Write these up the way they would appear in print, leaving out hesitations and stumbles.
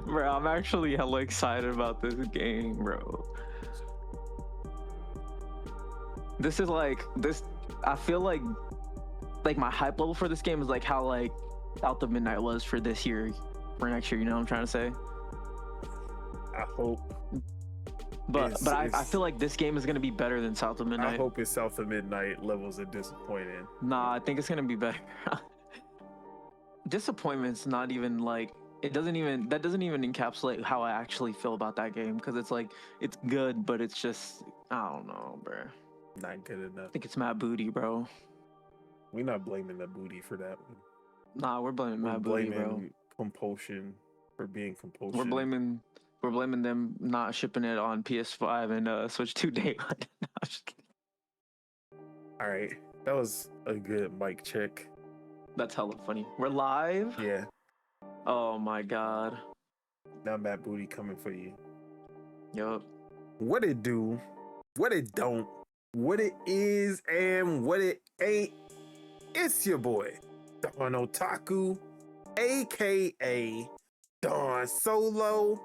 Bro, I'm actually hella excited about this game, bro. This is like this. I feel like my hype level for this game is like how like Out the Midnight was for this year, for next year. You know what I'm trying to say? I hope. But I feel like this game is gonna be better than South of Midnight. I hope it's South of Midnight levels of disappointing. Nah, I think it's gonna be better. Disappointment's not even like that doesn't even encapsulate how I actually feel about that game, because it's like it's good, but it's just I don't know, bro. Not good enough. I think it's Matt Booty, bro. We're not blaming the booty for that one. Nah, we're blaming Matt Booty, bro. Compulsion for being compulsion. We're blaming them not shipping it on PS5 and Switch 2 day one. No, I'm just kidding. All right, that was a good mic check. That's hella funny. We're live? Yeah. Oh my god. Now Matt Booty coming for you. Yup. What it do, what it don't, what it is, and what it ain't. It's your boy, Don Otaku, aka Don Solo,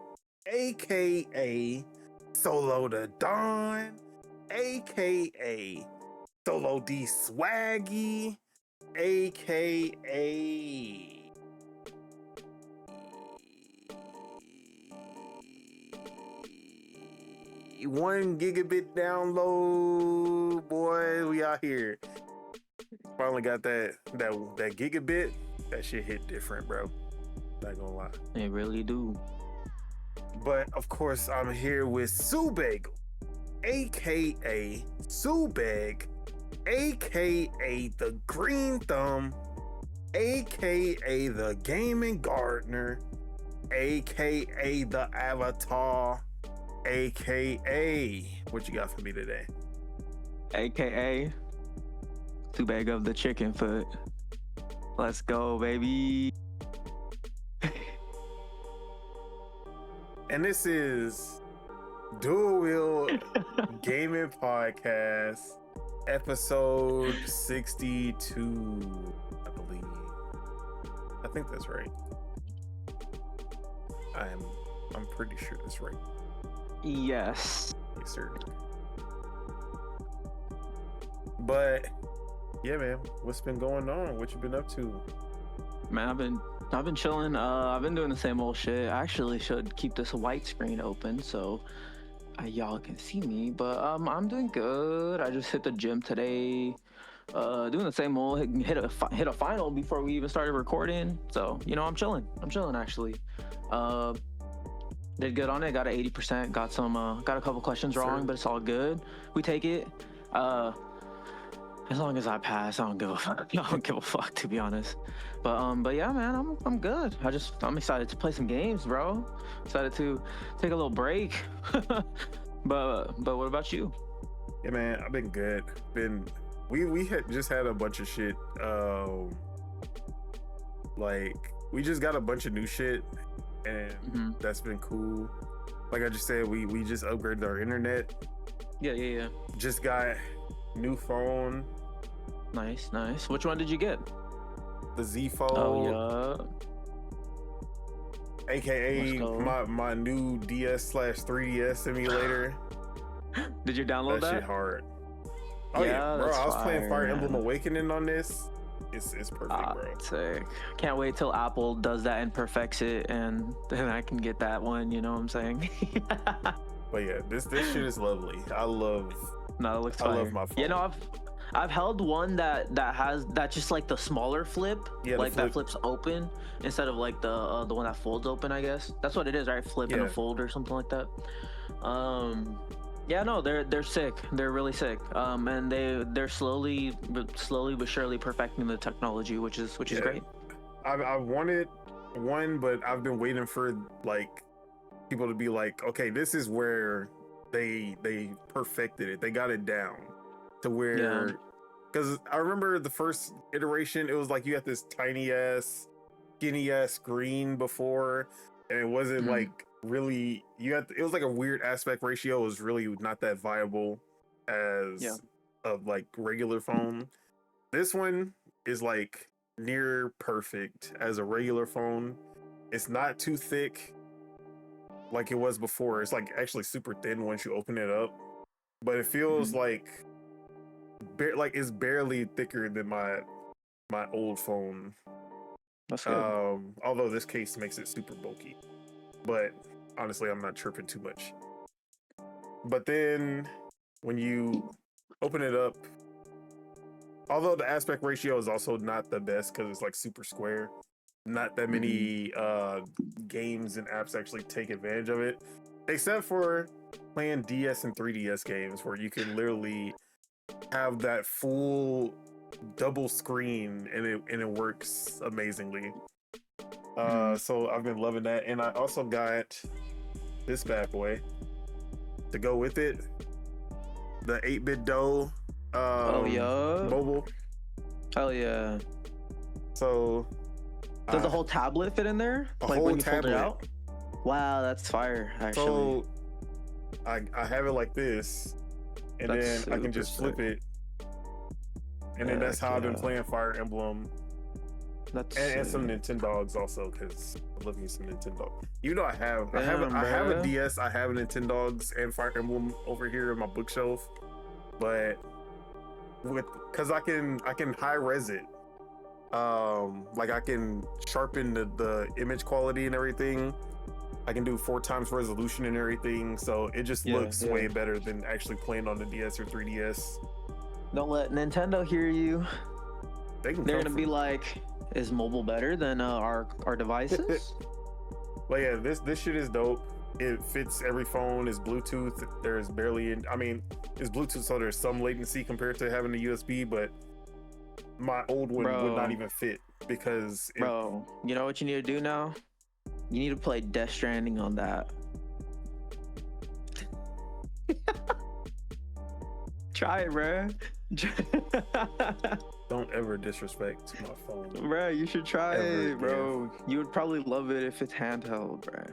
aka Solo the Don, aka Solo D Swaggy, aka 1 gigabit download. Boy, we out here. Finally got that gigabit. That shit hit different, bro. Not gonna lie. They really do. But of course, I'm here with Subeg, aka Subeg, aka the Green Thumb, aka the Gaming Gardener, aka the Avatar, aka what you got for me today? AKA Subeg of the Chicken Foot. Let's go, baby. And this is Dual-Wield Gaming Podcast, episode 62, I believe. I think that's right. I'm pretty sure that's right. Yes. Yes, sir. But yeah, man, what's been going on? What you been up to? Man, I've been chilling. I've been doing the same old shit. I actually should keep this white screen open so y'all can see me. But I'm doing good. I just hit the gym today. Doing the same old. Hit a final before we even started recording. So you know, I'm chilling actually. Did good on it. Got an 80%. Got a couple questions wrong, but it's all good. We take it. As long as I pass, I don't give a fuck. I don't give a fuck, to be honest. But yeah, man, I'm good. I'm excited to play some games, bro. Excited to take a little break. but what about you? Yeah, man, I've been good. We had just had a bunch of shit. Like we just got a bunch of new shit, and that's been cool. Like I just said, we just upgraded our internet. Yeah. Just got new phone. Nice. Which one did you get? The Z Fold. Oh yeah. AKA my new DS/3DS emulator. Did you download that? That shit hard. Oh yeah, bro. I was playing Fire Emblem Awakening on this. It's perfect, bro. Sick. Can't wait till Apple does that and perfects it, and then I can get that one. You know what I'm saying? But yeah, this shit is lovely. I love. No, it looks fire. I love my phone. You know, I've held one that has just like the smaller flip, like that flips open instead of like the one that folds open. I guess that's what it is, right? Flip and a fold or something like that. Yeah, no, they're sick. They're really sick. And they're slowly but surely perfecting the technology, which is great. I wanted one, but I've been waiting for like people to be like, okay, this is where they perfected it. They got it down to where, because I remember the first iteration, it was like you had this tiny ass, skinny ass screen before, and it wasn't like really. It was like a weird aspect ratio. It was really not that viable as a like regular phone. This one is like near perfect as a regular phone. It's not too thick like it was before. It's like actually super thin once you open it up, but it feels like it's barely thicker than my old phone. That's good. Although this case makes it super bulky, but honestly, I'm not tripping too much. But then when you open it up, although the aspect ratio is also not the best because it's like super square, not that many games and apps actually take advantage of it, except for playing DS and 3DS games where you can literally have that full double screen and it works amazingly. So I've been loving that, and I also got this bad boy to go with it, the 8-bit dough mobile. Hell yeah. So does the whole tablet fit in there? Like when you tablet. Fold it out? Wow, that's fire, actually. So I have it like this, and then I can just flip it. And then that's how I've been playing Fire Emblem. And some Nintendogs also, because I love me some Nintendo. Even though I have a DS, I have a Nintendogs and Fire Emblem over here in my bookshelf. But because I can high res it. Like I can sharpen the image quality and everything. I can do 4 times resolution and everything, so it just looks way better than actually playing on the DS or 3DS. Don't let Nintendo hear you. They're gonna be like, is mobile better than our devices? But yeah, this shit is dope. It fits every phone. It's Bluetooth. There's barely it's Bluetooth, so there's some latency compared to having the USB, but my old one would not even fit because you know what you need to do now? You need to play Death Stranding on that. Try it, bro. Don't ever disrespect my phone, bro. You should try it, bro. You would probably love it if it's handheld, bro.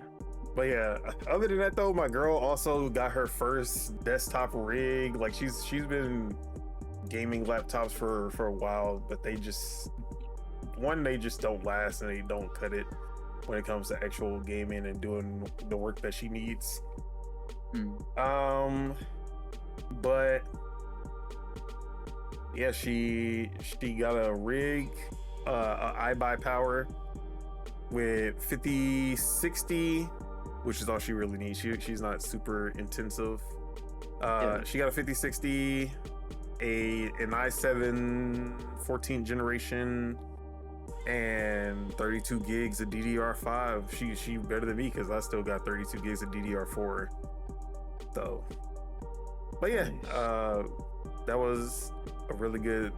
But yeah, other than that though, my girl also got her first desktop rig. Like she's been gaming laptops for a while, but they just don't last and they don't cut it when it comes to actual gaming and doing the work that she needs. But yeah, she got a rig, iBuy power with 5060, which is all she really needs. She's not super intensive. She got a 5060, an i7 14th generation, and 32 gigs of DDR5. She better than me because I still got 32 gigs of DDR4. So, but yeah, that was a really good,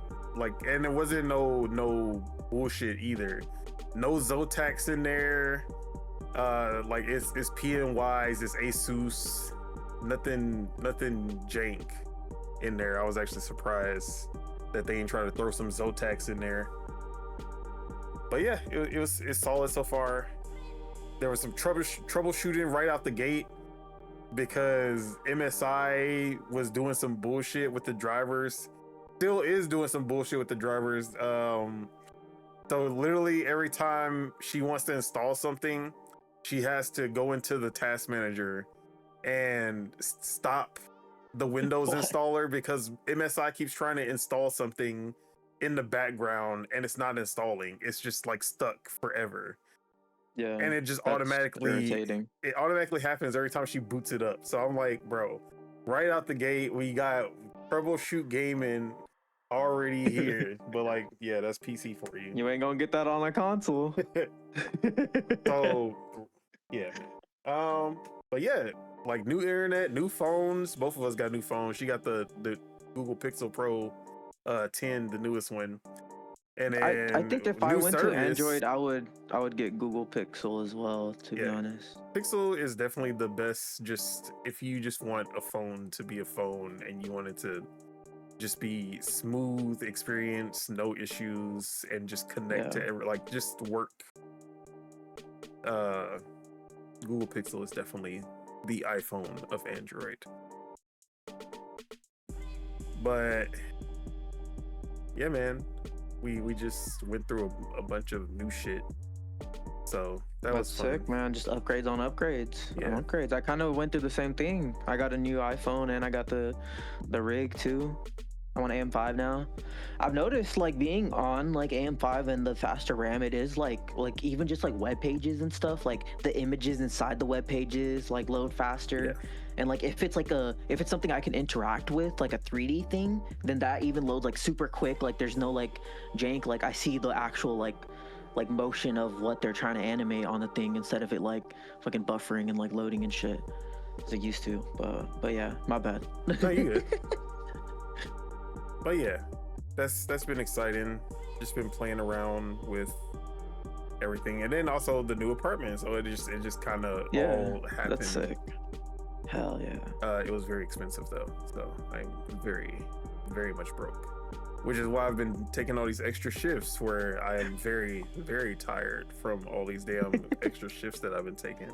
and there wasn't no bullshit either. No Zotacs in there. It's PNYs, it's Asus, nothing jank in there. I was actually surprised that they didn't try to throw some Zotacs in there. But yeah, it's solid so far. There was some troubleshooting right out the gate because MSI was doing some bullshit with the drivers. Still is doing some bullshit with the drivers. So literally every time she wants to install something, she has to go into the task manager and stop the Windows installer because MSI keeps trying to install something in the background and it's not installing. It's just like stuck forever. Yeah. And it just automatically happens every time she boots it up. So I'm like, bro, right out the gate, we got troubleshoot gaming already here. But yeah, that's PC for you. You ain't gonna get that on a console. So yeah. But yeah, new internet, new phones. Both of us got new phones. She got the Google Pixel Pro 10, the newest one. And then I think if I went to Android, I would get Google Pixel as well, to be honest. Pixel is definitely the best, just if you just want a phone to be a phone and you want it to just be smooth experience, no issues, and just connect to just work. Google Pixel is definitely the iPhone of Android. But yeah, man, we just went through a bunch of new shit So that was fun. Sick, man. Just upgrades on upgrades. Yeah. On upgrades. I kind of went through the same thing. I got a new iPhone and I got the rig too. I'm on AM5 now. I've noticed like being on like AM5 and the faster RAM, it is like even just like web pages and stuff, like the images inside the web pages like load faster. Yeah. And like if it's something I can interact with, like a 3D thing, then that even loads like super quick. Like there's no like jank. Like I see the actual like motion of what they're trying to animate on the thing instead of it like fucking buffering and like loading and shit as it used to. But yeah, my bad. No, you good. But yeah, that's been exciting. Just been playing around with everything, and then also the new apartment. So it just kind of all happened. That's sick. Hell yeah. It was very expensive though, so I'm very, very much broke. Which is why I've been taking all these extra shifts where I am very, very tired from all these damn extra shifts that I've been taking.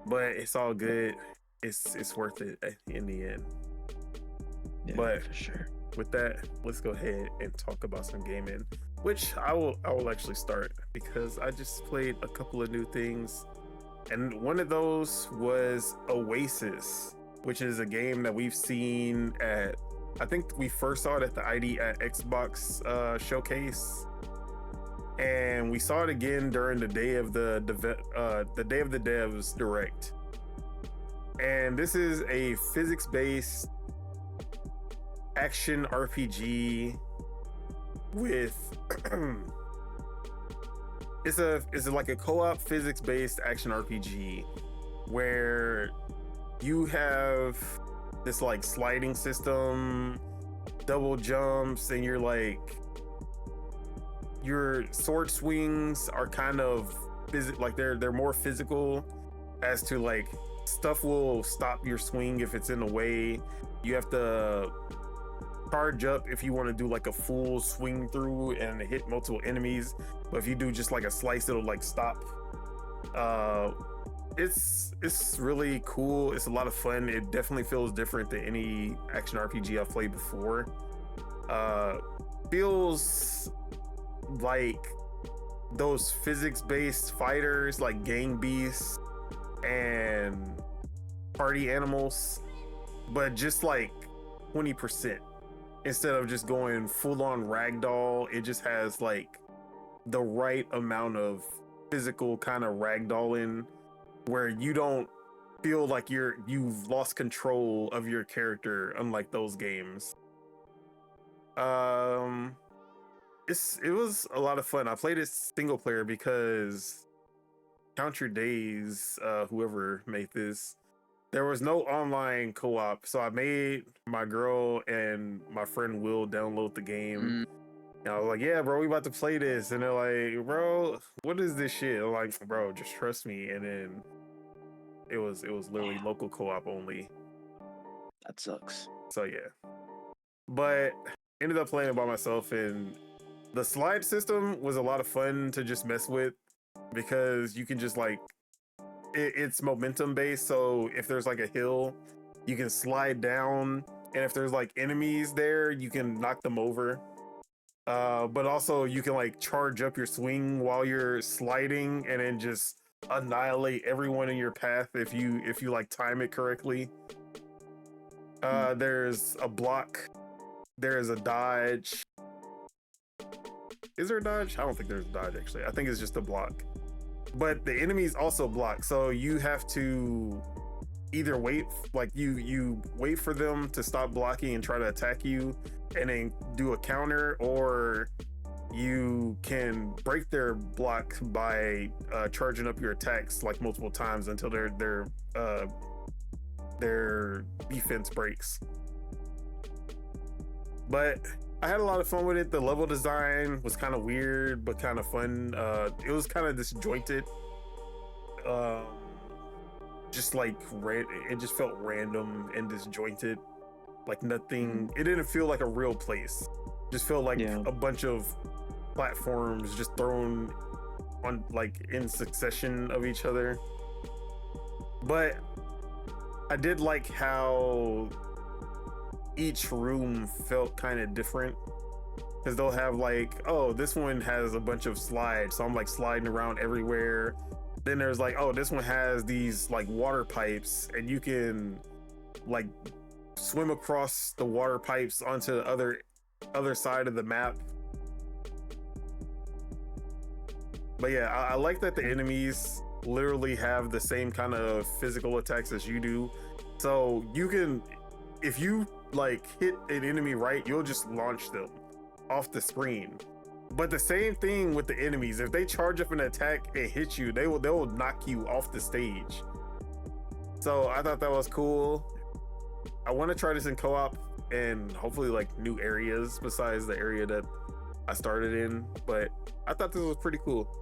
But it's all good. It's worth it in the end. Yeah, but for sure. With that, let's go ahead and talk about some gaming, which I will actually start because I just played a couple of new things. And one of those was Oasis, which is a game that we've seen at, I think we first saw it at the ID at Xbox showcase, and we saw it again during the day of the Day of the Devs Direct. And this is a physics-based action RPG with it's like a co-op physics-based action RPG where you have this like sliding system, double jumps, and your sword swings are kind of they're more physical as to like stuff will stop your swing if it's in the way. You have to charge up if you want to do like a full swing through and hit multiple enemies, but if you do just like a slice, it'll like stop. It's really cool. It's a lot of fun. It definitely feels different than any action RPG I've played before. Feels like those physics-based fighters like Gang Beasts and Party Animals, but just like 20%. Instead of just going full-on ragdoll, it just has like the right amount of physical kind of ragdolling where you don't feel like you've lost control of your character, unlike those games. It was a lot of fun. I played it single player because Count Your Days, whoever made this, there was no online co-op, so I made my girl and my friend Will download the game. And I was like, yeah, bro, we about to play this. And they're like, bro, what is this shit? I'm like, bro, just trust me. And then it was literally local co-op only. That sucks. So yeah. But ended up playing it by myself, and the slide system was a lot of fun to just mess with because you can just like, it's momentum based, so if there's like a hill, you can slide down, and if there's like enemies there, you can knock them over. But also you can like charge up your swing while you're sliding and then just annihilate everyone in your path if you like time it correctly. There's a block, there's a dodge. Is there a dodge? I don't think there's a dodge actually. I think it's just a block. But the enemies also block, so you have to either wait, like you wait for them to stop blocking and try to attack you and then do a counter, or you can break their block by charging up your attacks like multiple times until their defense breaks. But I had a lot of fun with it. The level design was kind of weird, but kind of fun. It was kind of disjointed. Just like it just felt random and disjointed. Like nothing. It didn't feel like a real place. Just felt like a bunch of platforms just thrown on like in succession of each other. But I did like how each room felt kind of different. because they'll have like, oh, this one has a bunch of slides, so I'm like sliding around everywhere. Then there's like, oh, this one has these like water pipes, and you can like swim across the water pipes onto the other side of the map. But yeah, I like that the enemies literally have the same kind of physical attacks as you do. So you can, if you like hit an enemy right, you'll just launch them off the screen. But the same thing with the enemies, if they charge up an attack and hit you, they will knock you off the stage. So I thought that was cool. I want to try this in co-op and hopefully like new areas besides the area that I started in, but I thought this was pretty cool.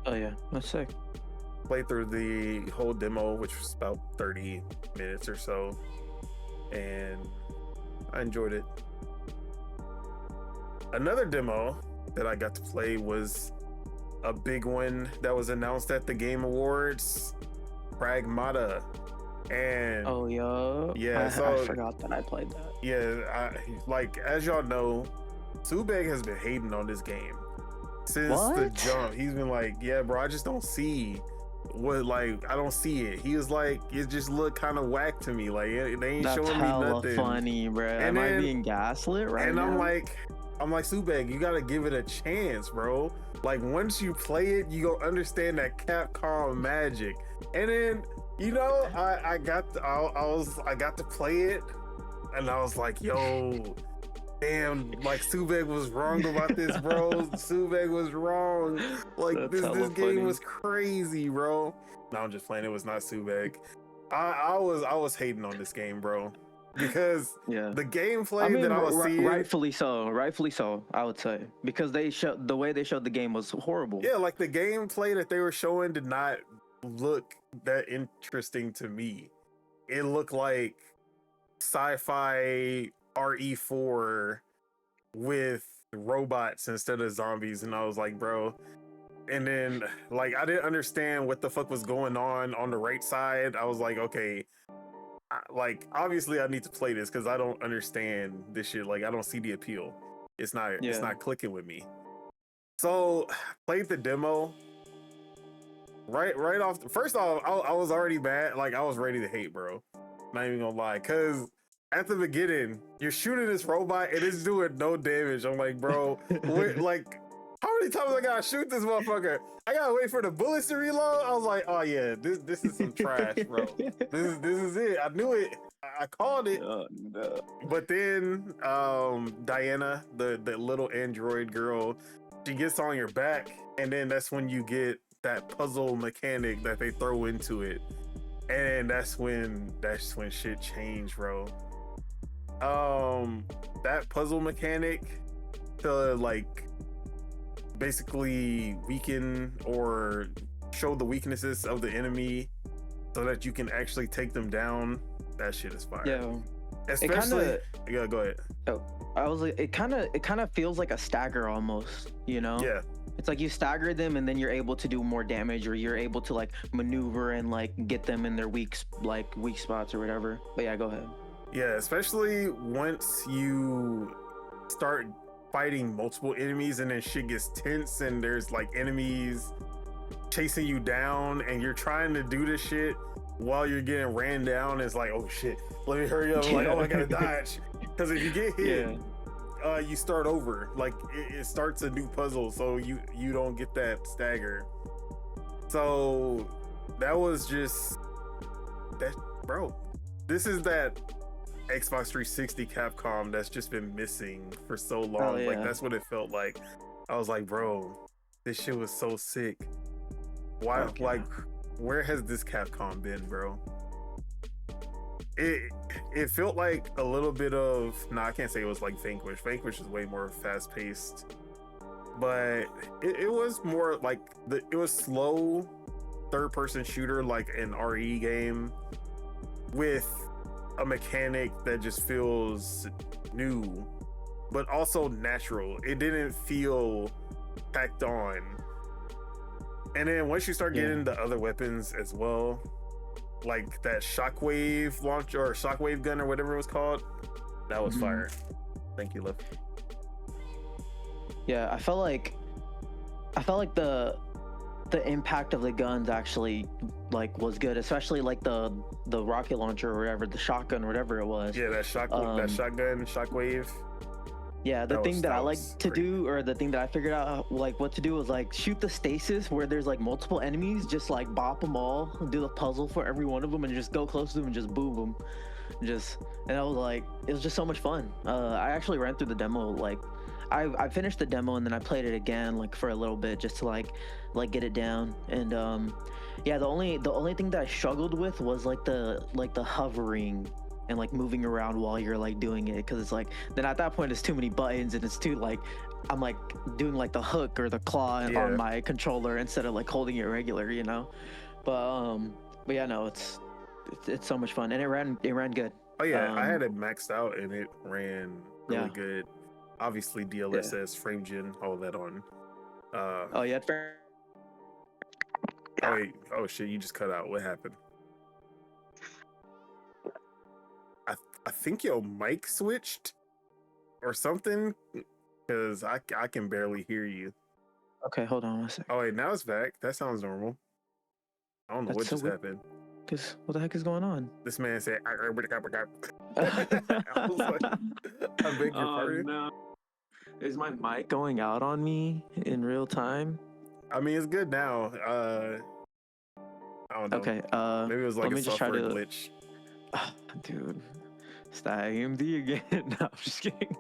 Oh yeah, that's sick. Played through the whole demo, which was about 30 minutes or so, and I enjoyed it. Another demo that I got to play was a big one that was announced at the Game Awards, Pragmata. And oh yeah, I forgot that I played that. Yeah, like as y'all know, Subeg has been hating on this game since the jump. He's been like, yeah, bro, I just don't see what, like, I don't see it. He was like, it just looked kind of whack to me. Like, they ain't showing me nothing. That's funny, bro. Am I being gaslit right now? And I'm like, Subeg, you gotta give it a chance, bro. Like, once you play it, you gonna understand that Capcom magic. And then, you know, I got to play it, and I was like, yo, damn, like Subeg was wrong about this, bro. Subeg was wrong. Like, this game was crazy, bro. No, I'm just playing. It was not Subeg. I was hating on this game, bro, because the gameplay that I was seeing, rightfully so, I would say, because the way they showed the game was horrible. Yeah, like the gameplay that they were showing did not look that interesting to me. It looked like sci-fi RE4 with robots instead of zombies, and I was like, bro. And then like I didn't understand what the fuck was going on the right side. I was like, okay, like obviously I need to play this because I don't understand this shit. Like I don't see the appeal. It's not clicking with me. So played the demo. Right off. First off, I was already mad. Like I was ready to hate, bro. Not even gonna lie, because at the beginning you're shooting this robot and it's doing no damage. I'm like, bro, like how many times I gotta shoot this motherfucker? I gotta wait for the bullets to reload. I was like, oh yeah, this is some trash, bro. This is it. I knew it. I called it. No. But then Diana, the little android girl, she gets on your back, and then that's when you get that puzzle mechanic that they throw into it, and that's when shit changed, bro. That puzzle mechanic to like basically weaken or show the weaknesses of the enemy so that you can actually take them down. That shit is fire. Yeah, especially. Yeah, go ahead. Oh, I was like, it kind of feels like a stagger almost, you know? Yeah. It's like you stagger them and then you're able to do more damage, or you're able to like maneuver and like get them in their weak spots or whatever. But yeah, go ahead. Yeah, especially once you start fighting multiple enemies and then shit gets tense and there's like enemies chasing you down and you're trying to do this shit while you're getting ran down. It's like, oh shit, let me hurry up. Like, oh, I gotta dodge. Because if you get hit, you start over. Like it starts a new puzzle, so you don't get that stagger. So that was just that, bro. This is that Xbox 360 Capcom that's just been missing for so long. Oh, yeah. Like that's what it felt like. I was like, bro, this shit was so sick. Why? Okay. Like, where has this Capcom been, bro? It felt like a little bit of, I can't say it was like Vanquish. Vanquish is way more fast paced, but it was more like it was slow third person shooter, like an RE game with a mechanic that just feels new, but also natural. It didn't feel packed on. And then once you start getting the other weapons as well, like that shockwave launcher or shockwave gun or whatever it was called, that was fire. Thank you, love. Yeah, I felt like the impact of the guns actually like was good, especially like the rocket launcher or whatever, the shotgun, whatever it was. Yeah, that shotgun, shockwave. Yeah, the thing that I like to do, or the thing that I figured out like what to do was like shoot the stasis where there's like multiple enemies, just like bop them all, do the puzzle for every one of them, and just go close to them and just boom them. And I was like, it was just so much fun. I actually ran through the demo, like I finished the demo and then I played it again like for a little bit just to like get it down. And yeah, the only thing that I struggled with was like the hovering and like moving around while you're like doing it, because it's like then at that point it's too many buttons and it's too like I'm like doing like the hook or the claw on my controller instead of like holding it regular, you know. But yeah, no, it's so much fun, and it ran good. Oh yeah, I had it maxed out and it ran really good. Obviously DLSS, frame gen, all that on. Oh yeah. Oh wait, oh shit, you just cut out. What happened? I think your mic switched or something, because I can barely hear you. Okay, hold on one second. Oh wait, now it's back. That sounds normal. I don't know what just happened. Cause what the heck is going on? This man said, I was like, I beg your pardon. No. Is my mic going out on me in real time? I mean, it's good now. I don't know. Okay. Maybe it was like a software glitch. Dude, it's that AMD again. No, I'm just kidding.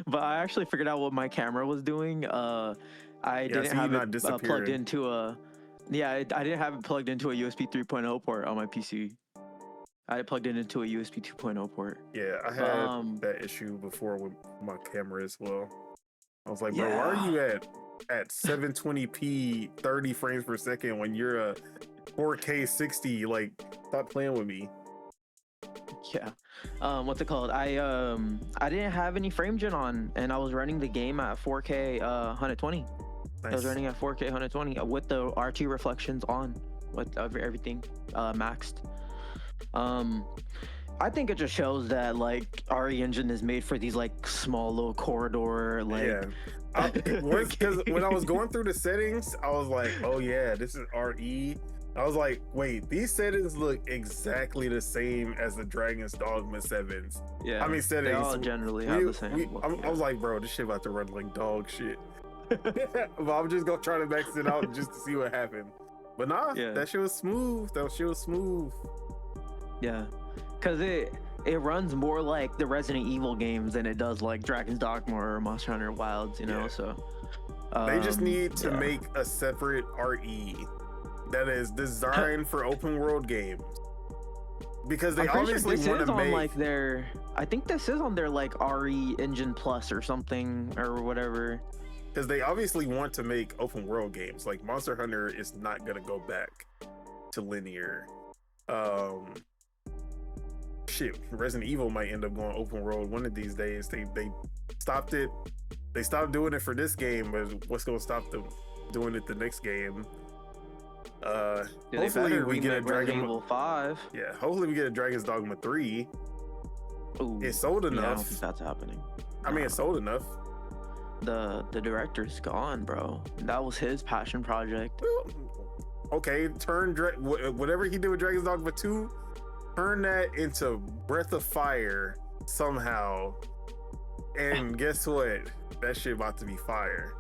But I actually figured out what my camera was doing. I didn't have it plugged into a. Yeah, I didn't have it plugged into a USB 3.0 port on my PC. I had it plugged into a USB 2.0 port. Yeah, I had that issue before with my camera as well. I was like, bro, why are you at 720p 30 frames per second when you're a 4K 60? Like, stop playing with me. Yeah. What's it called? I didn't have any frame gen on, and I was running the game at 4K 120. Nice. I was running at 4K 120 with the RT reflections on, with everything maxed. I think it just shows that like RE Engine is made for these like small little corridor like. Yeah. Because when I was going through the settings, I was like, oh yeah, this is RE. I was like, wait, these settings look exactly the same as the Dragon's Dogma 7s. Yeah. I mean, settings. They all generally have the same. I was like, bro, this shit about to run like dog shit. But I'm just gonna try to max it out just to see what happened. But nah, that shit was smooth. Yeah, because it runs more like the Resident Evil games than it does like Dragon's Dogma or Monster Hunter Wilds, you know. So they just need to make a separate RE that is designed for open world games, because they obviously want to make like their. I think this is on their like RE Engine Plus or something or whatever. Because they obviously want to make open world games. Like Monster Hunter is not gonna go back to linear. Shit, Resident Evil might end up going open world one of these days. They stopped it. They stopped doing it for this game, but what's gonna stop them doing it the next game? Hopefully we get a Dragon Evil 5. Yeah, hopefully we get a Dragon's Dogma 3. Ooh, it's sold enough. I don't think that's happening. I mean, it's sold enough. The director's gone, bro. That was his passion project. Okay, turn whatever he did with Dragon's Dogma 2, turn that into Breath of Fire somehow. And guess what? That shit about to be fire.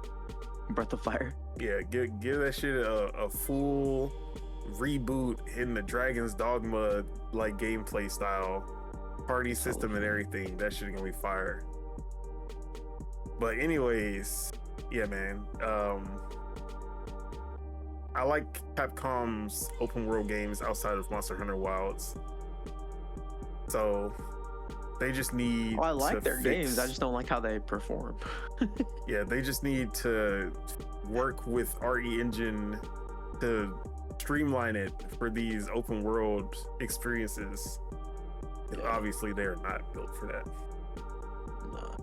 Breath of Fire. Yeah, give that shit a full reboot in the Dragon's Dogma like gameplay style, party system and everything. That shit gonna be fire. But anyways, yeah, man. I like Capcom's open world games outside of Monster Hunter Wilds. So they just need. I like their games. I just don't like how they perform. Yeah, they just need to work with RE Engine to streamline it for these open world experiences. Yeah. Obviously, they are not built for that. No.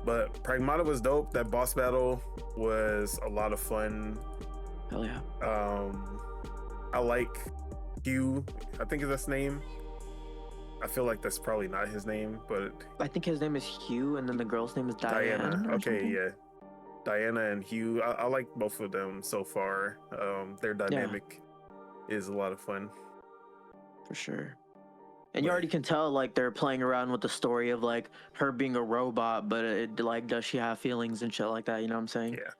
But Pragmata was dope. That boss battle was a lot of fun. Hell yeah. I like Hugh. I think is his name. I feel like that's probably not his name, but I think his name is Hugh, and then the girl's name is Diane. Okay, yeah. Diana and Hugh. I like both of them so far. Their dynamic is a lot of fun. For sure. And you already can tell, like, they're playing around with the story of, like, her being a robot, but it, like, does she have feelings and shit like that? You know what I'm saying? Yeah.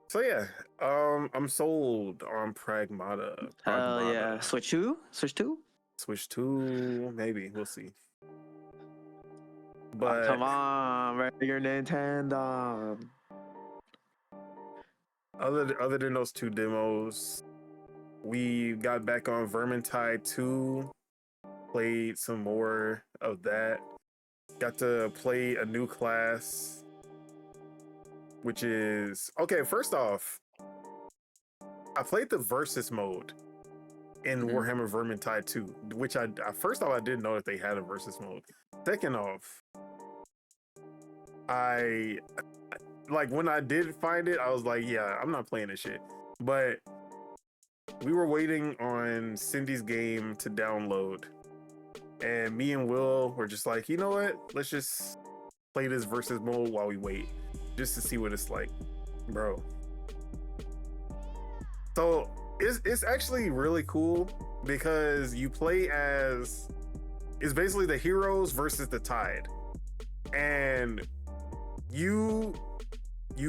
So yeah, I'm sold on Pragmata. Hell yeah. Switch 2? Switch 2? Switch 2, maybe. We'll see. But come on, man. Your Nintendo. Other than those 2 demos, we got back on Vermintide 2, played some more of that. Got to play a new class, which is okay. First off, I played the versus mode in Warhammer Vermintide 2, which I first off, I didn't know that they had a versus mode. Second off, I like when I did find it, I was like, yeah, I'm not playing this shit. But we were waiting on Cindy's game to download, and me and Will were just like, you know what? Let's just play this versus mode while we wait, just to see what it's like, bro. So it's actually really cool because you play as, it's basically the heroes versus the Tide, and you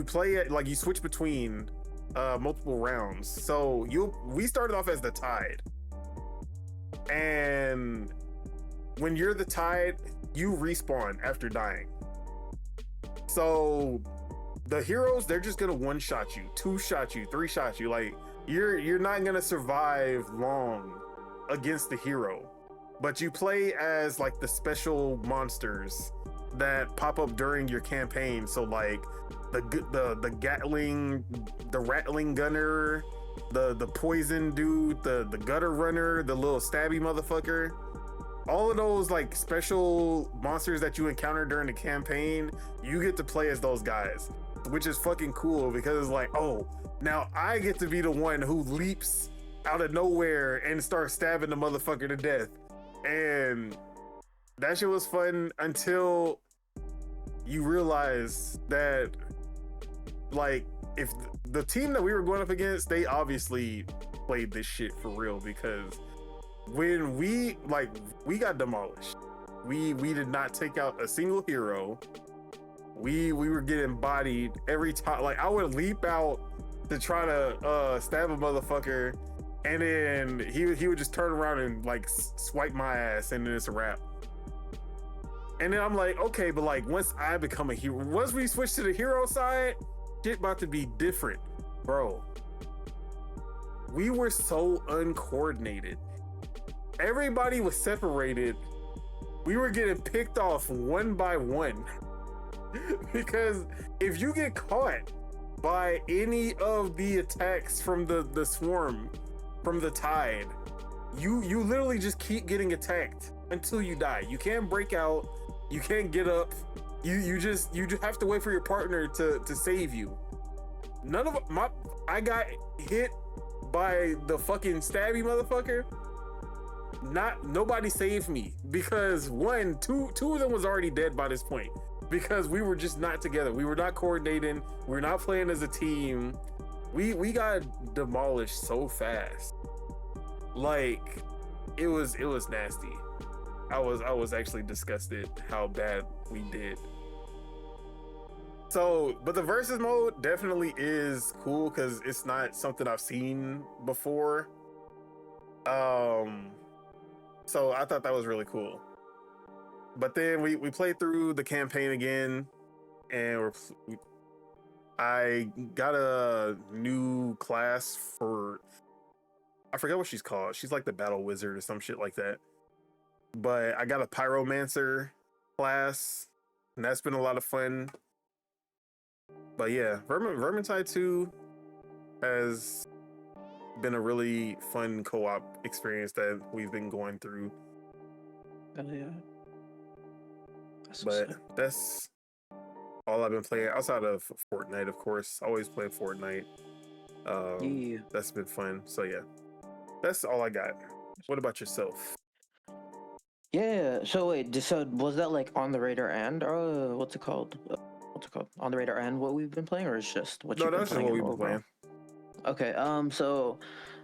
play it like you switch between multiple rounds. So we started off as the Tide, and when you're the Tide, you respawn after dying. So the heroes, they're just gonna 1-shot you, 2-shot you, 3-shot you. Like you're not gonna survive long against the hero. But you play as like the special monsters that pop up during your campaign. So like the Gatling, the Rattling Gunner, the Poison Dude, the Gutter Runner, the little stabby motherfucker. All of those like special monsters that you encounter during the campaign, you get to play as those guys, which is fucking cool because it's like, oh, now I get to be the one who leaps out of nowhere and starts stabbing the motherfucker to death. And that shit was fun until you realize that, like, if the team that we were going up against, they obviously played this shit for real, because when we got demolished, we did not take out a single hero. We were getting bodied every time. Like, I would leap out to try to stab a motherfucker, and then he would just turn around and like swipe my ass, and then it's a wrap. And then I'm like, okay, but like once I become a hero, once we switch to the hero side, shit about to be different, bro. We were so uncoordinated. Everybody was separated. We were getting picked off one by one. Because if you get caught by any of the attacks from the swarm, from the Tide, you literally just keep getting attacked until you die. You can't break out. You can't get up. You just have to wait for your partner to save you. I got hit by the fucking stabby motherfucker. Nobody saved me because two of them was already dead by this point, because we were just not together. We were not coordinating. We were not playing as a team. We got demolished so fast. Like it was nasty. I was actually disgusted how bad we did. So, but the versus mode definitely is cool because it's not something I've seen before. So I thought that was really cool. But then we played through the campaign again, and I got a new class for, I forget what she's called. She's like the battle wizard or some shit like that. But I got a pyromancer class, and that's been a lot of fun. But yeah, Vermintide 2 has been a really fun co-op experience that we've been going through. Oh yeah. That's all I've been playing outside of Fortnite, of course. Always playing Fortnite. Yeah. That's been fun. So yeah, that's all I got. What about yourself? Yeah. So wait, so was that like on the radar and what's it called? what's it called, on the radar and what we've been playing, or is just what you've been that's playing? What we've been playing. Okay, so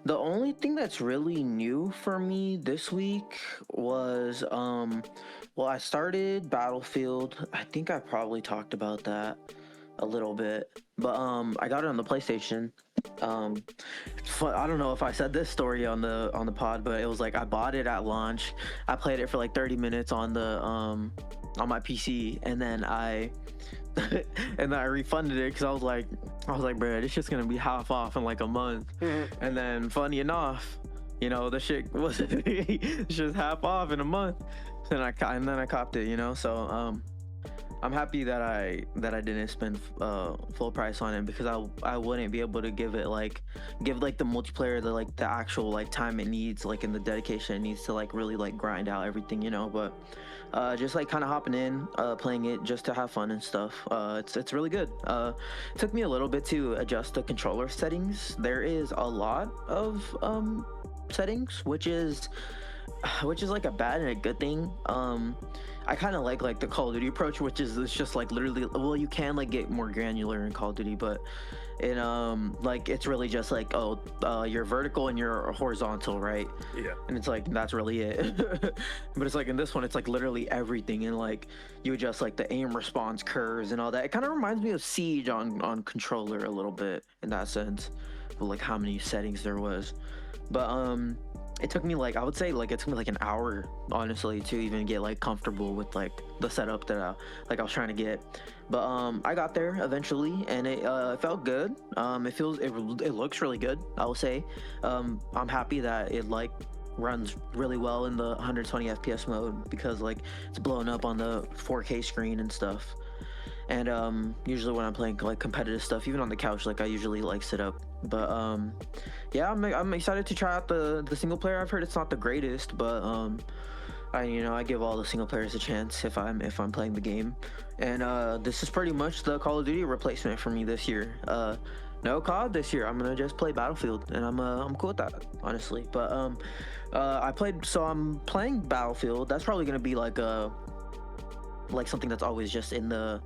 the only thing that's really new for me this week was well, I started Battlefield. I think I probably talked about that a little bit, but I got it on the PlayStation. I don't know if I said this story on the pod, but it was like I bought it at launch. I played it for like 30 minutes on the on my PC, and then I and then I refunded it because I was like, bro, this shit's gonna be half off in like a month. And then, funny enough, you know, the shit was just half off in a month. And then I copped it, you know. So I'm happy that I didn't spend full price on it, because I wouldn't be able to give the multiplayer the actual like time it needs, like, in the dedication it needs to like really like grind out everything, you know. But just like kind of hopping in, playing it just to have fun and stuff. It's really good. It took me a little bit to adjust the controller settings. There is a lot of settings, which is like a bad and a good thing. I kind of like the Call of Duty approach, which is it's just like literally, well, you can like get more granular in Call of Duty, but in like it's really just like, you're vertical and you're horizontal, right? Yeah. And it's like that's really it. But it's like in this one, it's like literally everything, and like you adjust like the aim response curves and all that. It kind of reminds me of Siege on controller a little bit in that sense, but like how many settings there was. But it took me like, I would say like it took me like an hour, honestly, to even get like comfortable with like the setup that I was trying to get. But I got there eventually, and it felt good. It looks really good, I will say. I'm happy that it like runs really well in the 120 FPS mode, because like it's blowing up on the 4K screen and stuff. And usually when I'm playing like competitive stuff, even on the couch, like I usually like sit up. But yeah, I'm excited to try out the single player. I've heard it's not the greatest, but I give all the single players a chance if I'm playing the game. And this is pretty much the Call of Duty replacement for me this year. No COD this year. I'm gonna just play Battlefield, and I'm cool with that, honestly. But I'm playing Battlefield. That's probably gonna be like something that's always just in the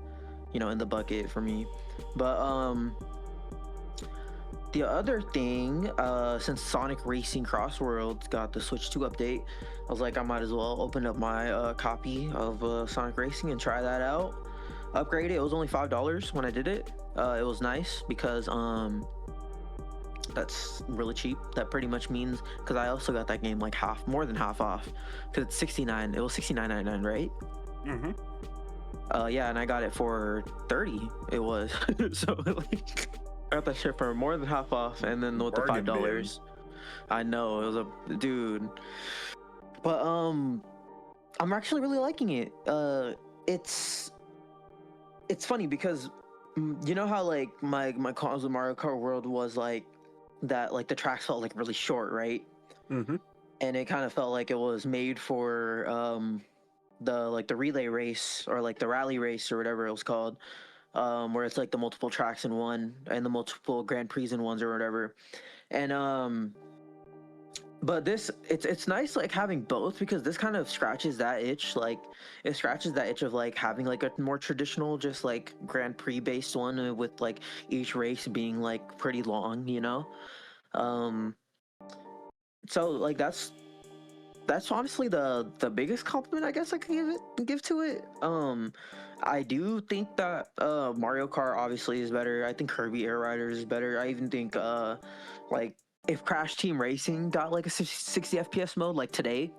bucket for me. But the other thing, since Sonic Racing Cross Worlds got the Switch 2 update, I was like, I might as well open up my copy of Sonic Racing and try that out. Upgrade it. It was only $5 when I did it. It was nice because that's really cheap. That pretty much means, because I also got that game like more than half off, because it's $69. It was $69.99, right? Mm-hmm. Yeah, and I got it for $30. It was so like I got that shit for more than half off, and then with the $5. I know, it was a dude. But I'm actually really liking it. It's funny because you know how like my cons with Mario Kart World was like that, like the tracks felt like really short, right? Mm-hmm. And it kind of felt like it was made for the relay race, or like the rally race, or whatever it was called, where it's like the multiple tracks in one and the multiple Grand Prix in ones or whatever. And but this, it's nice like having both, because this kind of scratches that itch. Like it scratches that itch of like having like a more traditional, just like Grand Prix based one, with like each race being like pretty long, you know. So like that's honestly the biggest compliment I guess I could give to it. I do think that Mario Kart obviously is better. I think Kirby Air Riders is better. I even think like if Crash Team Racing got like a 60 FPS mode like today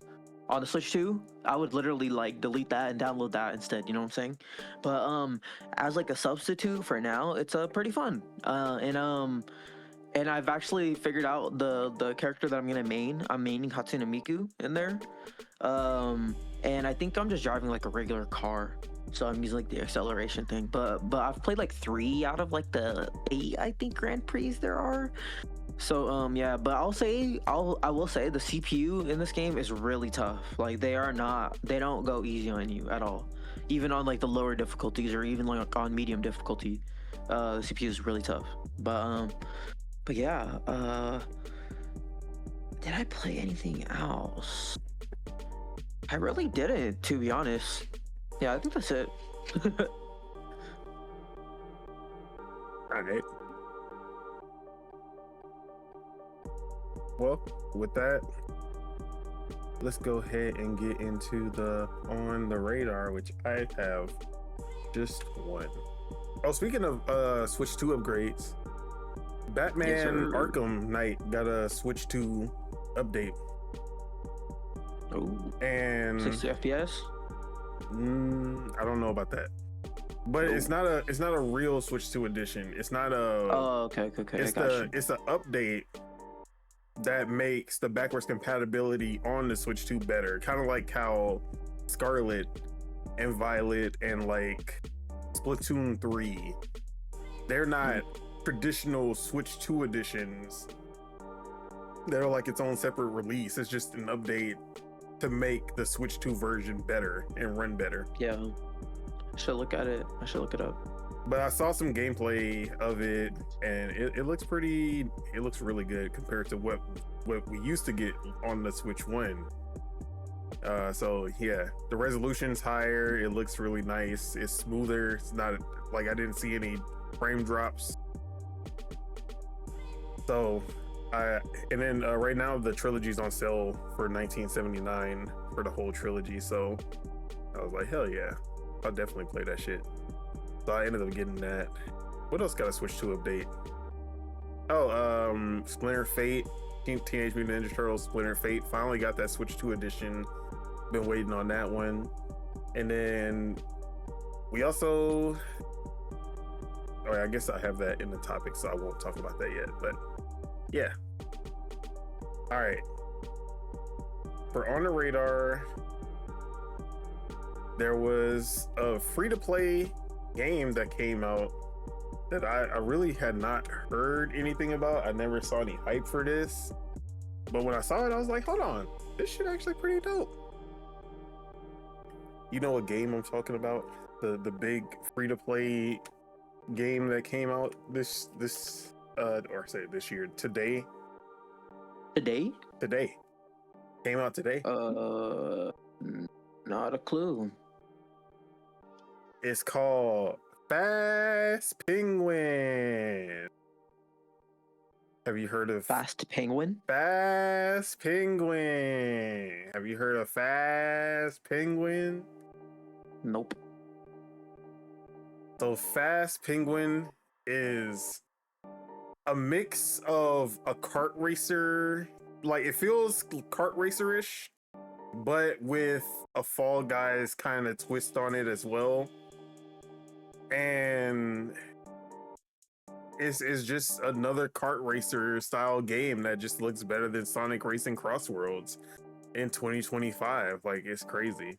on the Switch 2, I would literally like delete that and download that instead, you know what I'm saying? But as like a substitute for now, it's pretty fun. And I've actually figured out the character that I'm gonna main. I'm maining Hatsune Miku in there. And I think I'm just driving like a regular car, so I'm using like the acceleration thing. But I've played like 3 out of like the 8, I think, Grand Prix there are. So yeah, but I will say the CPU in this game is really tough. Like they don't go easy on you at all, even on like the lower difficulties, or even like on medium difficulty. The CPU is really tough. But yeah, did I play anything else? I really didn't, to be honest. Yeah, I think that's it. All right. Well, with that, let's go ahead and get into the on the radar, which I have just one. Oh, speaking of Switch 2 upgrades, Batman Arkham Knight got a Switch 2 update. Oh, and 60 FPS. I don't know about that, but it's not a real Switch 2 edition. It's not a. Oh, okay. It's an update that makes the backwards compatibility on the Switch 2 better. Kind of like how Scarlet and Violet and like Splatoon 3, they're not traditional Switch 2 editions. They're like its own separate release. It's just an update to make the Switch 2 version better and run better. Yeah. I should look at it. I should look it up. But I saw some gameplay of it, and it looks really good compared to what we used to get on the Switch 1. So yeah, the resolution's higher. It looks really nice. It's smoother. It's not like I didn't see any frame drops. So, and then right now the trilogy's on sale for $19.79 for the whole trilogy. So I was like, hell yeah, I'll definitely play that shit. So I ended up getting that. What else got a Switch 2 update? Oh, Splinter Fate, Teenage Mutant Ninja Turtles Splinter Fate finally got that Switch 2 edition. Been waiting on that one. And then we also, I guess I have that in the topic, so I won't talk about that yet. But yeah. All right. For On the Radar, there was a free-to-play game that came out that I really had not heard anything about. I never saw any hype for this. But when I saw it, I was like, hold on, this shit actually pretty dope. You know what game I'm talking about? The big free-to-play game that came out this year. Today. Came out today. Not a clue. It's called Fast Penguin. Have you heard of Fast Penguin? Fast Penguin. Have you heard of Fast Penguin? Nope. So Fast Penguin is a mix of a kart racer, like it feels kart racer-ish, but with a Fall Guys kind of twist on it as well. And it's just another kart racer style game that just looks better than Sonic Racing Crossworlds in 2025. Like, it's crazy.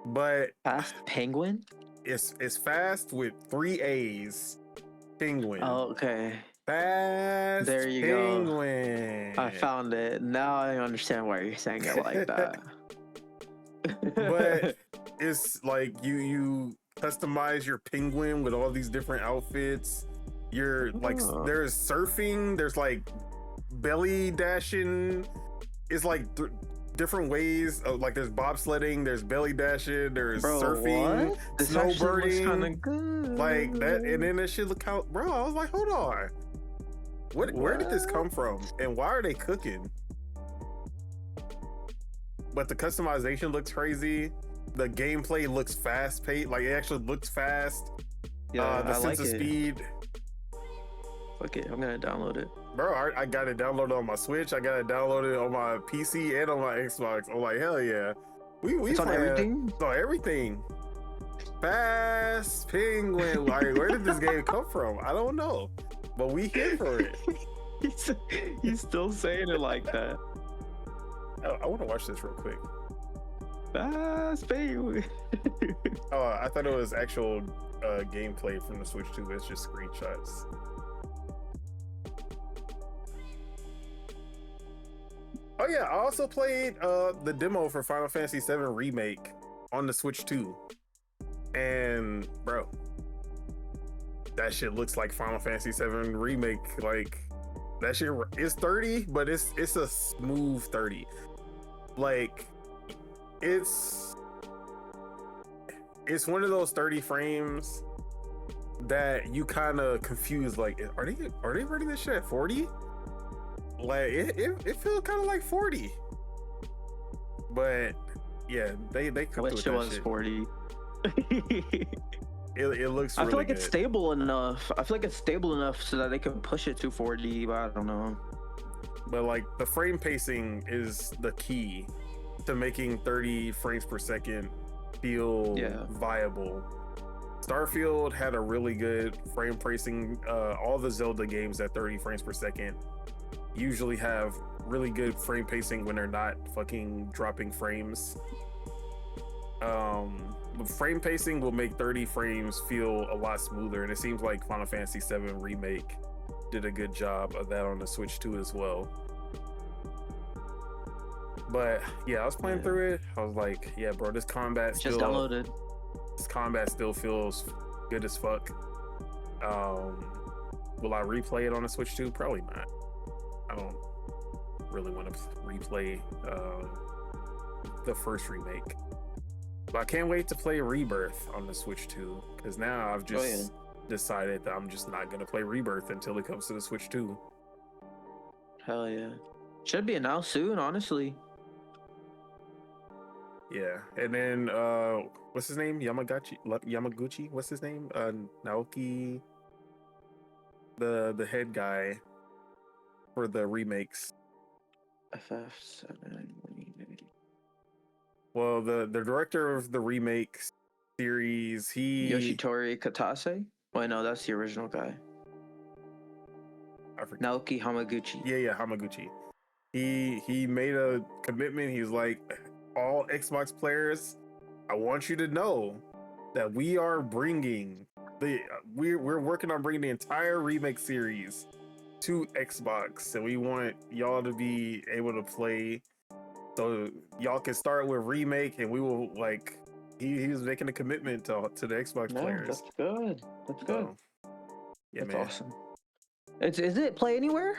But Fast Penguin? It's fast with 3 A's. Penguin. Oh, okay. Fast there you Penguin. Go. I found it. Now I understand why you're saying it like that. But it's like you customize your penguin with all these different outfits. You're like, there's surfing, there's like belly dashing. It's like different ways of, like, there's bobsledding, the's belly dashing, there's surfing, snowboarding, kind of good. Like that. And then that shit look how, bro, I was like, hold on, where did this come from, and why are they cooking? But the customization looks crazy. The gameplay looks fast paced. Like, it actually looks fast. Yeah, the sense of speed. Fuck it, I'm gonna download it. Bro, I got it downloaded on my Switch. I got it downloaded on my PC and on my Xbox. I'm like, hell yeah. It's on everything? It's on everything. Fast Penguin. Like, where did this game come from? I don't know. But we here for it. He's still saying it like that. I want to watch this real quick. Fast Penguin. Oh, I thought it was actual gameplay from the Switch 2. It's just screenshots. Oh yeah, I also played the demo for Final Fantasy VII Remake on the Switch 2. And bro, that shit looks like Final Fantasy VII Remake. Like, that shit is 30, but it's a smooth 30. Like, it's one of those 30 frames that you kind of confused. Like, are they running this shit at 40? Like, it feels kind of like 40. But yeah, they cooked with that was shit. 40. It looks really I feel like good. it's stable enough. I feel like it's stable enough so that they can push it to 40, but I don't know. But like the frame pacing is the key to making 30 frames per second feel viable. Starfield had a really good frame pacing. All the Zelda games at 30 frames per second usually have really good frame pacing when they're not fucking dropping frames. Frame pacing will make 30 frames feel a lot smoother, and it seems like Final Fantasy VII Remake did a good job of that on the Switch 2 as well. But yeah, I was playing through it. I was like, yeah, bro, this combat just downloaded. This combat still feels good as fuck. Will I replay it on the Switch 2? Probably not. I don't really want to replay the first remake. But I can't wait to play Rebirth on the Switch 2, because now I've just decided that I'm just not going to play Rebirth until it comes to the Switch 2. Hell yeah. Should be announced soon, honestly. Yeah. And then, what's his name? Yamaguchi? What's his name? Naoki, the head guy for the remakes. FF7. Well, the director of the remakes series, Yoshitori Katase? Wait, no, that's the original guy. I forget. Naoki Hamaguchi. Yeah, Hamaguchi. He made a commitment. He's like, all Xbox players, I want you to know that we are bringing we're working on bringing the entire remake series to Xbox, and we want y'all to be able to play. So y'all can start with remake, and we will like. He was making a commitment to the Xbox players. That's good. That's good. So, yeah, that's man. Awesome. Is it Play Anywhere?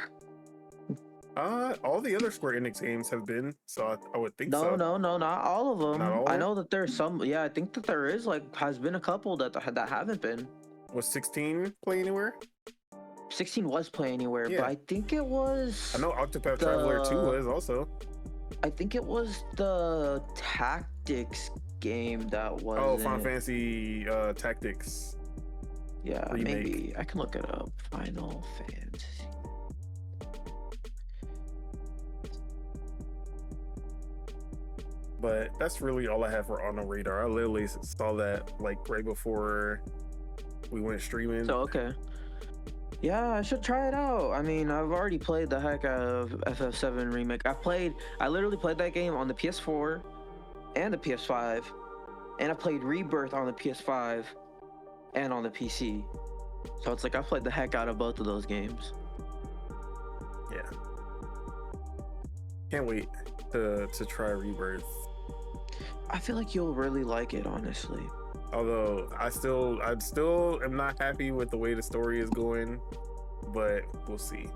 All the other Square Enix games have been, so I would think so. No, not all of them. Not all I know that there's some. Yeah, I think that there is has been a couple that haven't been. Was 16 Play Anywhere? 16 was Play Anywhere, but I think it was. I know Octopath Traveler 2 was also. I think it was the Tactics game that was. Oh, Final Fantasy Tactics. Yeah, remake. Maybe I can look it up. Final Fantasy. But that's really all I have for On the Radar. I literally saw that like right before we went streaming. So okay. Yeah, I should try it out. I mean, I've already played the heck out of FF7 Remake. I literally played that game on the PS4 and the PS5, and I played Rebirth on the PS5 and on the PC. So it's like I played the heck out of both of those games. Yeah. Can't wait to try Rebirth. I feel like you'll really like it, honestly. Although I still am not happy with the way the story is going, but we'll see.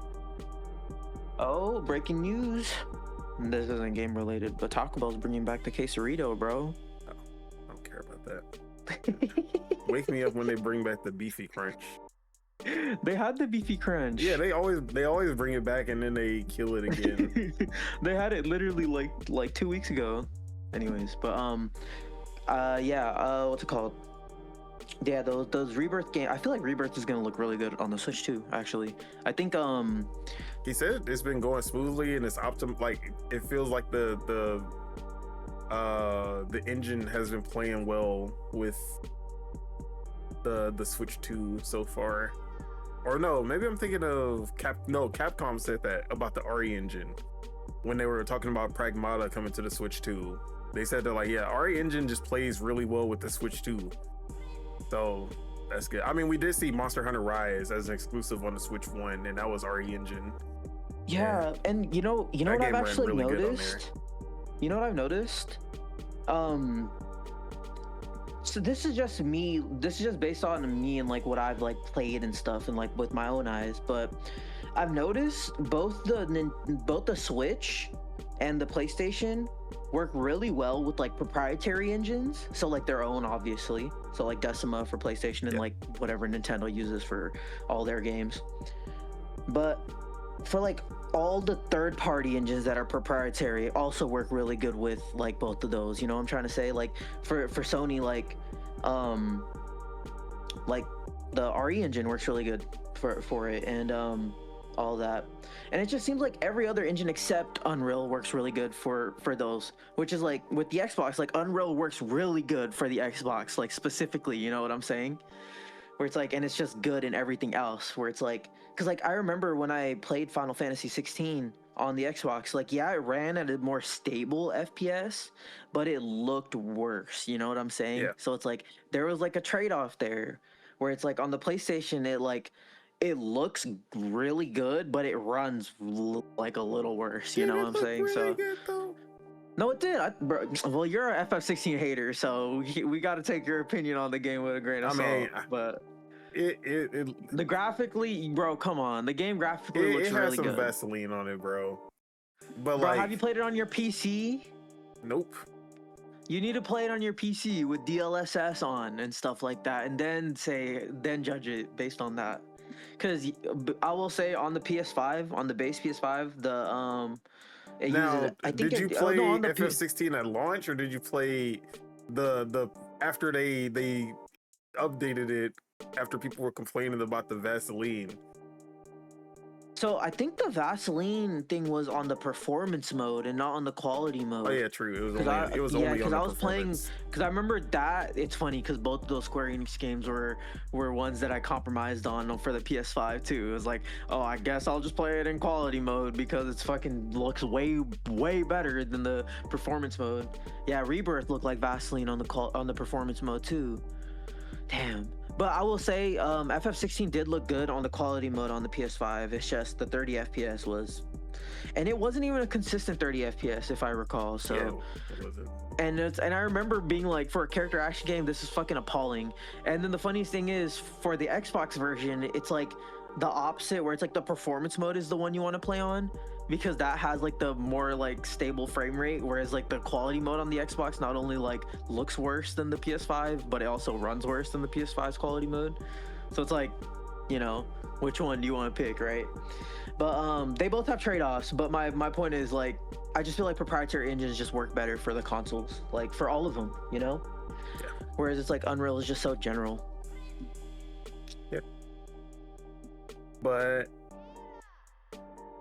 Oh, breaking news. This isn't game related, but Taco Bell's bringing back the quesarito, bro. Oh, I don't care about that. Wake me up when they bring back the beefy crunch. They had the beefy crunch. Yeah, they always bring it back and then they kill it again. They had it literally like 2 weeks ago. Anyways, but what's it called? Yeah, those Rebirth game. I feel like Rebirth is gonna look really good on the Switch too. Actually, I think he said it's been going smoothly and it's like it feels like the engine has been playing well with the Switch 2 so far. Or no, maybe I'm thinking of Capcom said that about the RE engine when they were talking about Pragmata coming to the Switch 2. They said they're like, yeah, RE engine just plays really well with the Switch 2. So that's good. I mean, we did see Monster Hunter Rise as an exclusive on the Switch 1, and that was RE engine. Yeah, and you know what I've actually really noticed? You know what I've noticed? So this is just me. This is just based on me and like what I've like played and stuff, and like with my own eyes. But I've noticed both the Switch and the PlayStation work really well with like proprietary engines, so like their own, obviously, so like Decima for PlayStation and like whatever Nintendo uses for all their games. But for like all the third-party engines that are proprietary also work really good with like both of those, you know what I'm trying to say? Like for Sony, like the RE engine works really good for it, and all that. And it just seems like every other engine except Unreal works really good for those, which is like with the Xbox, like Unreal works really good for the Xbox, like specifically, you know what I'm saying? Where it's like, and it's just good in everything else, where it's like, because like I remember when I played Final Fantasy 16 on the Xbox, like yeah, it ran at a more stable FPS, but it looked worse, you know what I'm saying? Yeah. So it's like there was like a trade-off there, where it's like on the PlayStation, it looks really good, but it runs like a little worse, you know what I'm saying? Really so good, though? no, it did. Well, you're a FF16 hater, so we got to take your opinion on the game with a grain of salt. But the graphically, bro, come on, the game graphically looks really good. It has some Vaseline on it, bro. But bro, like, have you played it on your PC? Nope. You need to play it on your PC with DLSS on and stuff like that, and then judge it based on that. Because I will say on the PS5, on the base PS5, did you play FF16 at launch, or did you play the after they updated it after people were complaining about the Vaseline? So I think the Vaseline thing was on the performance mode and not on the quality mode. Oh yeah, true. It was only on the I was playing, because I remember that. It's funny because both of those Square Enix games were ones that I compromised on for the PS5 too. It was like, oh, I guess I'll just play it in quality mode because it's fucking looks way better than the performance mode. Yeah, Rebirth looked like Vaseline on the performance mode too. Damn. But I will say, FF16 did look good on the quality mode on the PS5. It's just the 30 FPS was, and it wasn't even a consistent 30 FPS if I recall. So, yeah, was it? And I remember being like, for a character action game, this is fucking appalling. And then the funniest thing is, for the Xbox version, it's like the opposite, where it's like the performance mode is the one you want to play on, because that has like the more like stable frame rate, whereas like the quality mode on the Xbox not only like looks worse than the PS5, but it also runs worse than the PS5's quality mode. So it's like, you know, which one do you want to pick, right? But they both have trade-offs, but my point is, like, I just feel like proprietary engines just work better for the consoles, like for all of them, you know? Yeah. Whereas it's like Unreal is just so general. Yep. But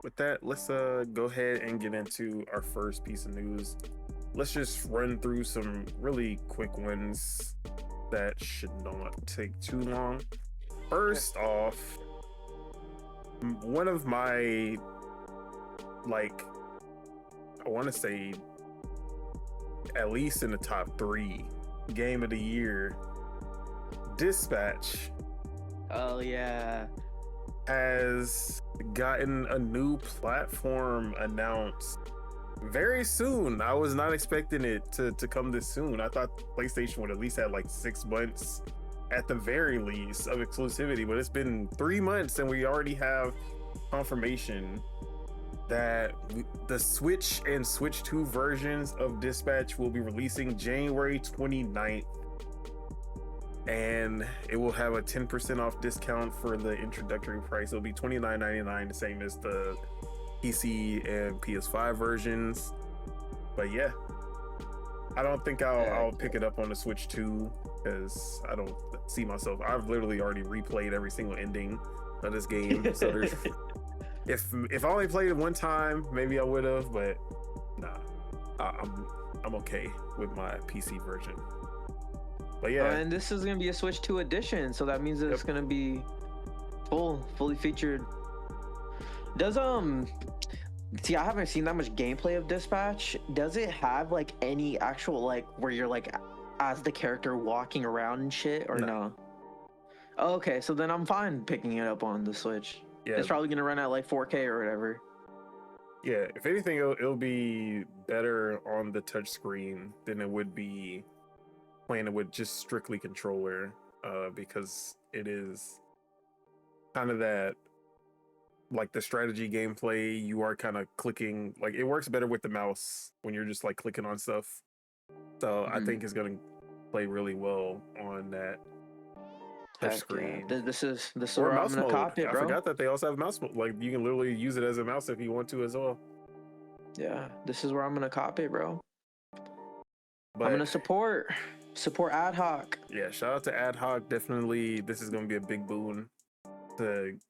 with that, let's go ahead and get into our first piece of news. Let's just run through some really quick ones that should not take too long. First off, one of my, like, I want to say at least in the top 3 game of the year, Dispatch. Oh yeah. Has gotten a new platform announced very soon. I was not expecting it to come this soon. I thought PlayStation would at least have like 6 months at the very least of exclusivity, but it's been 3 months and we already have confirmation that the Switch and Switch 2 versions of Dispatch will be releasing January 29th. And it will have a 10% off discount for the introductory price. It'll be $29.99, the same as the PC and PS5 versions. But yeah, I don't think I'll pick it up on the Switch 2 because I don't see myself. I've literally already replayed every single ending of this game. So there's, if I only played it one time, maybe I would have. But nah, I'm okay with my PC version. But yeah, and this is gonna be a Switch 2 edition, so that means that it's gonna be fully featured. Does see, I haven't seen that much gameplay of Dispatch. Does it have like any actual, like, where you're like as the character walking around and shit, or no? Oh, okay, so then I'm fine picking it up on the Switch. Yeah, it's probably gonna run at like 4K or whatever. Yeah, if anything, it'll be better on the touch screen than it would be playing it with just strictly controller, because it is kind of that like the strategy gameplay, you are kind of clicking. Like it works better with the mouse when you're just like clicking on stuff. So I think it's gonna play really well on that touch screen. Yeah. This is or where I'm mouse gonna mode. copy it, I bro. forgot that they also have mouse mode. Like you can literally use it as a mouse if you want to as well. Yeah, this is where I'm gonna copy it, bro. But I'm gonna support Ad Hoc. Yeah, shout out to Ad Hoc. Definitely, this is gonna be a big boon.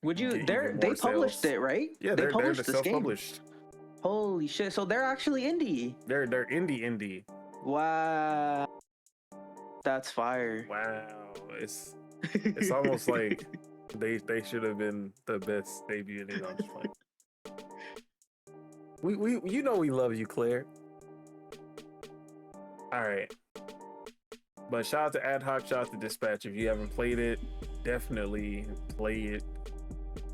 Would you? They published it, right? Yeah, they they're this self-published. Game. Holy shit! So they're actually indie. They're indie. Wow, that's fire. Wow, it's almost like they should have been the best debut. You know, just like we love you, Claire. All right. But shout out to Ad Hoc, shout out to Dispatch. If you haven't played it, definitely play it.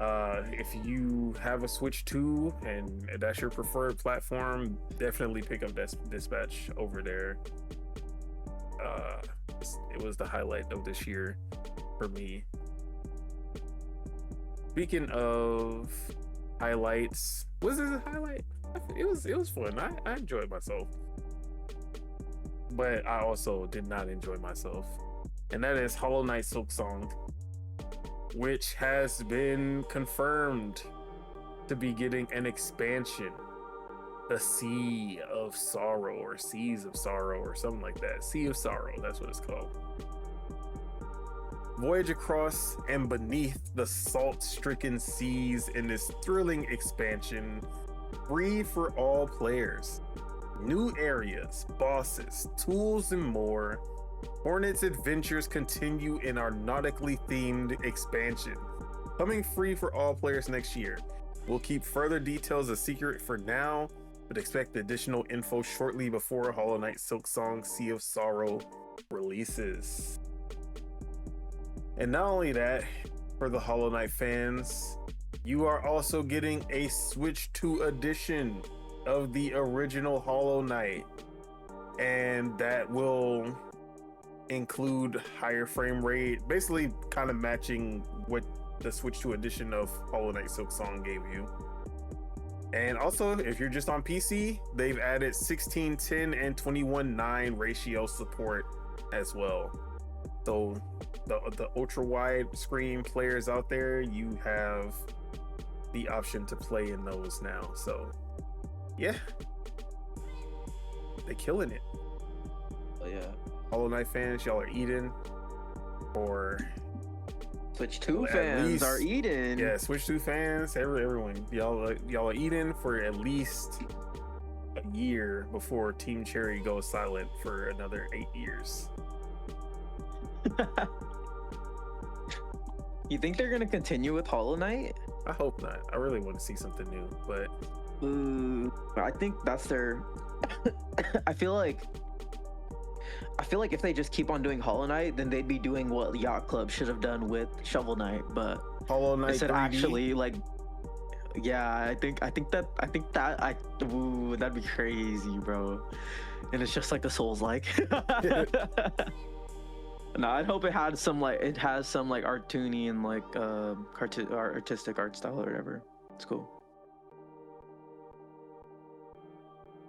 If you have a Switch 2 and that's your preferred platform, definitely pick up Dispatch over there. It was the highlight of this year for me. Speaking of highlights, was this a highlight? It was fun. I enjoyed myself. But I also did not enjoy myself. And that is Hollow Knight Silksong, which has been confirmed to be getting an expansion. The Sea of Sorrow, or Seas of Sorrow, or something like that. Sea of Sorrow, that's what it's called. Voyage across and beneath the salt-stricken seas in this thrilling expansion, free for all players. New areas, bosses, tools, and more. Hornet's adventures continue in our nautically themed expansion, coming free for all players next year. We'll keep further details a secret for now, but expect additional info shortly before Hollow Knight Silksong Sea of Sorrow releases. And not only that, for the Hollow Knight fans, you are also getting a Switch 2 edition of the original Hollow Knight, and that will include higher frame rate, basically kind of matching what the Switch 2 edition of Hollow Knight Silksong gave you. And also, if you're just on PC, they've added 16:10 and 21:9 ratio support as well. So the ultra wide screen players out there, you have the option to play in those now. So yeah, they're killing it. Oh yeah, Hollow Knight fans, y'all are eating. Or Switch 2 fans are eating. Yeah, Switch 2 fans, everyone, y'all are eating for at least a year before Team Cherry goes silent for another 8 years. You think they're gonna continue with Hollow Knight? I hope not. I really want to see something new, but I think that's their. I feel like if they just keep on doing Hollow Knight, then they'd be doing what Yacht Club should have done with Shovel Knight, but Hollow Knight instead 3D? actually like. Yeah, I think that'd be crazy, bro. And it's just like the Souls like. No, I'd hope it has some like cartoony and like artistic art style or whatever. It's cool.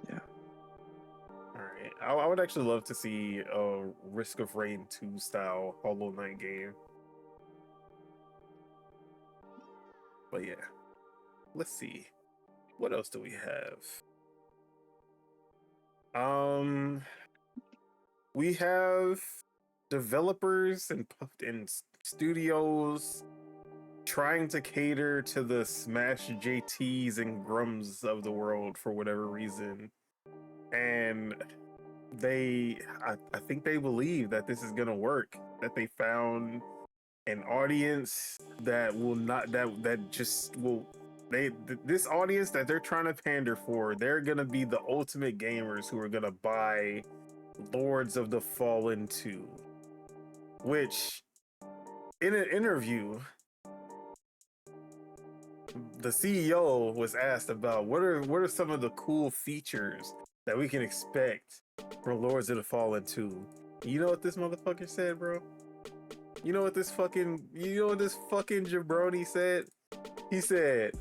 Yeah. All right. I would actually love to see a Risk of Rain 2 style Hollow Knight game. But yeah. Let's see. What else do we have? We have developers and studios trying to cater to the Smash JTs and Grums of the world for whatever reason. And I think they believe that this is gonna work, that they found an audience that will not, this audience that they're trying to pander for, they're gonna be the ultimate gamers who are gonna buy Lords of the Fallen 2. Which, in an interview, the CEO was asked about what are some of the cool features that we can expect from Lords of the Fallen 2. You know what this motherfucker said, bro? You know what this fucking jabroni said? He said,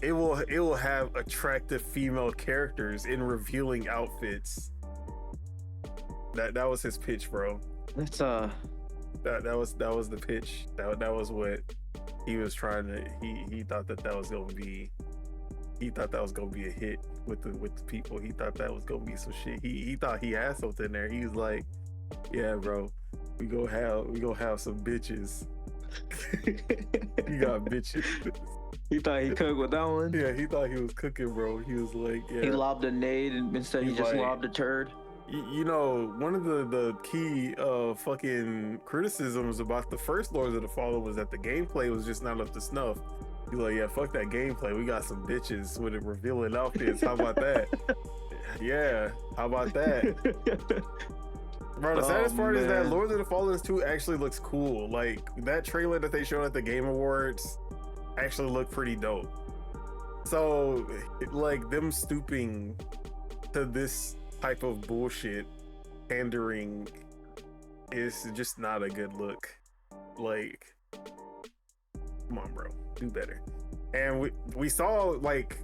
it will have attractive female characters in revealing outfits. That was his pitch, bro. That's that was the pitch. That was what he was trying to. He thought that was gonna be. He thought that was gonna be a hit with the people. He thought that was gonna be some shit. He thought he had something there. He was like, "Yeah, bro, we gonna have some bitches." You got bitches. He thought he cooked with that one. Yeah, he thought he was cooking, bro. He was like, yeah. He lobbed a nade and instead he just lobbed a turd. You know, one of the key fucking criticisms about the first Lords of the Fallen was that the gameplay was just not up to snuff. He's like, yeah, fuck that gameplay. We got some bitches with it revealing outfits. How about that? Yeah, how about that? Bro, the saddest part is that Lords of the Fallen 2 actually looks cool. Like, that trailer that they showed at the Game Awards actually looked pretty dope. So, like, them stooping to this type of bullshit, pandering, is just not a good look. Like, come on, bro. Do better. And we saw, like,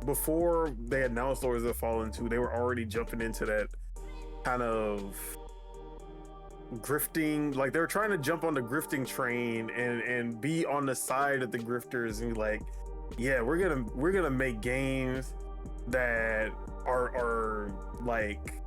before they announced Lords of the Fallen 2, they were already jumping into that kind of grifting, like they were trying to jump on the grifting train and be on the side of the grifters and be like, yeah, we're gonna make games that are like,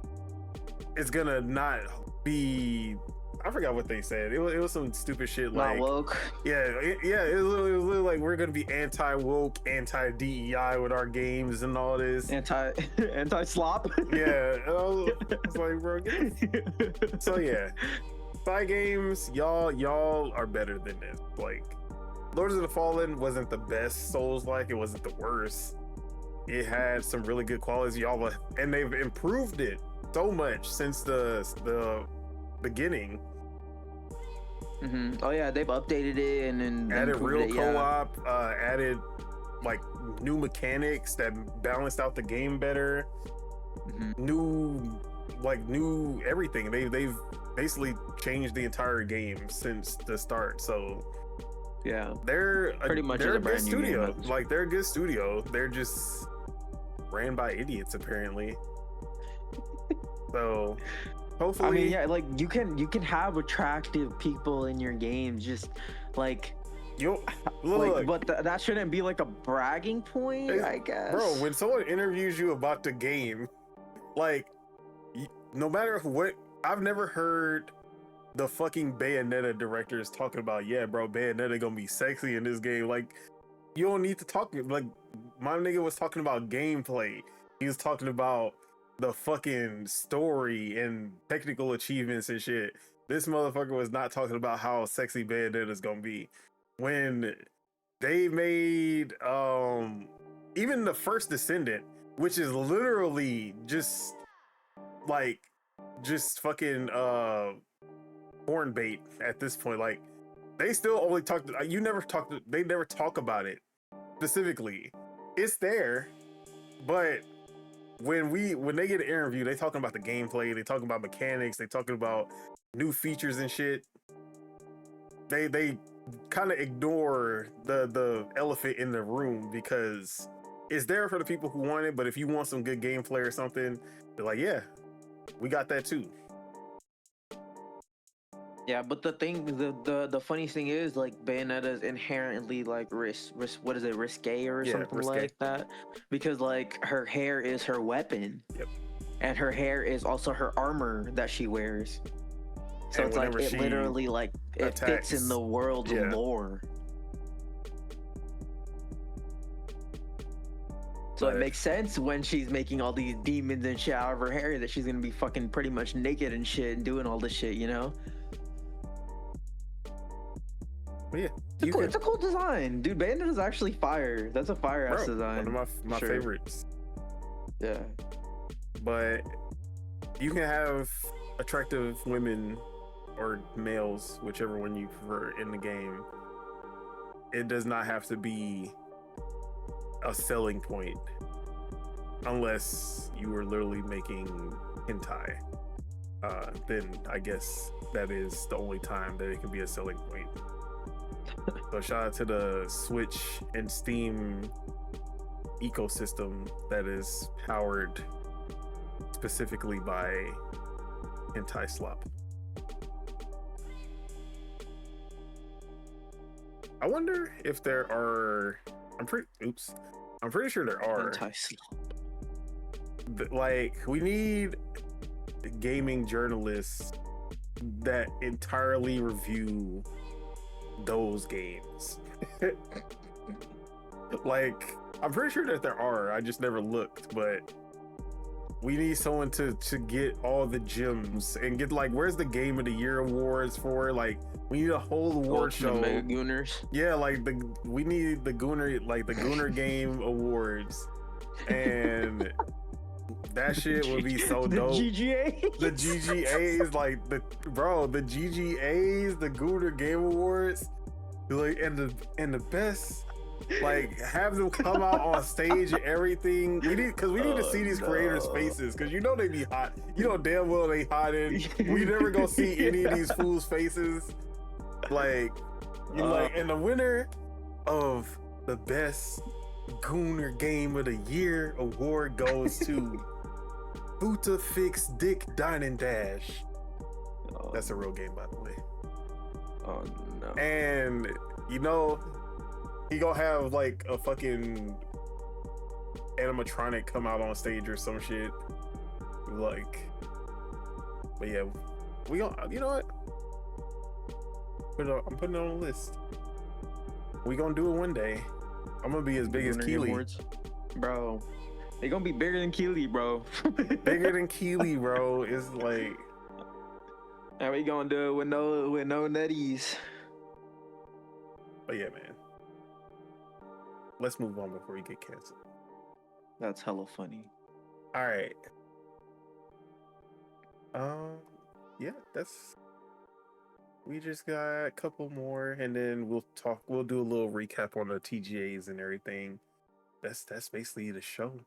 it's gonna not be, I forgot what they said. It was some stupid shit like, not woke. Yeah, it was literally like, we're gonna be anti-woke, anti-DEI with our games and all this. Anti-slop. Yeah, I was like, bro. So yeah, side games, y'all are better than this. Like, Lords of the Fallen wasn't the best Souls-like. It wasn't the worst. It had some really good qualities, y'all, and they've improved it so much since the beginning. Mm-hmm. Oh yeah, they've updated it and added real co-op, added like new mechanics that balanced out the game better. Mm-hmm. New everything. They've basically changed the entire game since the start. So yeah, they're pretty much they're a good brand new studio. game. Like, they're a good studio. They're just ran by idiots apparently. So hopefully, I mean, yeah, like you can have attractive people in your games, just like look, but that shouldn't be like a bragging point, I guess. Bro, when someone interviews you about the game, like, no matter what, I've never heard the fucking Bayonetta directors talking about, yeah, bro, Bayonetta gonna be sexy in this game. Like, you don't need to talk. Like, my nigga was talking about gameplay. He was talking about the fucking story and technical achievements and shit. This motherfucker was not talking about how sexy Bayonetta is gonna be. When they made even the first Descendant, which is literally just fucking porn bait at this point. Like, they still only talk. They never talk about it specifically. It's there, but when they get an interview, they talking about the gameplay, they talking about mechanics, they talking about new features and shit. They kind of ignore the elephant in the room because it's there for the people who want it, but if you want some good gameplay or something, they're like, yeah, we got that too. Yeah, but the thing, the funny thing is, like, Bayonetta is inherently like risque or something risque. Like that, because like her hair is her weapon. Yep. And her hair is also her armor that she wears. So it's like it literally like it fits in the world's lore. So it makes sense when she's making all these demons and shit out of her hair that she's gonna be fucking pretty much naked and shit and doing all this shit, you know? Yeah, it's a cool design, dude. Bayonetta is actually fire. That's a fire ass design. One of my favorites. Yeah, but you can have attractive women or males, whichever one you prefer, in the game. It does not have to be a selling point, unless you were literally making hentai. Then I guess that is the only time that it can be a selling point. So shout out to the Switch and Steam ecosystem that is powered specifically by hentai slop. I wonder if there are. I'm pretty sure there are. Hentai slop. Like, we need gaming journalists that entirely review those games. Like, I'm pretty sure that there are. I just never looked, but we need someone to get all the gems and get, like, where's the Game of the Year awards for? Like, we need a whole award show. The Mega Gooners. Yeah, like we need the Gooner, like the Gooner Game Awards, and that shit would be so dope. The GGA. The GGAs, like the GGAs, the Gooner Game Awards, like, and the best. Like, have them come out on stage and everything. We need to see these creators' faces, because you know they be hot. You know damn well they hot in. We never gonna see any of these fools' faces. Like, you like, and the winner of the best Gooner Game of the Year award goes to Buta Fix Dick Dine and Dash. That's a real game, by the way. Oh no. And you know, he gonna have like a fucking animatronic come out on stage or some shit. Like, but yeah, we gonna, you know what? I'm putting it on the list. We gonna do it one day. I'm gonna be as big as Keely. Bro, they gonna be bigger than Keely, bro. Bigger than Keely, bro. It's like, how we gonna do it with no nutties? But yeah, man. Let's move on before we get canceled. That's hella funny. All right. Yeah, we just got a couple more, and then we'll do a little recap on the TGAs and everything. That's basically the show.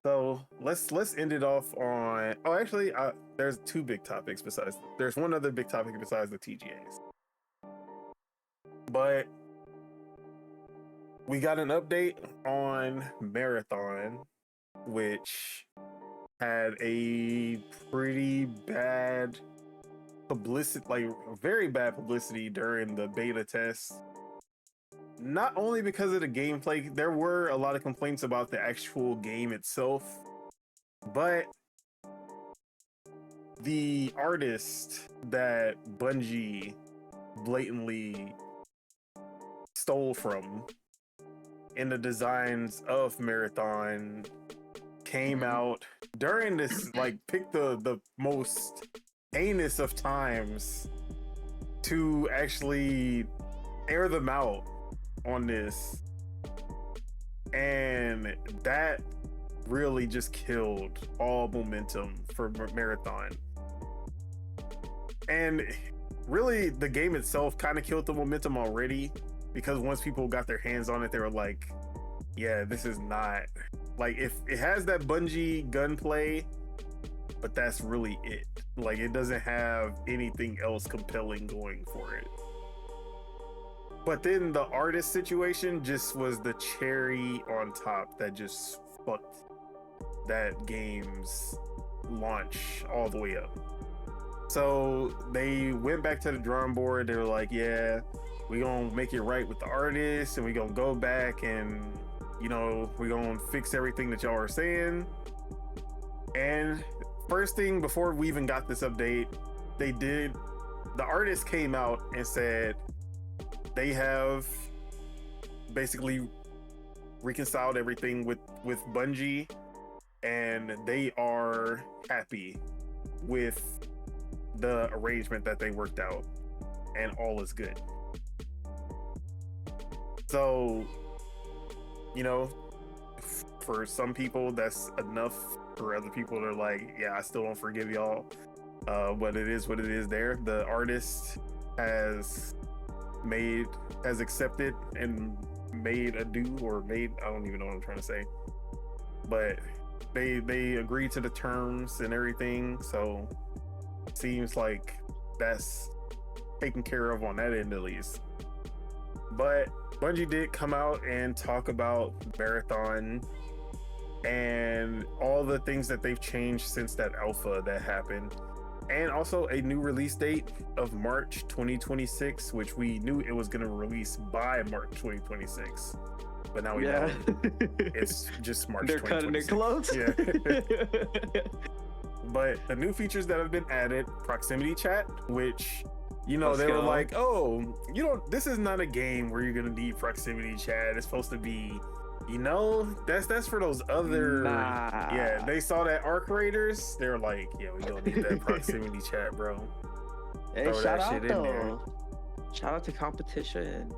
So let's end it off on, actually, there's two big topics there's one other big topic besides the TGAs. But we got an update on Marathon, which had a pretty bad publicity, like very bad publicity during the beta test. Not only because of the gameplay, there were a lot of complaints about the actual game itself, but the artist that Bungie blatantly stole from in the designs of Marathon came out during this, like, picked the most heinous of times to actually air them out on this, and that really just killed all momentum for Marathon. And really, the game itself kind of killed the momentum already, because once people got their hands on it, they were like, yeah, this is not, like, if it has that Bungie gunplay, but that's really it. Like, it doesn't have anything else compelling going for it. But then the artist situation just was the cherry on top that just fucked that game's launch all the way up. So they went back to the drawing board. They were like, yeah, we're gonna make it right with the artist, and we're gonna go back and, you know, we're gonna fix everything that y'all are saying. And first thing, before we even got this update, the artist came out and said they have basically reconciled everything with Bungie, and they are happy with the arrangement that they worked out, and all is good. So, you know, for some people that's enough. For other people, they're like, yeah, I still don't forgive y'all, but it is what it is. There, the artist has accepted and made I don't even know what I'm trying to say, but they agreed to the terms and everything. So it seems like that's taken care of on that end, at least. But Bungie did come out and talk about Marathon and all the things that they've changed since that alpha that happened. And also a new release date of March 2026, which we knew it was going to release by March 2026. But now we know it's just March 2026. They're cutting it close. Yeah. But the new features that have been added, proximity chat, which, you know, they were like, oh, you don't, this is not a game where you're going to need proximity chat. It's supposed to be, you know, that's for those other. Yeah, they saw that Arc Raiders. They're like, yeah, we don't need that proximity chat, bro. Hey, throw shout that shit out, in there. Shout out to competition.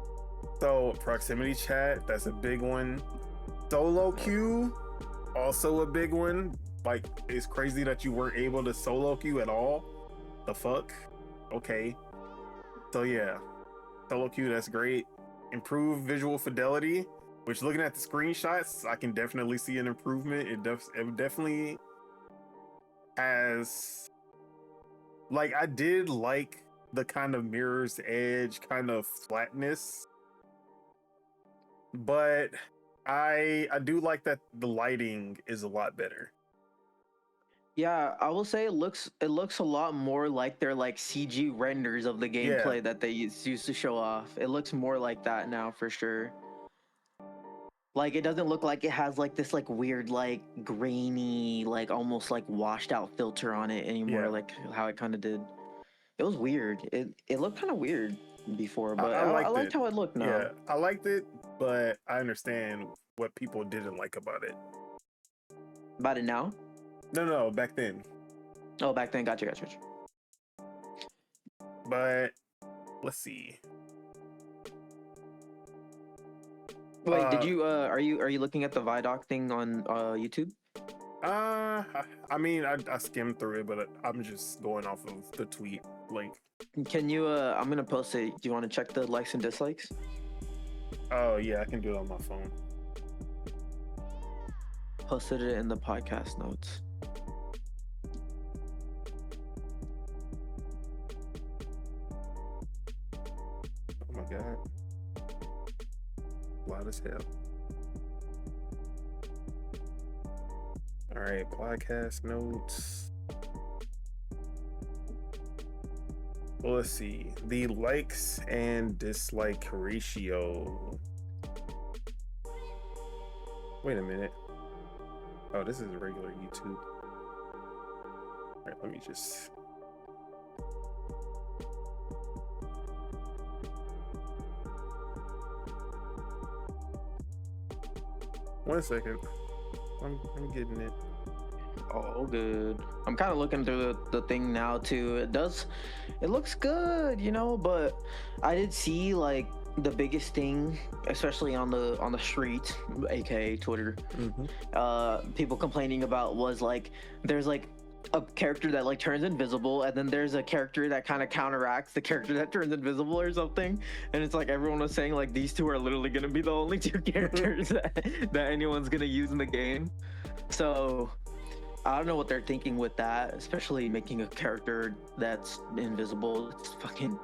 So proximity chat, that's a big one. Solo queue, also a big one. Like, it's crazy that you weren't able to solo queue at all. The fuck? Okay. So yeah, solo queue, that's great. Improved visual fidelity, which looking at the screenshots, I can definitely see an improvement. It definitely has, like, I did like the kind of mirror's edge kind of flatness, but I do like that the lighting is a lot better. Yeah, I will say it looks a lot more like they're like CG renders of the gameplay that they used to show off. It looks more like that now for sure. Like, it doesn't look like it has like this like weird like grainy like almost like washed out filter on it anymore, like how it kind of did. It was weird. It looked kind of weird before, but I liked how it looked now. Yeah, I liked it, but I understand what people didn't like about it. About it now? No, back then. Oh, back then. Gotcha. But let's see. Wait, did you are you looking at the Vidoc thing on YouTube? I mean, I skimmed through it, but I'm just going off of the tweet link. Can you I'm gonna post it. Do you want to check the likes and dislikes? Oh yeah, I can do it on my phone. Posted it in the podcast notes. Oh my god. Loud as hell. All right, podcast notes. Well, let's see. The likes and dislike ratio. Wait a minute. Oh, this is regular YouTube. All right, let me just. One second. I'm getting it. Oh, good. I'm kind of looking through the thing now too. It looks good, you know, but I did see like the biggest thing, especially on the street, aka Twitter, people complaining about was like there's like a character that like turns invisible, and then there's a character that kind of counteracts the character that turns invisible or something, and it's like everyone was saying like these two are literally gonna be the only two characters that anyone's gonna use in the game. So I don't know what they're thinking with that, especially making a character that's invisible. It's fucking,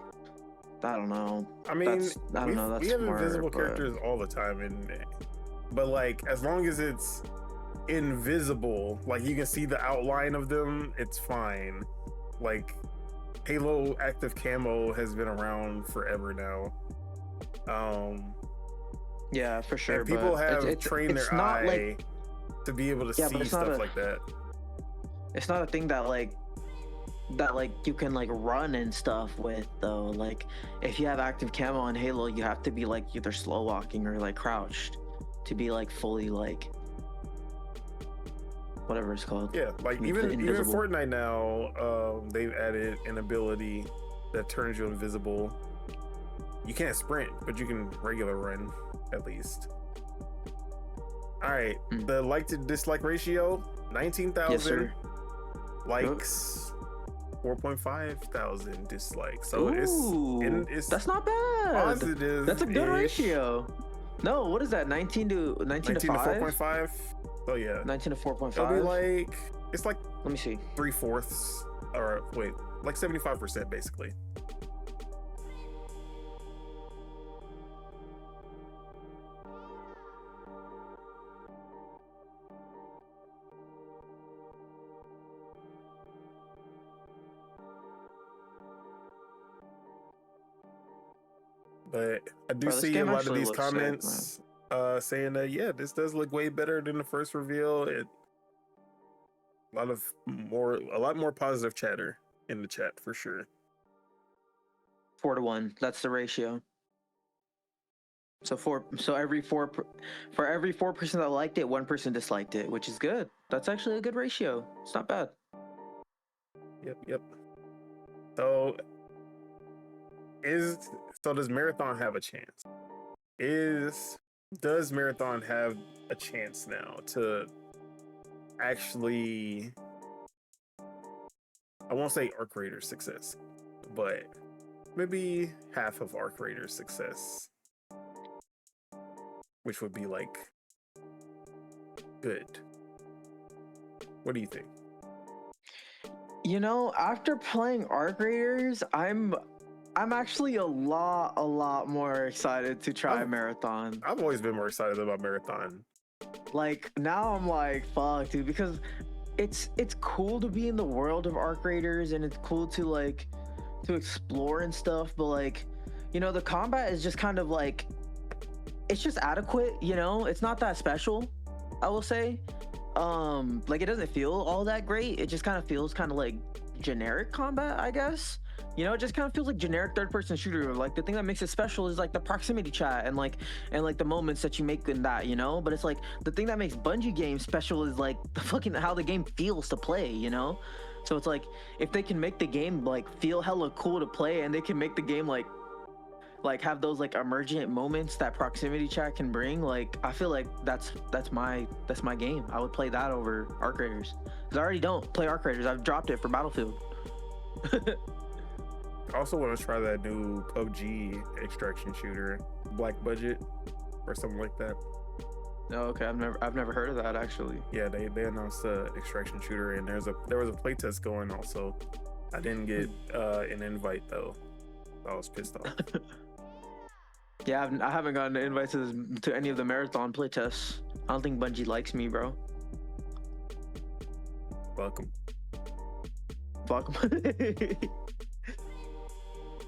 I don't know. I mean, we have invisible characters all the time, but like as long as it's invisible, like you can see the outline of them, it's fine. Like Halo active camo has been around forever now. Yeah, for sure. And people have trained their eye to be able to see stuff like that. It's not a thing that like you can like run and stuff with though. Like if you have active camo in Halo, you have to be like either slow walking or like crouched to be like fully like whatever it's called. Yeah, like even Fortnite now, they've added an ability that turns you invisible. You can't sprint, but you can regular run at least. All right, the like to dislike ratio, 19,000 yes, likes, 4.5 thousand dislikes. So it's that's not bad. Positive. That's a good ratio. No, what is that? 19 to 4.5. Oh yeah, 19 to 4.5. It'll be like, it's like, let me see, 3/4, or wait, like 75% basically. But I do Bro, this see a game lot of actually these looks sick, man. comments saying that this does look way better than the first reveal. A lot more positive chatter in the chat for sure. 4-1. That's the ratio. So for every 4% that liked it, 1% disliked it, which is good. That's actually a good ratio. It's not bad. Yep. So does Marathon have a chance? Does Marathon have a chance now to actually, I won't say Arc Raider's success, but maybe half of Arc Raider's success, which would be like good. What do you think? You know, after playing Arc Raiders, I'm actually a lot more excited to try Marathon. I've always been more excited about Marathon. Like now I'm like, fuck, dude, because it's cool to be in the world of Arc Raiders and it's cool to explore and stuff, but like, you know, the combat is just kind of like, it's just adequate, you know? It's not that special, I will say. Like it doesn't feel all that great. It just kind of feels kind of like generic combat, I guess. You know, it just kind of feels like generic third-person shooter. Like the thing that makes it special is like the proximity chat and like the moments that you make in that, you know. But it's like the thing that makes Bungie games special is like the fucking how the game feels to play, you know. So it's like if they can make the game like feel hella cool to play, and they can make the game like have those like emergent moments that proximity chat can bring, like I feel like that's my game. I would play that over Arc Raiders, because I already don't play Arc Raiders. I've dropped it for Battlefield. I also want to try that new PUBG extraction shooter, Black Budget or something like that. Oh, okay. I've never heard of that actually. Yeah, they announced the extraction shooter, and there was a playtest going also. I didn't get an invite though. I was pissed off. Yeah, I haven't gotten an invite to any of the Marathon playtests. I don't think Bungie likes me, bro. Welcome. Fuck 'em.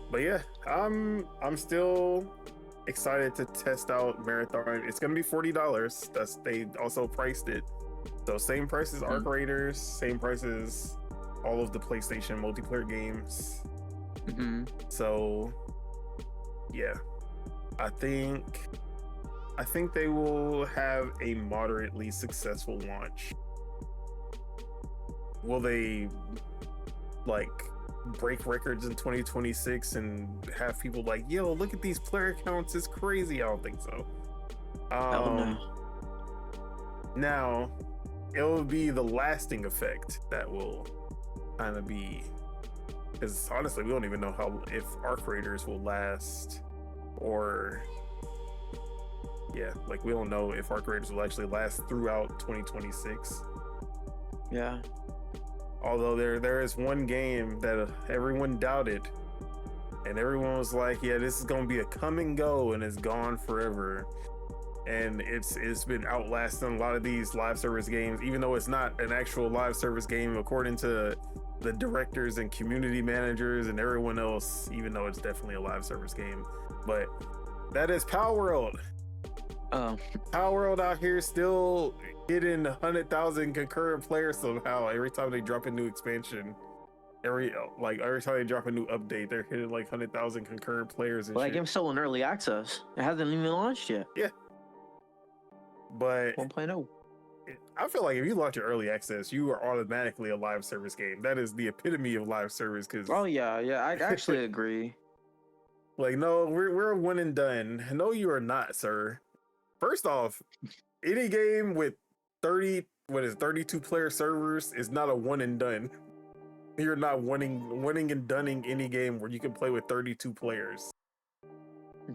But yeah, I'm still excited to test out Marathon. It's gonna be $40. They also priced it. So same price as Arc Raiders, same price as all of the PlayStation multiplayer games. So yeah, I think they will have a moderately successful launch. Will they like break records in 2026 and have people like, yo, look at these player counts, it's crazy? I don't think so. No. Now it'll be the lasting effect that will kind of be, because honestly we don't even know if Arc Raiders will last, or like we don't know if Arc Raiders will actually last throughout 2026. Yeah. Although there is one game that everyone doubted, and everyone was like, yeah, this is gonna be a come and go, and it's gone forever. And it's been outlasting a lot of these live service games, even though it's not an actual live service game according to the directors and community managers and everyone else, even though it's definitely a live service game. But that is Power World. Power World out here still hitting 100,000 concurrent players somehow. Every time they drop a new expansion, every time they drop a new update, they're hitting like 100,000 concurrent players. Well, that game's still in early access. It hasn't even launched yet. Yeah. But 1.0. I feel like if you launch your early access, you are automatically a live service game. That is the epitome of live service. Oh yeah, I actually agree. Like, no, we're a one and done. No, you are not, sir. First off, any game with 32 player servers is not a one and done. You're not winning and dunning any game where you can play with 32 players.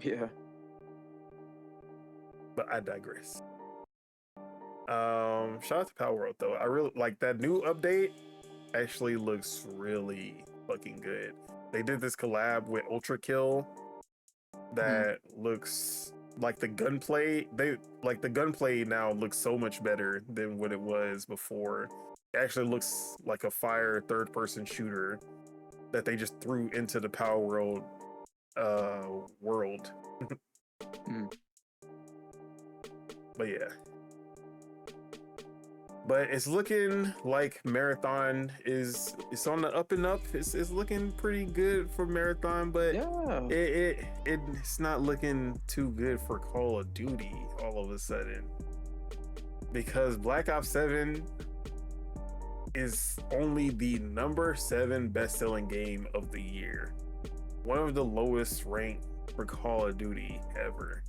Yeah. But I digress. Shout out to Power World though. I really like that new update. Actually looks really fucking good. They did this collab with Ultra Kill that looks like the gunplay. The gunplay now looks so much better than what it was before. It actually looks like a fire third-person shooter that they just threw into the Power World world. Battlefield. But yeah. But it's looking like Marathon is on the up and up. It's looking pretty good for Marathon, but yeah, it's not looking too good for Call of Duty all of a sudden, because Black Ops 7 is only the number 7 best-selling game of the year, one of the lowest ranked for Call of Duty ever.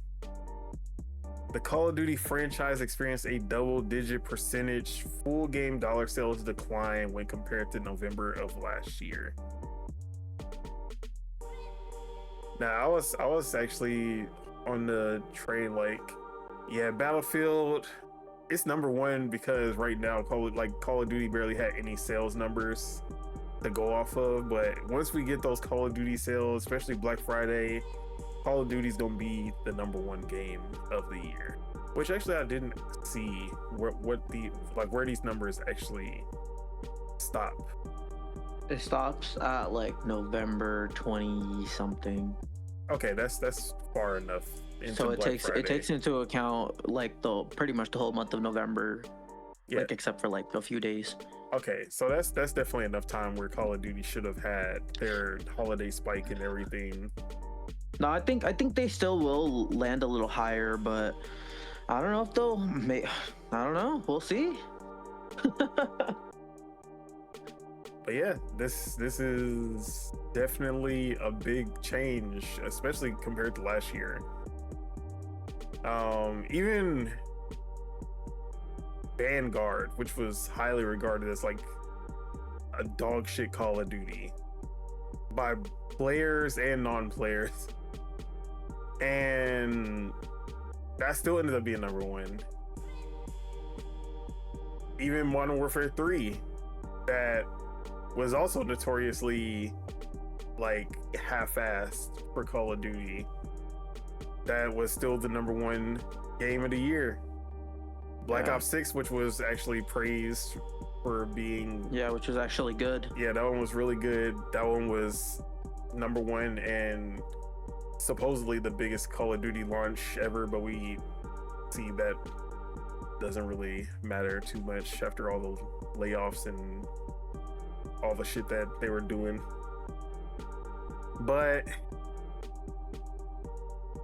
The Call of Duty franchise experienced a double-digit percentage full game dollar sales decline when compared to November of last year. Now, I was actually on the train like, yeah, Battlefield, it's number one because right now Call of Duty barely had any sales numbers to go off of. But once we get those Call of Duty sales, especially Black Friday, Call of Duty's gonna be the number one game of the year. Which actually I didn't see where these numbers actually stop. It stops at like November 20 something. Okay, that's far enough. So it takes into account like pretty much the whole month of November. Yeah. Like except for like a few days. Okay, so that's definitely enough time where Call of Duty should have had their holiday spike and everything. No, I think they still will land a little higher, but I don't know if they'll. I don't know. We'll see. But yeah, this is definitely a big change, especially compared to last year. Even Vanguard, which was highly regarded as like a dog shit Call of Duty by players and non-players, and that still ended up being number one. Even Modern Warfare 3, that was also notoriously like half-assed for Call of Duty, that was still the number one game of the year. Black Ops 6, which was actually praised for being... Yeah, which was actually good. Yeah, that one was really good. That one was number one and supposedly the biggest Call of Duty launch ever, but we see that doesn't really matter too much after all the layoffs and all the shit that they were doing. But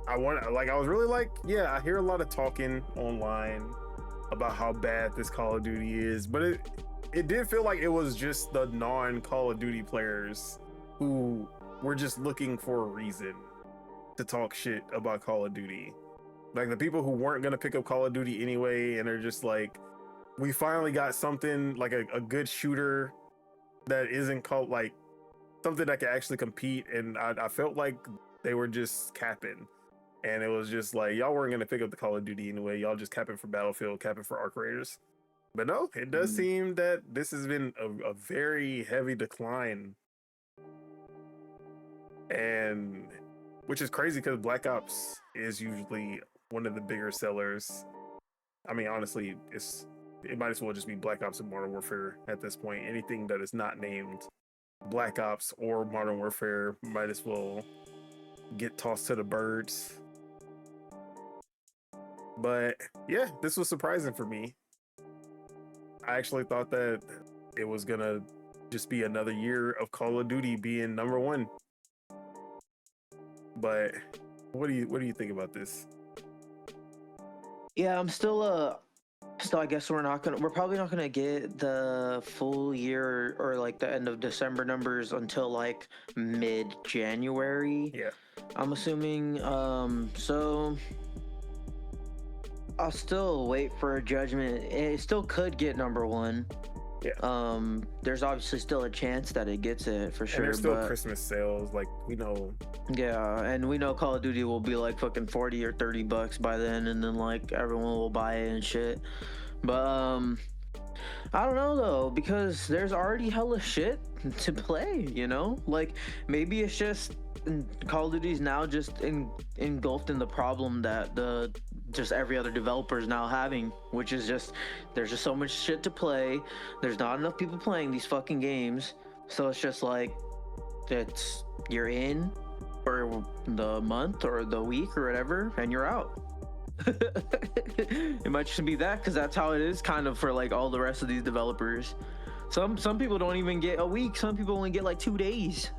I was really like, yeah, I hear a lot of talking online about how bad this Call of Duty is, but it did feel like it was just the non-Call of Duty players who were just looking for a reason to talk shit about Call of Duty. Like the people who weren't gonna pick up Call of Duty anyway, and they're just like, we finally got something like a good shooter that isn't called like something that can actually compete. And I felt like they were just capping, and it was just like, y'all weren't gonna pick up the Call of Duty anyway, y'all just capping for Battlefield, capping for Arc Raiders. But no, it does seem that this has been a very heavy decline, and which is crazy because Black Ops is usually one of the bigger sellers. I mean, honestly, it might as well just be Black Ops and Modern Warfare at this point. Anything that is not named Black Ops or Modern Warfare might as well get tossed to the birds. But yeah, this was surprising for me. I actually thought that it was gonna just be another year of Call of Duty being number one. But what do you think about this? Yeah, I'm still I guess we're probably not gonna get the full year or like the end of December numbers until like mid-January. Yeah, I'm assuming. So I'll still wait for a judgment. It still could get number one. Yeah. There's obviously still a chance that it gets it for sure. And there's still Christmas sales, like we know. Yeah, and we know Call of Duty will be like fucking $40 or $30 by then, and then like everyone will buy it and shit. But I don't know though, because there's already hella shit to play, you know? Like maybe it's just Call of Duty's now just engulfed in the problem that just every other developer is now having, which is just there's just so much shit to play. There's not enough people playing these fucking games, so it's just like you're in, for the month or the week or whatever, and you're out. It might just be that, because that's how it is kind of for like all the rest of these developers. Some people don't even get a week. Some people only get like 2 days.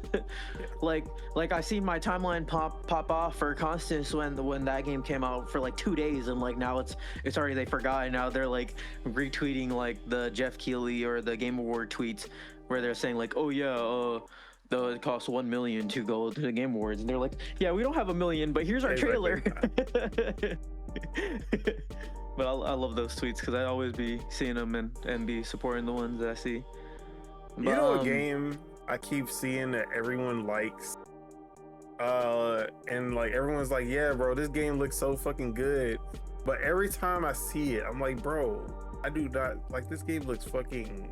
like I see my timeline pop off for Constance when that game came out for like 2 days, and like now it's already, they forgot, and now they're like retweeting like the Jeff Keighley or the Game Award tweets where they're saying like, oh yeah, it costs 1 million to go to the Game Awards, and they're like, yeah, we don't have 1 million, but here's our trailer. But I love those tweets because I always be seeing them and be supporting the ones that I see. But, you know, a game I keep seeing that everyone likes, and like everyone's like, yeah, bro, this game looks so fucking good. But every time I see it, I'm like, bro, I do not like this game. Looks fucking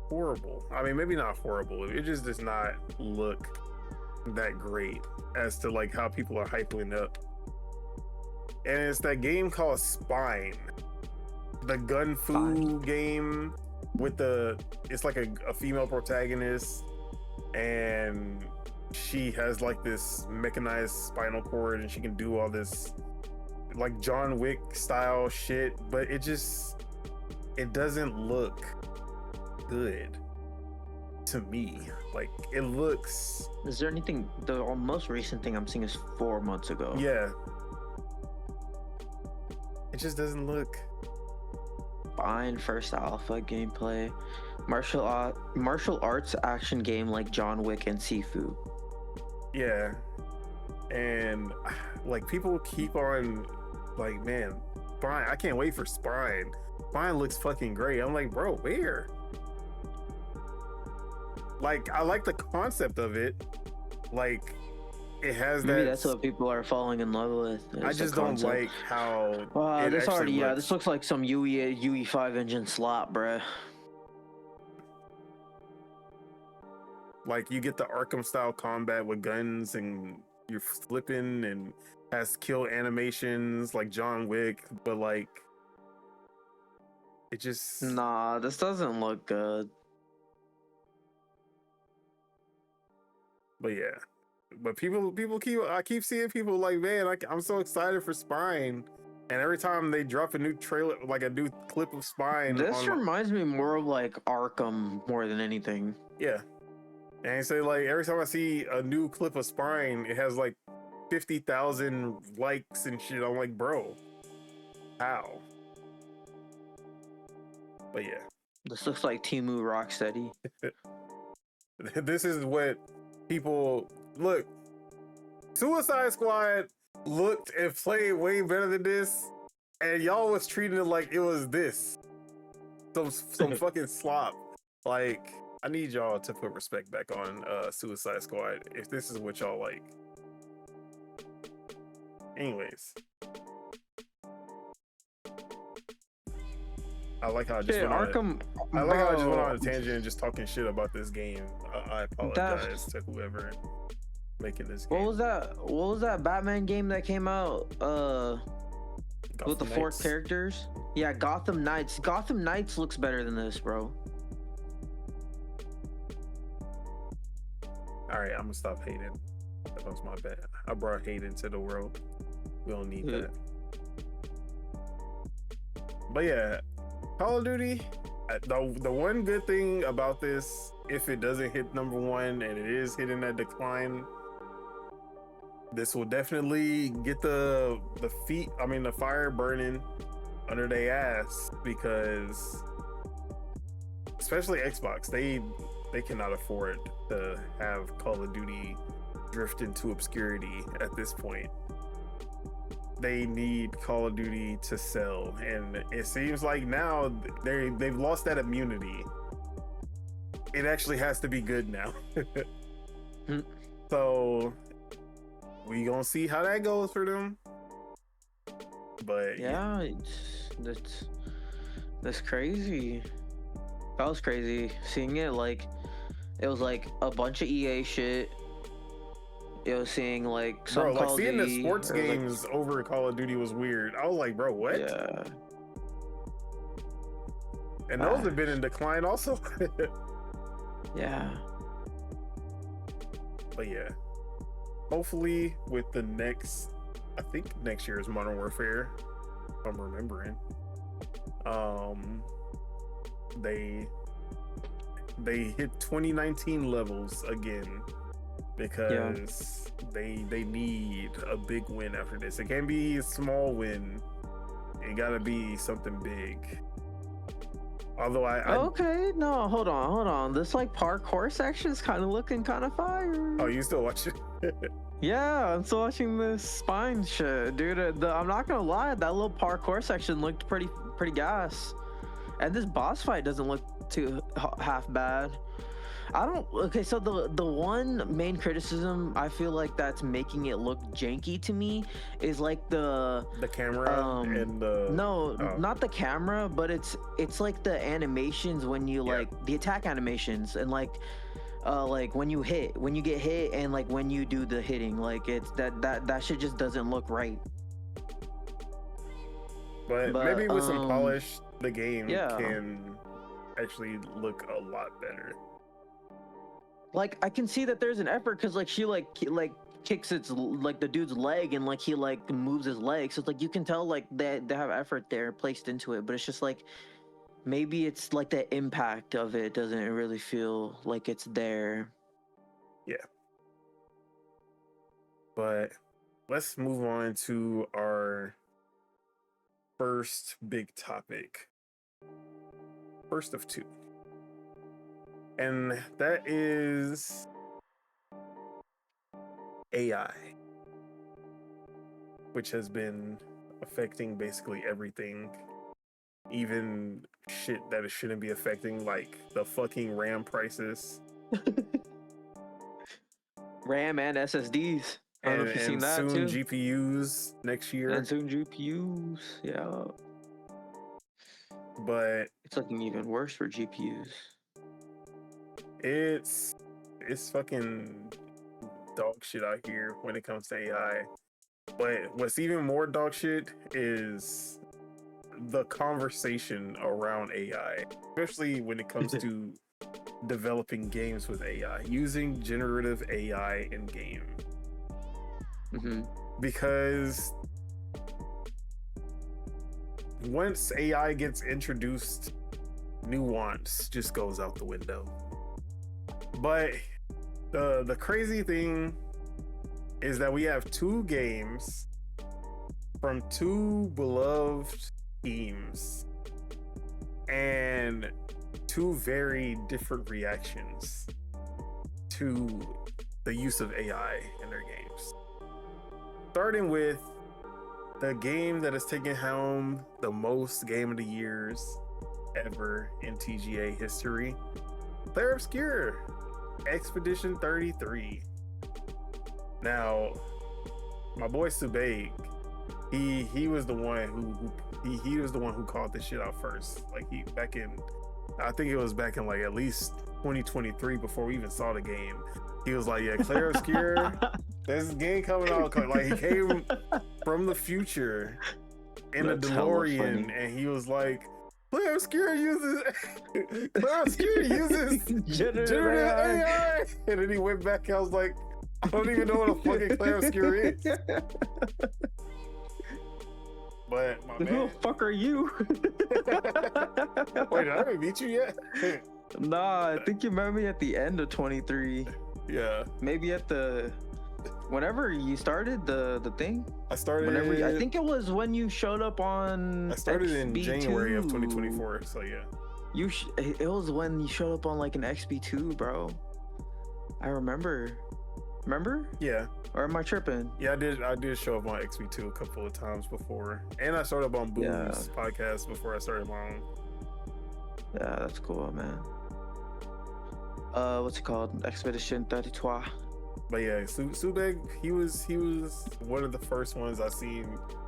horrible. I mean, maybe not horrible. It just does not look that great as to like how people are hyping up. And it's that game called Spine, the gun fu game with it's like a female protagonist, and she has like this mechanized spinal cord, and she can do all this like John Wick style shit, but it doesn't look good to me. Like, it looks... Is there anything... The most recent thing I'm seeing is 4 months ago. Yeah. It just doesn't look... Fine. First alpha gameplay. Martial arts action game like John Wick and Sifu. Yeah. And like, people keep on like, man, Spine, I can't wait for Spine. Spine looks fucking great. I'm like, bro, where? Like, I like the concept of it. Like, it has Maybe that. that's what people are falling in love with. I just don't like how. This already, looks. Yeah, this looks like some UE5 engine slop, bruh. Like, you get the Arkham style combat with guns, and you're flipping, and has kill animations like John Wick, but like, it just. Nah, this doesn't look good. But yeah, but I keep seeing people like, man, I'm so excited for Spine, and every time they drop a new trailer, like a new clip of Spine, this reminds me more of like Arkham more than anything. Yeah, and I say, like, every time I see a new clip of Spine, it has like 50,000 likes and shit. I'm like, bro, how? But yeah, this looks like Temu Rocksteady. This is what people look. Suicide Squad looked and played way better than this, and y'all was treating it like it was this some fucking slop. Like, I need y'all to put respect back on Suicide Squad if this is what y'all like. Anyways, I like how I just went on a tangent and just talking shit about this game. I apologize to whoever making this game. What was that Batman game that came out with the 4 characters? Yeah, Gotham Knights. Gotham Knights looks better than this, bro. All right, I'm gonna stop hating. That was my bad. I brought hate into the world. We don't need that. But yeah, Call of Duty, the one good thing about this, if it doesn't hit #1 and it is hitting that decline, this will definitely get the fire burning under their ass, because especially Xbox, they cannot afford to have Call of Duty drift into obscurity at this point. They need Call of Duty to sell, and it seems like now they've lost that immunity. It actually has to be good now. So we gonna see how that goes for them. But yeah, that's crazy. That was crazy seeing it. Like, it was like a bunch of EA shit. It was seeing like some bro, like Call seeing Duty, the sports games like, over Call of Duty was weird. I was like, bro, what? Yeah. And those have been in decline also. Yeah. But yeah, hopefully with the next, I think next year is Modern Warfare, if I'm remembering. They hit 2019 levels again because they need a big win after this. It can't be a small win. It gotta be something big. Although okay, no, hold on. This like parkour section is kind of looking kind of fire. Oh, you still watching? Yeah, I'm still watching this spine shit, dude. I'm not gonna lie, that little parkour section looked pretty gas, and this boss fight doesn't look too half bad. Okay, so the one main criticism I feel like that's making it look janky to me is like the camera and the not the camera, but it's like the animations when you like the attack animations and like when you get hit and like when you do the hitting, like it's that shit just doesn't look right. But maybe with some polish, the game can actually look a lot better. Like I can see that there's an effort because like she kicks its like the dude's leg and like he like moves his leg, so it's like you can tell like they have effort there placed into it, but it's just like maybe it's like the impact of it doesn't really feel like it's there. Yeah. But let's move on to our first big topic. First of two. And that is AI, which has been affecting basically everything, even shit that it shouldn't be affecting, like the fucking RAM prices. RAM and SSDs. I don't know if you've seen that soon too. GPUs next year. And soon GPUs, yeah. But it's looking even worse for GPUs. It's fucking dog shit out here when it comes to AI. But what's even more dog shit is the conversation around AI, especially when it comes to developing games with AI, using generative AI in game. Mm-hmm. Because once AI gets introduced, nuance just goes out the window. But the crazy thing is that we have two games from two beloved teams and two very different reactions to the use of AI in their games. Starting with the game that has taken home the most Game of the Years ever in TGA history, Player Obscure Expedition 33. Now, my boy Subeg, he was the one who called this shit out first. Like I think it was back in like at least 2023 before we even saw the game. He was like, yeah, Player Obscure, there's this game coming out. Like he came from the future in a DeLorean, and he was like, Player Obscure uses generative AI. And then he went back and I was like, I don't even know what a fucking Player Obscure is. But my man, who the fuck are you? Wait, I haven't meet you yet. Nah, I think you met me at the end of 23. Yeah. Maybe at whenever you started the thing. I started. I think it was when you showed up on. I started XB2. in January of 2024. So yeah. It was when you showed up on like an XB2, bro. I remember. Remember? Yeah. Or am I tripping? Yeah, I did show up on XB2 a couple of times before, and I started up on Boo's podcast before I started my own. Yeah, that's cool, man. What's it called? Expedition 33. But yeah, Subeg, he was one of the first ones I seen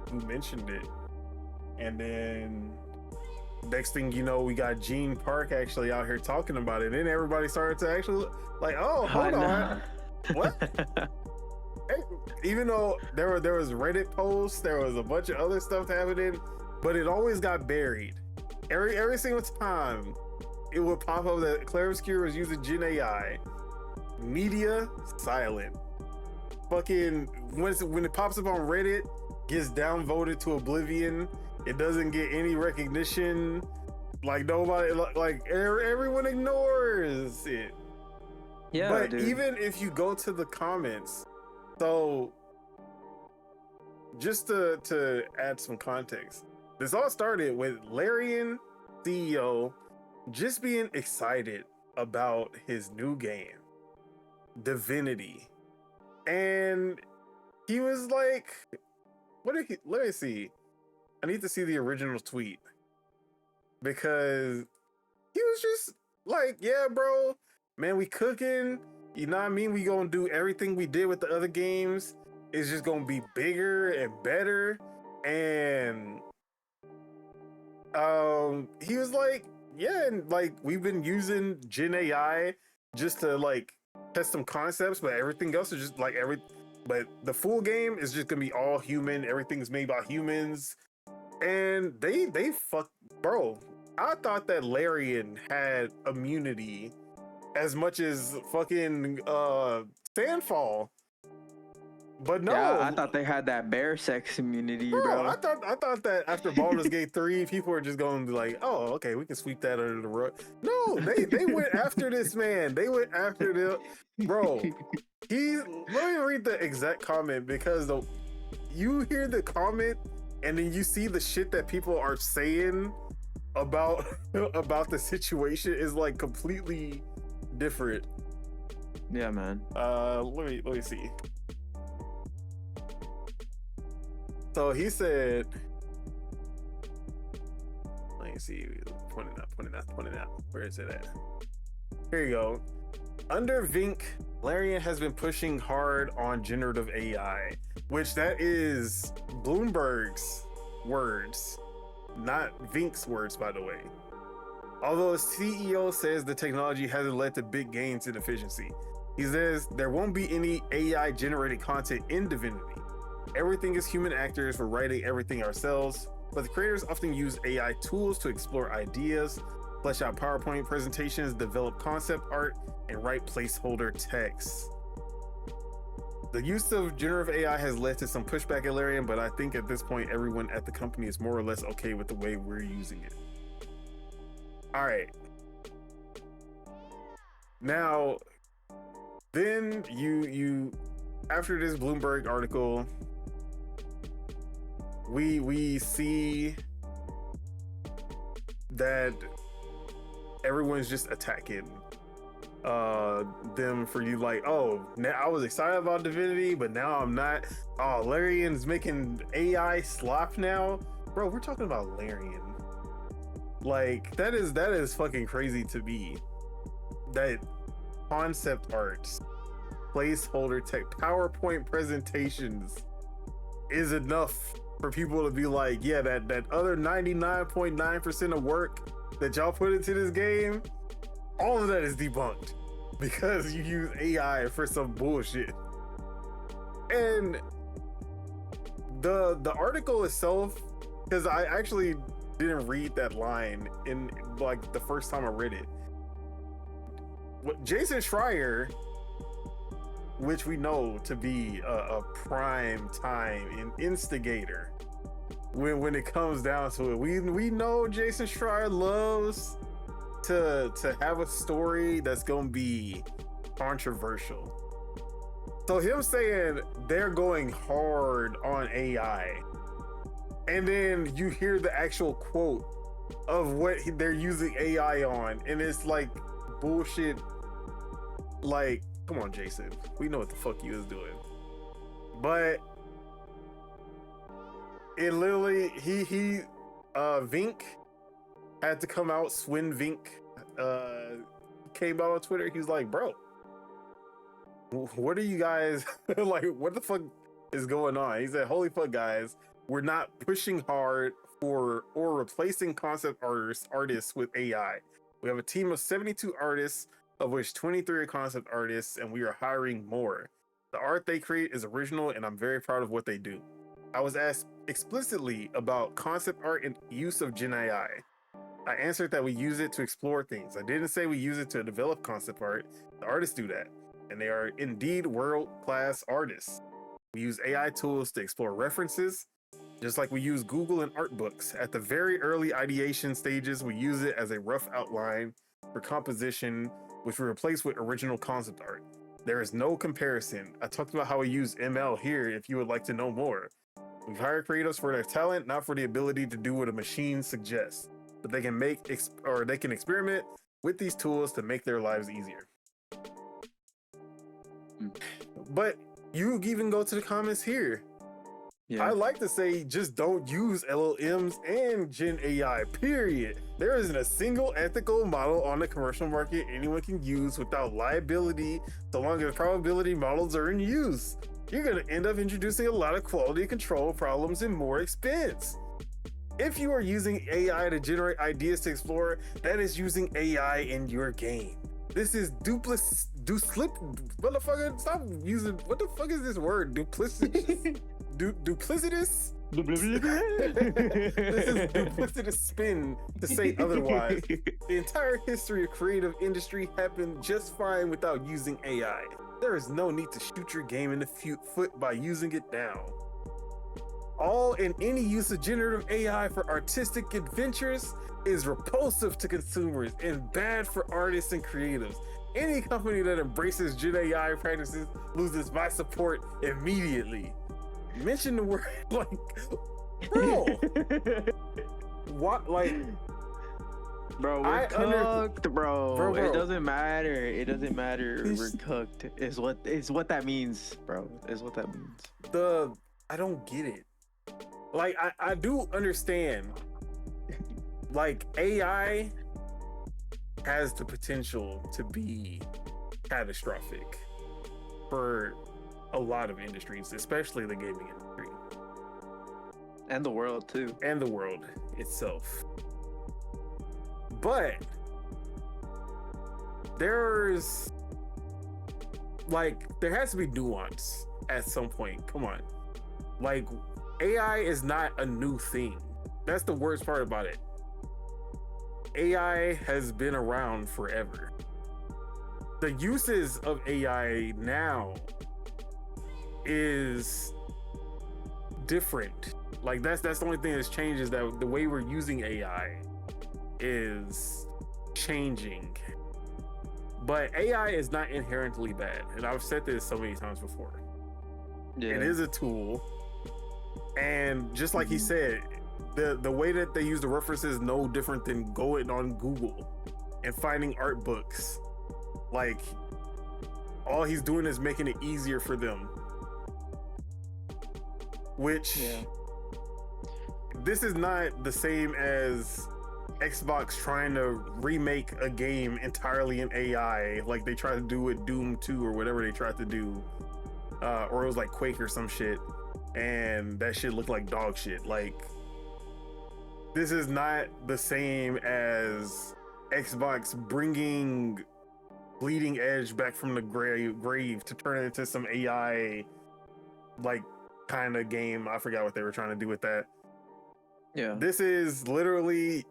who mentioned it, and then next thing you know, we got Gene Park actually out here talking about it, and then everybody started to actually like, oh, hold on, what? Even though there was Reddit posts, there was a bunch of other stuff happening, but it always got buried. Every single time it would pop up that Player Obscure was using Gen AI. Media silent. fucking when it pops up on Reddit, gets downvoted to oblivion. It doesn't get any recognition. Like nobody, like everyone ignores it. Yeah, but dude. Even if you go to the comments, so just to add some context, this all started with Larian, CEO, just being excited about his new game, Divinity. And he was like, let me see. I need to see the original tweet. Because he was just like, yeah, bro, man, we cooking. You know what I mean? We gonna do everything we did with the other games. It's just gonna be bigger and better. And he was like, yeah, and like we've been using Gen AI just to like test some concepts, but everything else is just like but the full game is just gonna be all human. Everything's made by humans. And they fuck, bro. I thought that Larian had immunity as much as fucking Sandfall, but no. Yeah, I thought they had that bear sex immunity, bro. I thought that after Baldur's Gate 3, people were just going to be like, "Oh, okay, we can sweep that under the rug." No, they went after this man. They went after the bro. Let me read the exact comment because you hear the comment. And then you see the shit that people are saying about the situation is like completely different. Yeah, man. Let me see. So he said, let me see, pointing out. Where is it at? Here you go. Under Vink, Larian has been pushing hard on generative AI, which that is Bloomberg's words, not Vink's words, by the way. Although the CEO says the technology hasn't led to big gains in efficiency. He says there won't be any AI generated content in Divinity. Everything is human actors. We're writing everything ourselves, but the creators often use AI tools to explore ideas, flesh out PowerPoint presentations, develop concept art, and write placeholder text. The use of generative AI has led to some pushback at Larian, but I think at this point, everyone at the company is more or less okay with the way we're using it. All right. Now, then you after this Bloomberg article, we see that everyone's just attacking them for you like, oh, now I was excited about Divinity, but now I'm not. Oh, Larian's making AI slop now. Bro, we're talking about Larian. Like, that is fucking crazy to me. That concept art, placeholder tech, PowerPoint presentations is enough for people to be like, yeah, that other 99.9% of work that y'all put into this game, all of that is debunked because you use AI for some bullshit. And the article itself, because I actually didn't read that line in like the first time I read it. Jason Schreier, which we know to be a prime time instigator when it comes down to it, we know Jason Schreier loves to have a story that's gonna be controversial. So him saying they're going hard on AI, and then you hear the actual quote of what they're using AI on, and it's like bullshit. Like, come on, Jason, we know what the fuck you was doing. But it literally, Vink had to come out. Swin Vink came out on Twitter. He was like, bro, what are you guys like, what the fuck is going on? He said, holy fuck, guys, we're not pushing hard for or replacing concept artists with AI. We have a team of 72 artists, of which 23 are concept artists, and we are hiring more. The art they create is original, and I'm very proud of what they do. I was asked explicitly about concept art and use of Gen AI. I answered that we use it to explore things. I didn't say we use it to develop concept art. The artists do that. and they are indeed world-class artists. We use AI tools to explore references, just like we use Google and art books. At the very early ideation stages, we use it as a rough outline for composition, which we replace with original concept art. There is no comparison. I talked about how we use ML here if you would like to know more. We've hired creatives for their talent, not for the ability to do what a machine suggests, but they can they can experiment with these tools to make their lives easier. But you even go to the comments here. Yeah. I like to say just don't use LLMs and Gen AI, period. There isn't a single ethical model on the commercial market anyone can use without liability so long as probability models are in use. You're going to end up introducing a lot of quality control problems and more expense. If you are using AI to generate ideas to explore, that is using AI in your game. This is motherfucker, stop using, what the fuck is this word? Duplicitous? Duplicitous? This is duplicitous spin to say otherwise. The entire history of creative industry happened just fine without using AI. There is no need to shoot your game in the foot by using it now. All and any use of generative AI for artistic adventures is repulsive to consumers and bad for artists and creatives. Any company that embraces Gen AI practices loses my support immediately. Mention the word, like, bro. What, like, bro, we're cooked, bro. It doesn't matter. It doesn't matter. We're cooked. Is what that means, bro. Is what that means. I don't get it. Like, I do understand. Like, AI has the potential to be catastrophic for a lot of industries, especially the gaming industry. And the world, too. And the world itself. But there has to be nuance at some point. Come on. Like, AI is not a new thing. That's the worst part about it. AI has been around forever. The uses of AI now is different. Like, that's the only thing that's changed, is that the way we're using AI is changing. But AI is not inherently bad, and I've said this so many times before. Yeah. It is a tool, and just like he said, the way that they use the references is no different than going on Google and finding art books. Like, all he's doing is making it easier for them. Which, this is not the same as Xbox trying to remake a game entirely in AI, like they tried to do with Doom 2 or whatever they tried to do, or it was like Quake or some shit, and that shit looked like dog shit. Like, this is not the same as Xbox bringing Bleeding Edge back from the grave to turn it into some AI like kind of game. I forgot what they were trying to do with that. Yeah, this is literally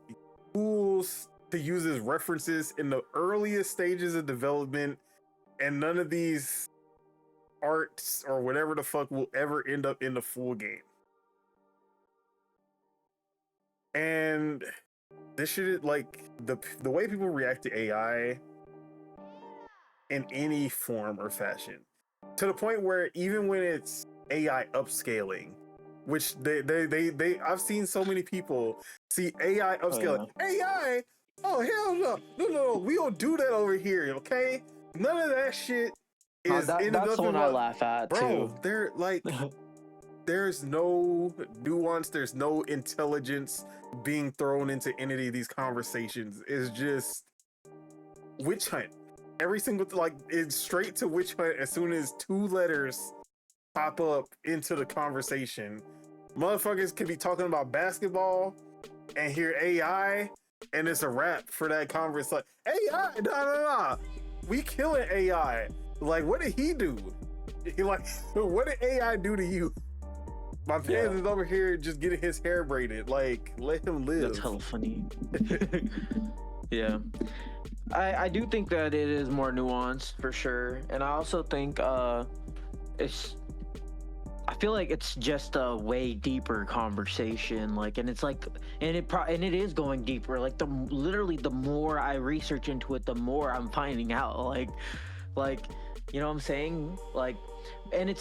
tools to use as references in the earliest stages of development, and none of these arts or whatever the fuck will ever end up in the full game. And this should, like, the way people react to AI in any form or fashion, to the point where even when it's AI upscaling, which they I've seen so many people see AI upscaling. AI? Oh, hell no, we don't do that over here, okay? None of that shit is in that's the one I laugh at, bro, too. They're like, there's no nuance, there's no intelligence being thrown into any of these conversations. It's just witch hunt. Every single, like, it's straight to witch hunt as soon as two letters pop up into the conversation. Motherfuckers could be talking about basketball and hear AI, and it's a wrap for that conversation. Like, AI, nah. We killing AI. Like, what did he do? Like, what did AI do to you? My fans is over here just getting his hair braided. Like, let him live. That's hella funny. Yeah. I do think that it is more nuanced for sure, and I also think it's. I feel like it's just a way deeper conversation, like, and it's like, and it is going deeper. Like literally, the more I research into it, the more I'm finding out. Like, you know what I'm saying? Like, and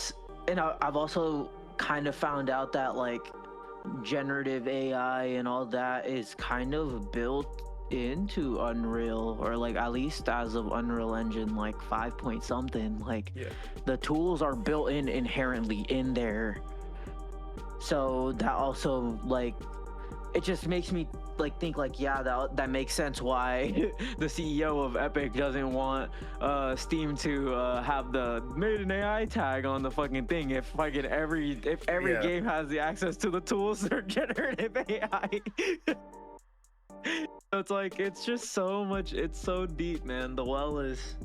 I've also kind of found out that like generative AI and all that is kind of built into Unreal, or like at least as of Unreal Engine like 5 point something. Like the tools are built in inherently in there, so that also like it just makes me like think like, yeah, that makes sense why the CEO of Epic doesn't want Steam to have the made an AI tag on the fucking thing if every game has the access to the tools for generative AI. So it's like, it's just so much, it's so deep, man. The well is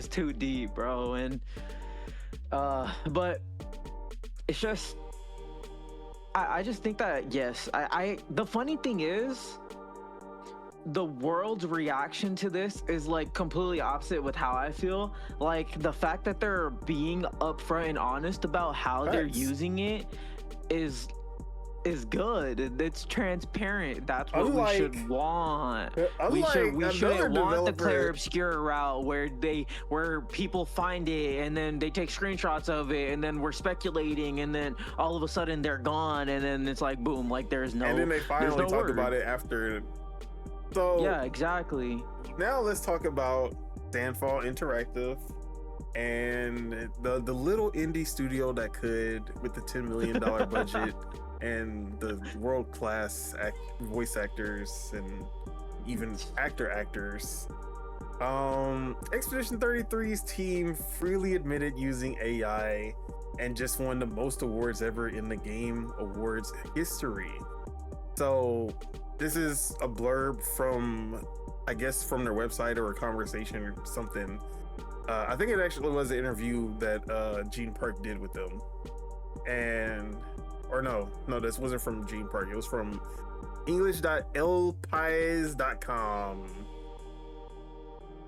too deep, bro. And but it's just I just think that, yes, I the funny thing is the world's reaction to this is like completely opposite with how I feel. Like the fact that they're being upfront and honest about how they're using it is good. It's transparent. That's what we should want. We shouldn't want the Clair Obscura route where people find it and then they take screenshots of it and then we're speculating and then all of a sudden they're gone and then it's like boom, like there's no. And then they finally talk about it after. So yeah, exactly. Now let's talk about Sandfall Interactive and the little indie studio that could, with the $10 million budget. And the world-class voice actors and even actors. Expedition 33's team freely admitted using AI and just won the most awards ever in the Game Awards history. So this is a blurb from, I guess, from their website or a conversation or something. I think it actually was an interview that Gene Park did with them. Or no, this wasn't from Gene Park. It was from English.lpies.com.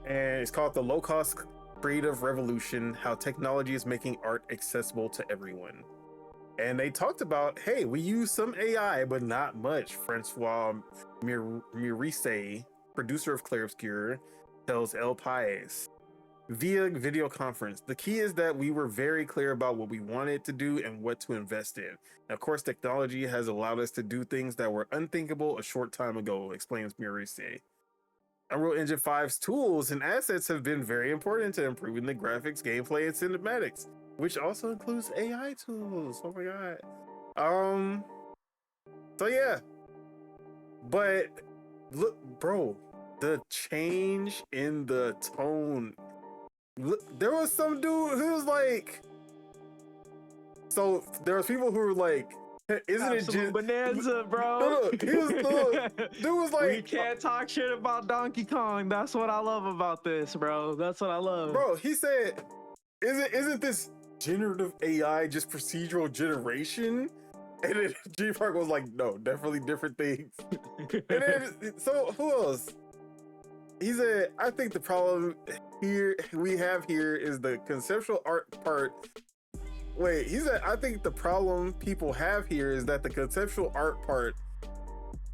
And it's called The Low Cost Creative Revolution, How Technology is Making Art Accessible to Everyone. And they talked about, hey, we use some AI, but not much. Francois Murice, producer of Clair Obscura, tells El País via video conference. The key is that we were very clear about what we wanted to do and what to invest in. And of course, technology has allowed us to do things that were unthinkable a short time ago, explains Murice. Unreal Engine 5's tools and assets have been very important to improving the graphics, gameplay, and cinematics, which also includes AI tools. Oh my god. So yeah. But look, bro, the change in the tone. Look, there was some dude who was like, so there was people who were like, isn't it just bonanza, bro? Dude was like, we can't talk shit about Donkey Kong. That's what I love about this, bro. That's what I love. Bro, he said, isn't this generative AI just procedural generation? And then G Park was like, no, definitely different things. And then, so who else? He said, I think the problem we have here is the conceptual art part. Wait, he said, I think the problem people have here is that the conceptual art part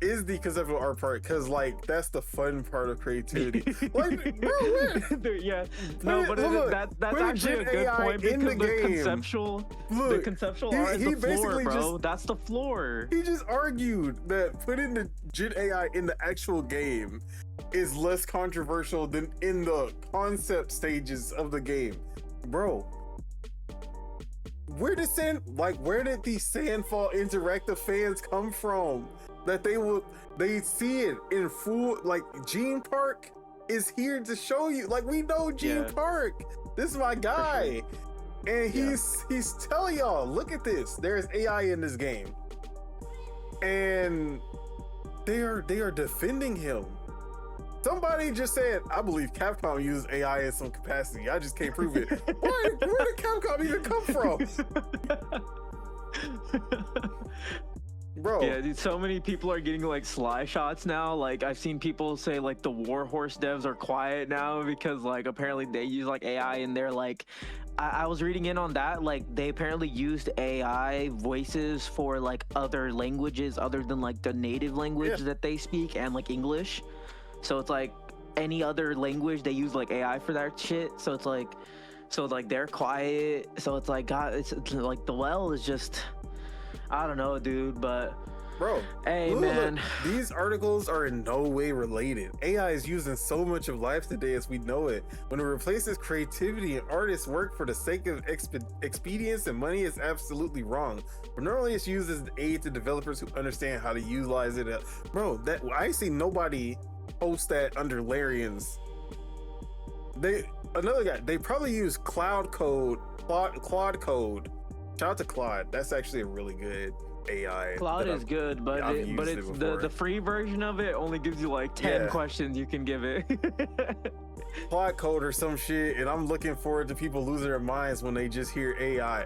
is the conceptual art part, because like that's the fun part of creativity. Like, bro, dude, yeah, no, but that's actually a good point, because the conceptual art is the floor, bro. That's the floor. He just argued that putting the Gen AI in the actual game is less controversial than in the concept stages of the game, bro. Where did these Sandfall Interactive fans come from? That they see it in full. Like, Gene Park is here to show you. Like, we know Gene Park. This is my guy. Sure. And he's telling y'all, look at this. There's AI in this game. And they are defending him. Somebody just said, I believe Capcom uses AI in some capacity. I just can't prove it. Where did Capcom even come from? bro. Yeah, dude, so many people are getting like sly shots now. Like I've seen people say like the Warhorse devs are quiet now because like apparently they use like AI and they're like, I was reading in on that, like they apparently used AI voices for like other languages other than like the native language that they speak and like English. So it's like any other language they use like AI for that shit. So it's like they're quiet. So it's like God, it's like the well is just, I don't know, dude, but bro, hey man, these articles are in no way related. AI is used in so much of life today as we know it. When it replaces creativity and artists' work for the sake of expedience and money, is absolutely wrong. But normally it's used as an aid to developers who understand how to utilize it. Bro, that I see nobody post that under Larian's. Another guy, they probably use Claude Code. Shout out to Claude. That's actually a really good AI. Claude is good, but it's the free version of it only gives you like 10 questions you can give it. Claude Code or some shit, and I'm looking forward to people losing their minds when they just hear AI.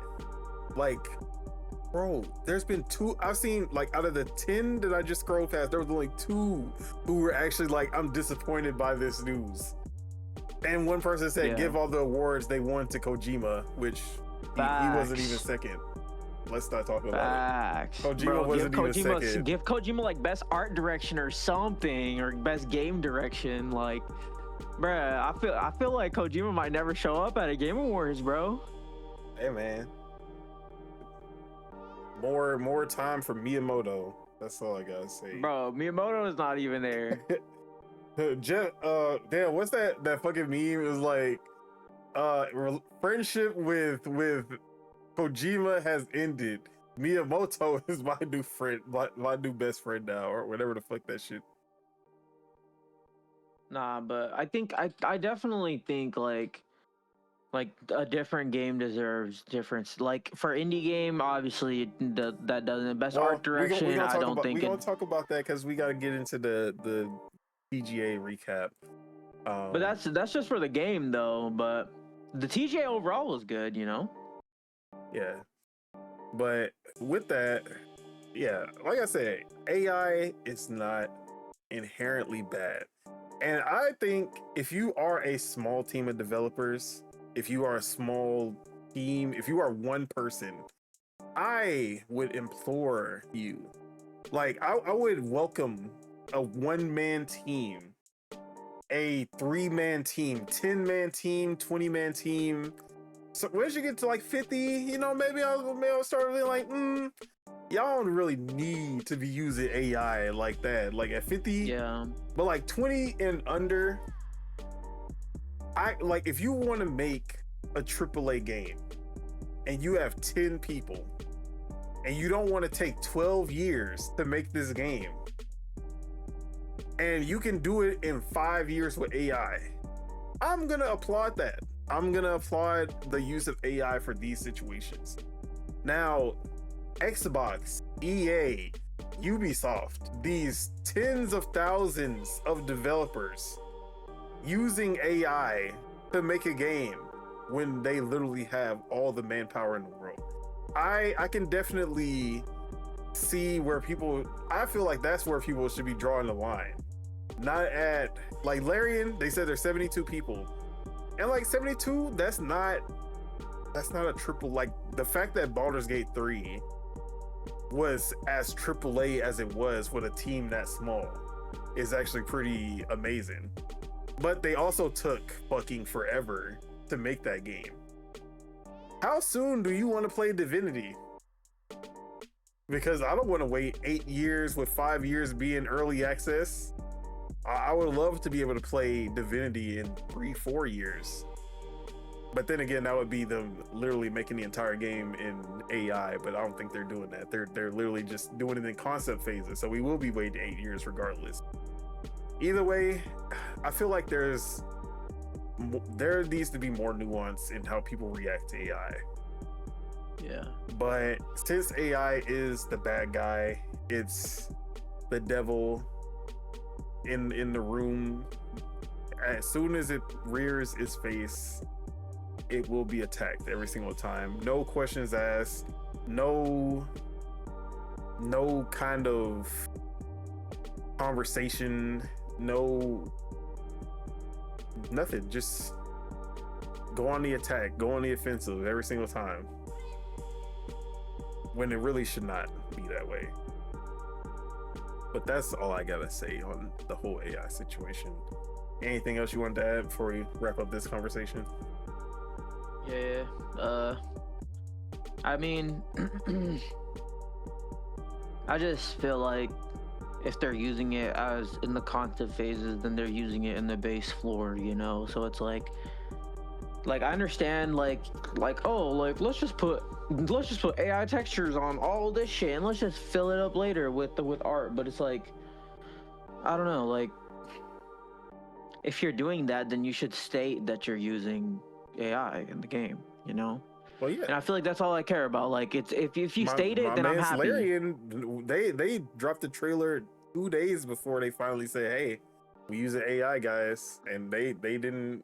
Like, bro, there's been 2. I've seen like out of the 10 that I just scrolled past, there was only 2 who were actually like, I'm disappointed by this news. And one person said, give all the awards they won to Kojima, which he wasn't even second. Let's not talk about it. Kojima wasn't even second. Give Kojima like best art direction or something, or best game direction. Like, bruh, I feel like Kojima might never show up at a Game Awards, bro. Hey man, more time for Miyamoto. That's all I gotta say. Bro, Miyamoto is not even there. Damn, what's that fucking meme? It was like, friendship with Kojima has ended. Miyamoto is my new friend, my new best friend now, or whatever the fuck that shit. Nah, but I think I definitely think like a different game deserves difference. Like for indie game, obviously that doesn't. Best art direction, I don't think. We're gonna talk about that because we gotta get into the TGA recap. But that's just for the game though. But the TGA overall was good, you know. Yeah, but with that, like I said, AI is not inherently bad, and I think if you are a small team of developers, if you are a small team, if you are one person, I would implore you, like I would welcome a 1-man team, a 3-man team, 10-man team, 20-man team. So once you get to like 50, you know, maybe I'll start really like, y'all don't really need to be using AI like that. Like at 50, but like 20 and under, if you want to make a AAA game and you have 10 people and you don't want to take 12 years to make this game, and you can do it in 5 years with AI, I'm gonna applaud that. I'm gonna applaud the use of AI for these situations. Now, Xbox, EA, Ubisoft, these tens of thousands of developers using AI to make a game when they literally have all the manpower in the world. I can definitely see where I feel like that's where people should be drawing the line. Not at like Larian, they said there's 72 people. And like 72, that's not a triple. Like the fact that Baldur's Gate 3 was as AAA as it was with a team that small is actually pretty amazing. But they also took fucking forever to make that game. How soon do you want to play Divinity? Because I don't want to wait 8 years with 5 years being early access. I would love to be able to play Divinity in 3-4 years. But then again, that would be them literally making the entire game in AI, but I don't think they're doing that. They're literally just doing it in concept phases. So we will be waiting 8 years regardless. Either way, I feel like there needs to be more nuance in how people react to AI. Yeah. But since AI is the bad guy, it's the devil in the room, as soon as it rears its face, it will be attacked every single time. No questions asked, no no kind of conversation, no nothing. Just go on the attack, go on the offensive every single time. When it really should not be that way. But that's all I gotta say on the whole AI situation. Anything else you want to add before we wrap up this conversation? Yeah. I mean, I just feel like if they're using it as in the content phases, then they're using it in the base floor, you know? So it's like I understand like oh, like let's just put AI textures on all this shit and let's just fill it up later with art. But it's like, I don't know, like if you're doing that, then you should state that you're using AI in the game, you know? Well, yeah. And I feel like that's all I care about. Like it's if you state it, then I'm happy. Larian, they dropped the trailer 2 days before they finally said, "Hey, we use an AI, guys," and they didn't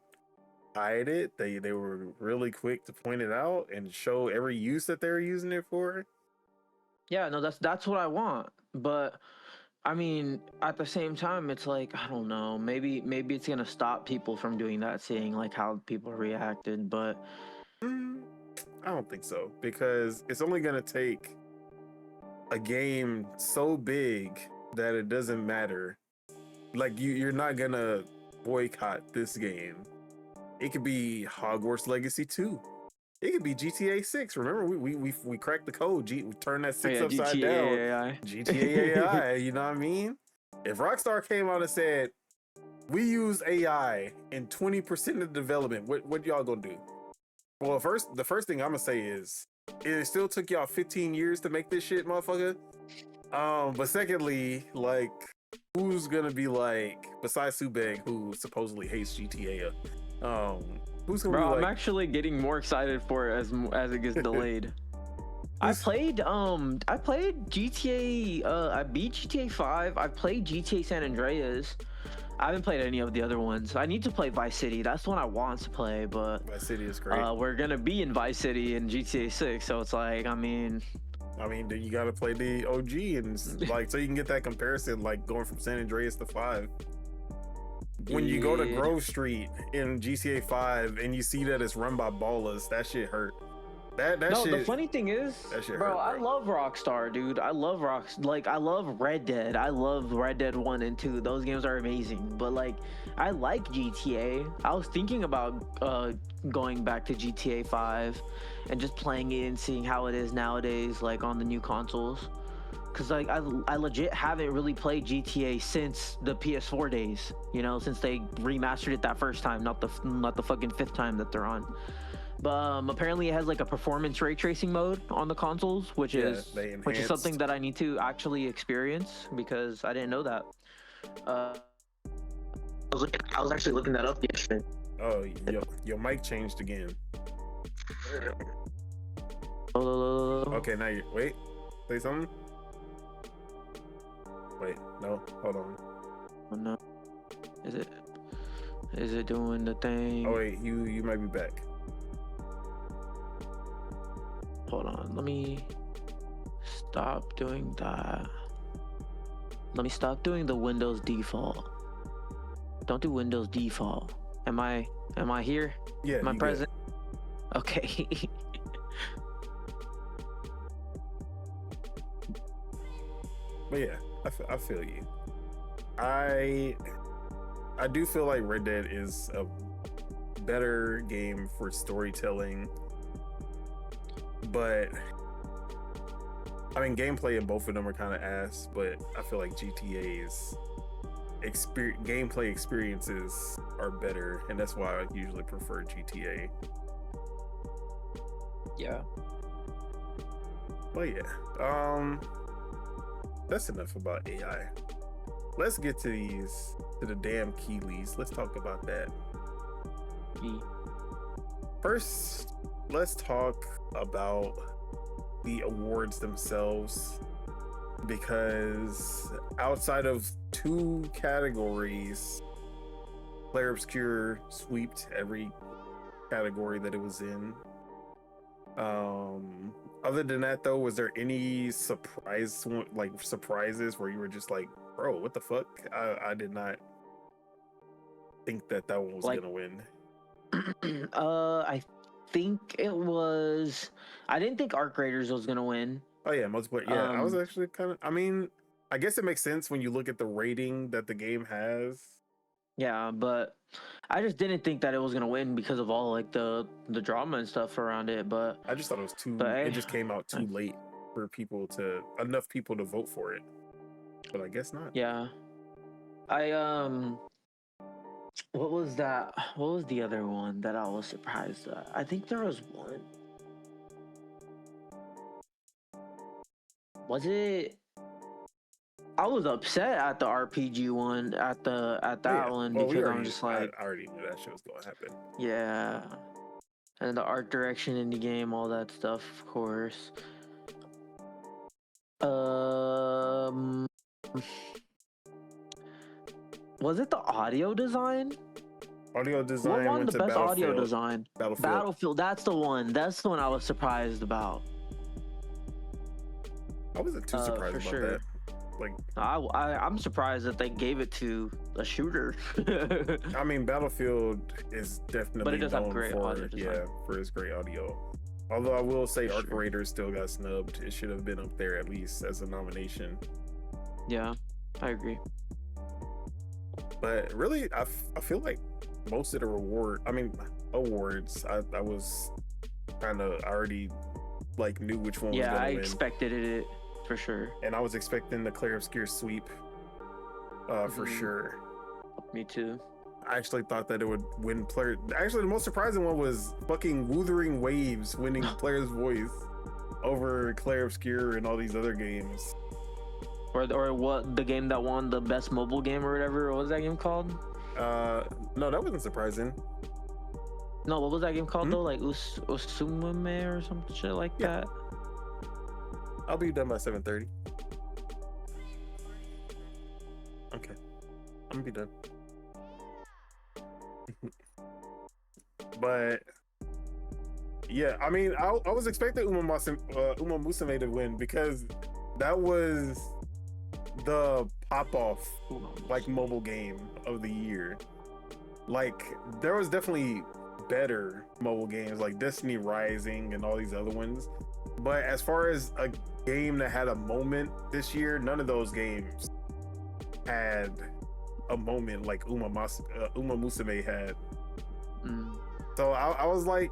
hide it. They were really quick to point it out and show every use that they're using it for. Yeah, no, that's what I want. But I mean, at the same time, it's like, I don't know, maybe it's gonna stop people from doing that, seeing like how people reacted. But I don't think so, because it's only gonna take a game so big that it doesn't matter. Like you're not gonna boycott this game. It could be Hogwarts Legacy 2. It could be GTA 6. Remember, we cracked the code. We turned that 6 upside GTA down. AI. GTA AI. You know what I mean? If Rockstar came out and said, "We use AI in 20% of the development," what y'all gonna do? Well, the first thing I'm gonna say is, it still took y'all 15 years to make this shit, motherfucker. But secondly, like, who's gonna be like, besides Subeg, who supposedly hates GTA? Who's gonna be like, I'm actually getting more excited for it as it gets delayed. I played GTA. I beat GTA 5. I played GTA San Andreas. I haven't played any of the other ones. I need to play Vice City. That's the one I want to play, but Vice City is great. We're gonna be in Vice City in GTA 6, so it's like, I mean, you gotta play the OG and like so you can get that comparison, like going from San Andreas to 5. When you go to Grove Street in GTA 5 and you see that it's run by ballers, that shit hurt. The funny thing is, bro, I love Rockstar, dude. I love I love Red Dead. I love Red Dead 1 and 2. Those games are amazing. But like, I like GTA. I was thinking about going back to GTA 5 and just playing it and seeing how it is nowadays, like on the new consoles. Cause like I legit haven't really played GTA since the PS4 days, you know, since they remastered it that first time, not the fucking 5th time that they're on. But apparently it has like a performance ray tracing mode on the consoles, which is something that I need to actually experience because I didn't know that. I was actually looking that up yesterday. Oh, your mic changed again. Okay, now wait, say something. Wait, no, hold on. Oh no, is it doing the thing? Oh wait, you might be back. Hold on, let me stop doing that. Let me stop doing the Windows default. Don't do Windows default. Am I here? Yeah. Am I present? Good. Okay. But yeah, I feel you. I do feel like Red Dead is a better game for storytelling, but I mean, gameplay in both of them are kind of ass. But I feel like GTA's gameplay experiences are better, and that's why I usually prefer GTA. Yeah. But yeah, that's enough about AI. Let's get to the damn Keeleys. Let's talk about that. First, let's talk about the awards themselves, because outside of 2 categories, Player Obscure sweeped every category that it was in. Other than that, though, was there any surprises where you were just like, bro, what the fuck? I did not think that one was gonna win. I think it was. I didn't think Arc Raiders was gonna win. Oh yeah, multiplayer. Yeah, I was actually kind of. I mean, I guess it makes sense when you look at the rating that the game has. Yeah, but I just didn't think that it was gonna win because of all like the drama and stuff around it. But I just thought it was too. It just came out too late for enough people to vote for it. But I guess not. Yeah, what was that? What was the other one that I was surprised at? I think there was one. Was it? I was upset at the RPG one, at that one, because I'm just like, I already knew that shit was gonna happen. Yeah, and the art direction in the game, all that stuff, of course. Was it the audio design? Audio design. What won the best audio design? Battlefield. That's the one. That's the one I was surprised about. I wasn't too surprised about that. Like, I'm surprised that they gave it to a shooter. I mean, Battlefield is definitely but it does have great audio design. For its great audio. Although I will say Arc Raiders still got snubbed. It should have been up there at least as a nomination. Yeah, I agree. But really, I feel like most of the awards, I was kind of already like knew which one was going to win. Yeah, I expected it for sure. And I was expecting the Clair Obscur sweep for sure. Me too. I actually thought that it would win player. Actually, the most surprising one was fucking Wuthering Waves winning Player's Voice over Clair Obscur and all these other games. Or what, the game that won the best mobile game or whatever? What was that game called? No, that wasn't surprising. No, what was that game called though? Like Usumume or some shit like that. I'll be done by 7:30. Okay, I'm gonna be done. But yeah, I mean, I was expecting Uma Musume to win because that was the pop-off like mobile game of the year. Like, there was definitely better mobile games like Destiny Rising and all these other ones, but as far as a game that had a moment this year, none of those games had a moment like Uma Musume had. So I was like,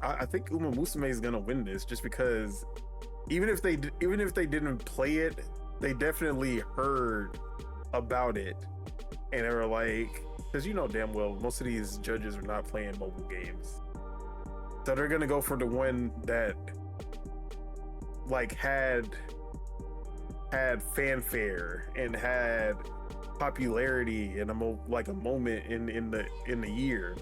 I think Uma Musume is gonna win this, just because even if they didn't play it, they definitely heard about it, and they were like, because you know damn well most of these judges are not playing mobile games, so they're gonna go for the one that like had fanfare and had popularity and a moment in the year.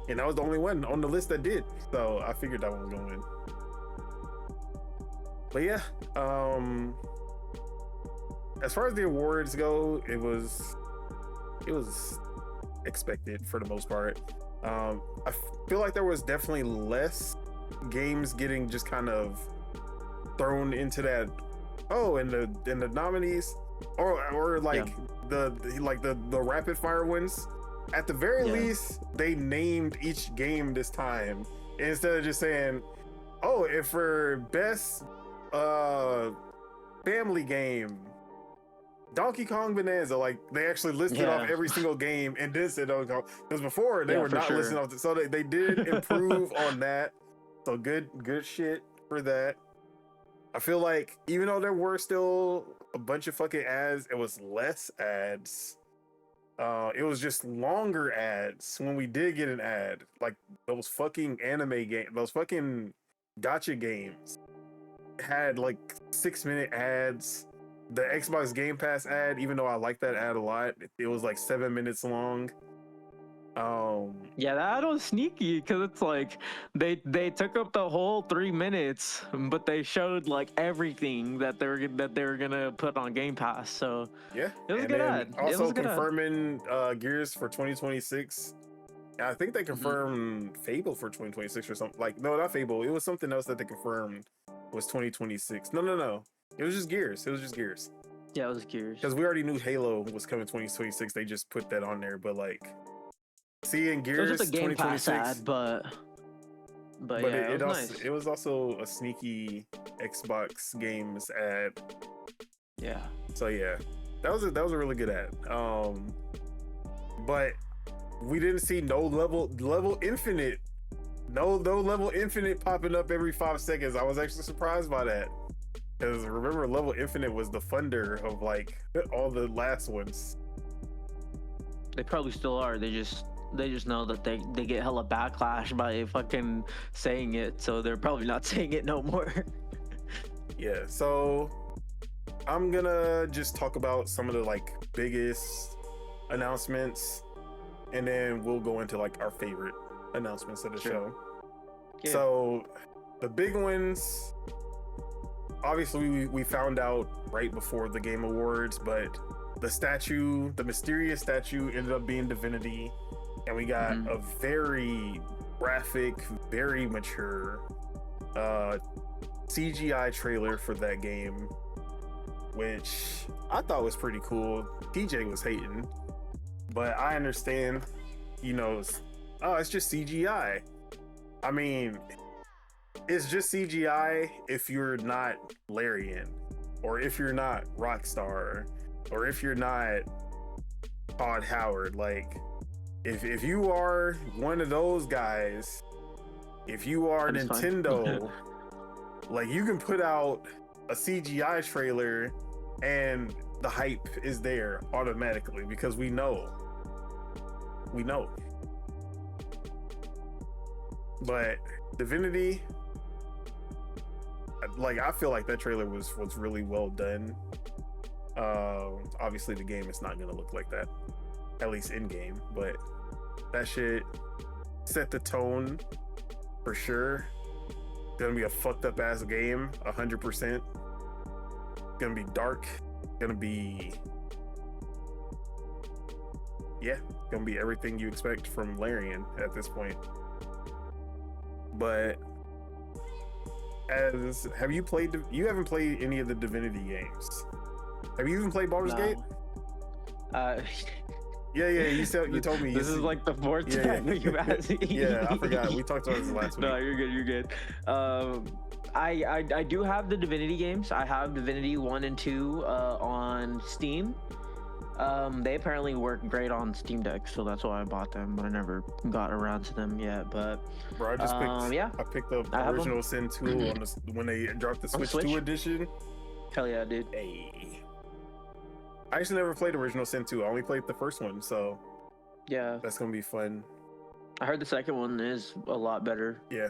And that was the only one on the list that did. So I figured that one was gonna win. But yeah, as far as the awards go, it was expected for the most part. I feel like there was definitely less games getting just kind of thrown into that. Oh, and the nominees, or like the rapid fire ones. At the very least, they named each game this time instead of just saying, "Oh, if for best family game, Donkey Kong Bonanza," like they actually listed off every single game and did say Donkey Kong, because before they were not listing off. So they did improve on that. So good shit for that. I feel like even though there were still a bunch of fucking ads, it was less ads. It was just longer ads when we did get an ad. Like those fucking anime games, those fucking gacha games had like 6-minute ads. The Xbox Game Pass ad, even though I like that ad a lot, it was like 7 minutes long. Yeah, that was sneaky, because it's like they took up the whole 3 minutes, but they showed like everything that they were gonna put on Game Pass. So yeah, it was a good ad. Also confirming Gears for 2026. I think they confirmed Fable for 2026 or something. Like, no, not Fable. It was something else that they confirmed was 2026. No. It was just Gears. Yeah, it was Gears. Because we already knew Halo was coming 2026. They just put that on there. But like, seeing Gears, it was just a Game Pass ad, but yeah, it was nice. It was also a sneaky Xbox games ad. Yeah. So yeah, that was a really good ad. But we didn't see no level infinite. No level infinite popping up every 5 seconds. I was actually surprised by that. Because remember, level infinite was the funder of like all the last ones. They probably still are. They just know that they get hella backlash by fucking saying it, so they're probably not saying it no more. Yeah, so I'm gonna just talk about some of the like biggest announcements, and then we'll go into like our favorite announcements of the show. Yeah. So the big ones, obviously we found out right before the Game Awards, but the mysterious statue ended up being Divinity, and we got a very graphic, very mature CGI trailer for that game, which I thought was pretty cool. TJ was hating, but I understand, it's just CGI. I mean, it's just CGI if you're not Larian, or if you're not Rockstar, or if you're not Todd Howard. Like, if you are one of those guys, if you are Nintendo, like, you can put out a CGI trailer and the hype is there automatically, because we know. But Divinity, like, I feel like that trailer was really well done. Obviously the game is not gonna look like that, at least in game, but that shit set the tone for sure. Gonna be a fucked up ass game, 100%. Gonna be dark. Gonna be everything you expect from Larian at this point. But you haven't played any of the Divinity games? Have you even played Baldur's Gate? Yeah, you told me. This is like the fourth time you've asked me. Yeah, I forgot. We talked about this last week. No, you're good. I do have the Divinity games. I have Divinity 1 and 2 on Steam. They apparently work great on Steam Deck, so that's why I bought them, but I never got around to them yet. But bro, I picked up Original Sin 2 when they dropped the Switch 2 edition. Hell yeah, dude. Hey. I actually never played Original Sin 2. I only played the first one, so yeah, that's gonna be fun. I heard the second one is a lot better. Yeah.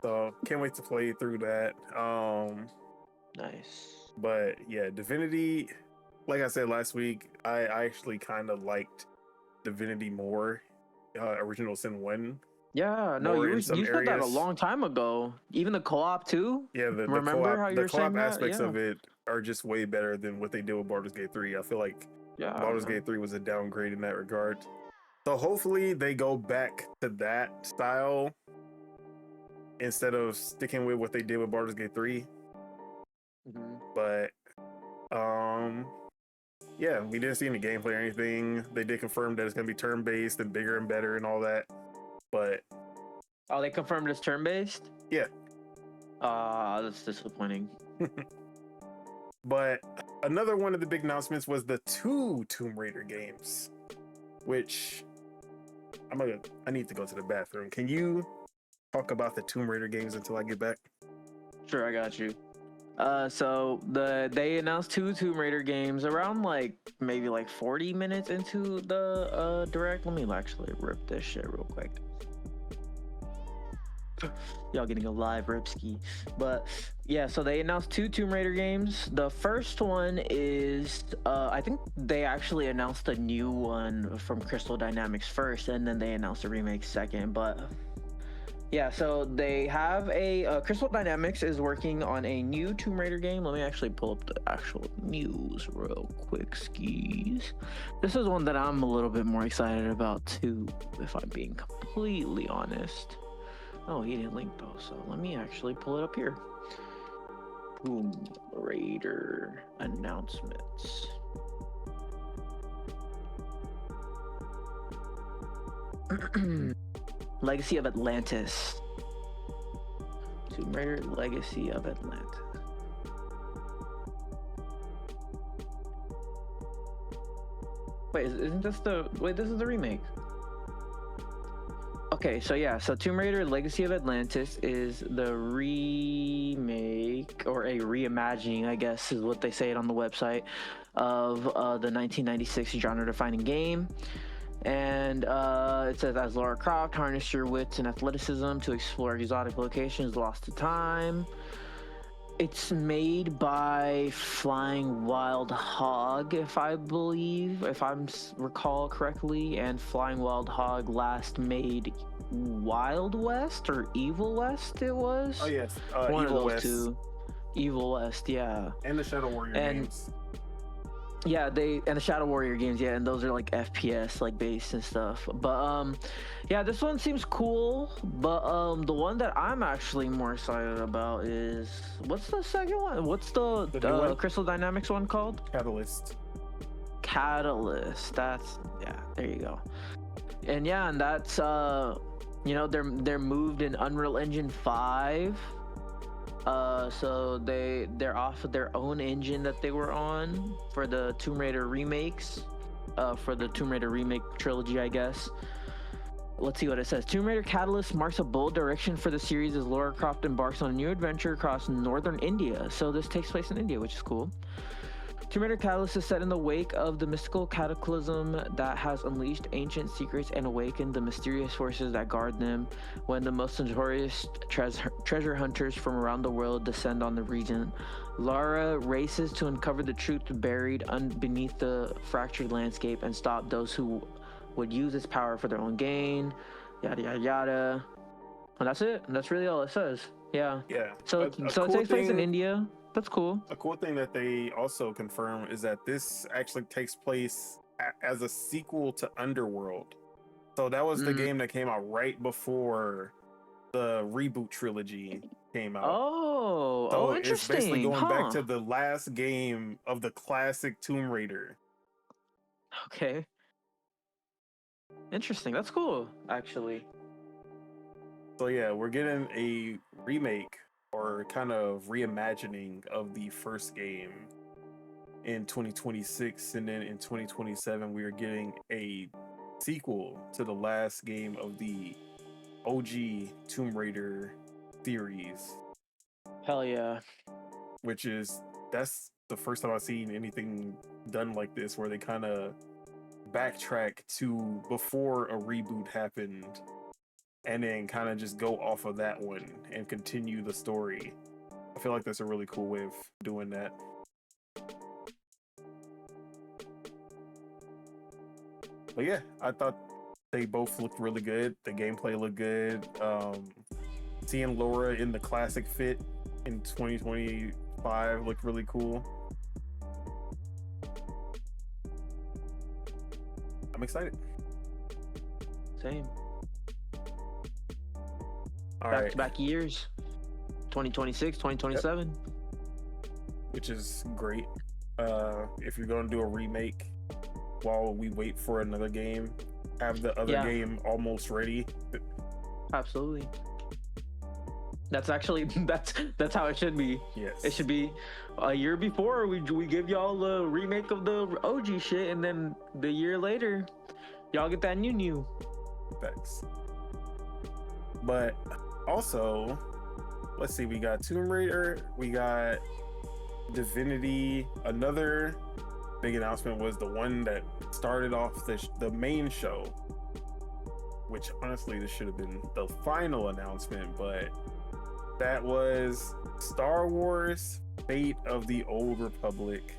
So can't wait to play through that. Nice. But yeah, Divinity, like I said last week, I actually kind of liked Divinity more. Original Sin 1. Yeah, no, you said that a long time ago. Even the co-op too. Yeah, remember how you were saying that? Aspects of it are just way better than what they did with Baldur's Gate 3. I feel like Baldur's Gate 3 was a downgrade in that regard. So hopefully they go back to that style instead of sticking with what they did with Baldur's Gate 3. But yeah, we didn't see any gameplay or anything. They did confirm that it's gonna be turn-based and bigger and better and all that. But they confirmed it's turn-based? Yeah. That's disappointing. But another one of the big announcements was the 2 Tomb Raider games, which I need to go to the bathroom. Can you talk about the Tomb Raider games until I get back? Sure, I got you. So they announced 2 Tomb Raider games around maybe 40 minutes into the direct. Let me actually rip this shit real quick. Y'all getting a live ripski. But yeah, so they announced 2 Tomb Raider games. The first one is I think they actually announced a new one from Crystal Dynamics first, and then they announced a remake second. But yeah, so they have Crystal Dynamics is working on a new Tomb Raider game. Let me actually pull up the actual news real quick, skis. This is one that I'm a little bit more excited about too, if I'm being completely honest. Oh, he didn't link though, so let me actually pull it up here. Tomb Raider announcements. Legacy of Atlantis. Tomb Raider Legacy of Atlantis. Wait, isn't this the... Wait, this is the remake. Okay, so yeah, so Tomb Raider Legacy of Atlantis is the remake, or a reimagining, I guess is what they say it on the website, of the 1996 genre-defining game. And it says, as Lara Croft, harness your wits and athleticism to explore exotic locations lost to time. It's made by Flying Wild Hog, if I recall correctly, and Flying Wild Hog last made Wild West or Evil West. It was. Oh yes, one Evil of those West. two. Evil West, yeah. And the Shadow Warrior games. Yeah, and the Shadow Warrior games, yeah, and those are like FPS like based and stuff. But yeah, this one seems cool. But the one that I'm actually more excited about is, what's the second one? What's the Crystal Dynamics one called? Catalyst. That's, yeah, there you go. And yeah, and that's you know, they're moved in Unreal Engine 5. So they're off of their own engine that they were on for the Tomb Raider remakes, for the Tomb Raider remake trilogy, I guess. Let's see what it says. Tomb Raider Catalyst marks a bold direction for the series as Lara Croft embarks on a new adventure across northern India. So this takes place in India, which is cool. Tomb Raider Catalyst is set in the wake of the mystical cataclysm that has unleashed ancient secrets and awakened the mysterious forces that guard them. When the most notorious treasure hunters from around the world descend on the region, Lara races to uncover the truth buried beneath the fractured landscape and stop those who would use its power for their own gain. Yada yada yada. And that's it. That's really all it says. Yeah. Yeah. So it takes place in India. That's cool. A cool thing that they also confirm is that this actually takes place as a sequel to Underworld. So that was the game that came out right before the reboot trilogy came out. Oh, interesting. It's basically going back to the last game of the classic Tomb Raider. Okay. Interesting. That's cool, actually. So yeah, we're getting a remake or kind of reimagining of the first game in 2026, and then in 2027 we are getting a sequel to the last game of the OG Tomb Raider series. Hell yeah. That's the first time I've seen anything done like this, where they kind of backtrack to before a reboot happened and then kind of just go off of that one and continue the story. I feel like that's a really cool way of doing that. But yeah, I thought they both looked really good. The gameplay looked good. Seeing Laura in the classic fit in 2025 looked really cool. I'm excited. Same. All right. Back years. 2026, 2027. Yep. Which is great. If you're going to do a remake while we wait for another game, have the other game almost ready. Absolutely. That's actually that's how it should be. Yes. It should be a year before we give y'all the remake of the OG shit, and then the year later, y'all get that new. Thanks. But also, let's see, we got Tomb Raider, we got Divinity. Another big announcement was the one that started off the main show, which honestly this should have been the final announcement, but that was Star Wars Fate of the Old Republic,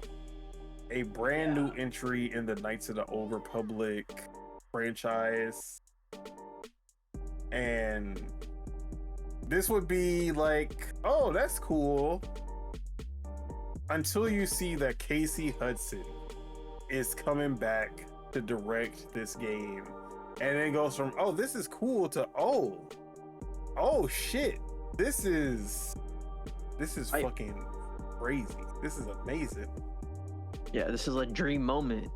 a brand new entry in the Knights of the Old Republic franchise. And this would be like, oh, that's cool, until you see that Casey Hudson is coming back to direct this game, and it goes from, oh, this is cool, to oh, oh shit, this is fucking crazy. This is amazing. Yeah, this is a dream moment.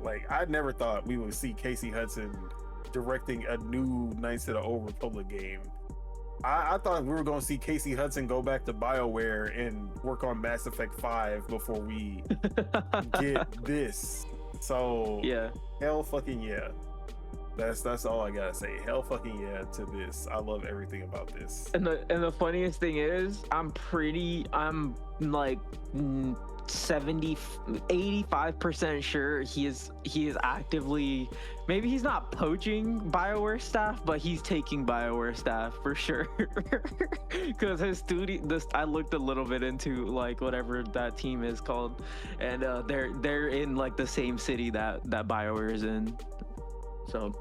Like, I never thought we would see Casey Hudson directing a new Knights of the Old Republic game. I thought we were going to see Casey Hudson go back to BioWare and work on Mass Effect 5 before we get this. So, yeah, hell fucking yeah. That's all I gotta say. Hell fucking yeah to this. I love everything about this. And the funniest thing is, I'm like 85% sure he is actively, maybe he's not poaching BioWare staff, but he's taking BioWare staff for sure. Because his studio, I looked a little bit into like whatever that team is called, and they're in like the same city that BioWare is in. So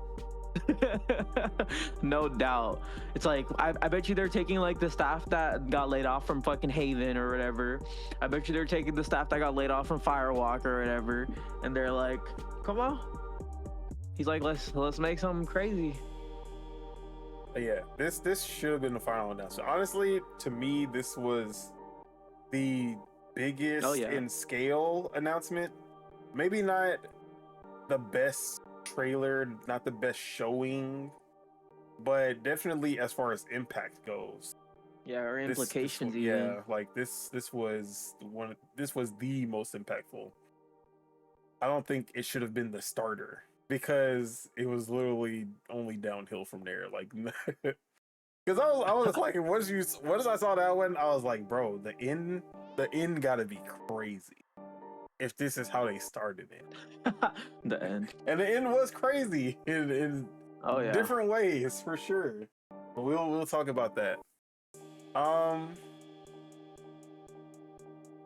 no doubt. It's like I bet you they're taking like the staff that got laid off from fucking Haven or whatever. I bet you they're taking the staff that got laid off from Firewalk or whatever, and they're like, come on. He's like, let's make something crazy. Yeah, this should have been the final announcement. Honestly, to me, this was the biggest in scale announcement. Maybe not the best trailer, not the best showing, but definitely as far as impact goes. Yeah, or implications. Like this was the most impactful. I don't think it should have been the starter, because it was literally only downhill from there. Like, because I was like, once I saw that one, I was like, bro, the end gotta be crazy if this is how they started it. The end. And the end was crazy in different ways, for sure. But we'll talk about that.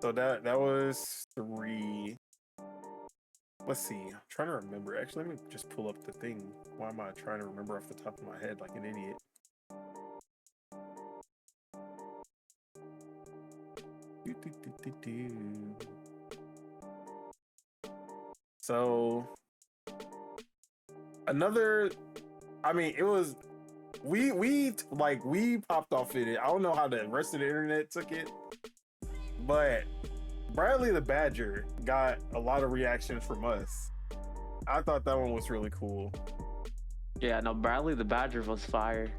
So that was 3. Let's see. I'm trying to remember. Actually, let me just pull up the thing. Why am I trying to remember off the top of my head like an idiot? So another, I mean, it was, we popped off in it. I don't know how the rest of the internet took it, but Bradley the Badger got a lot of reactions from us. I thought that one was really cool. Yeah, no, Bradley the Badger was fire.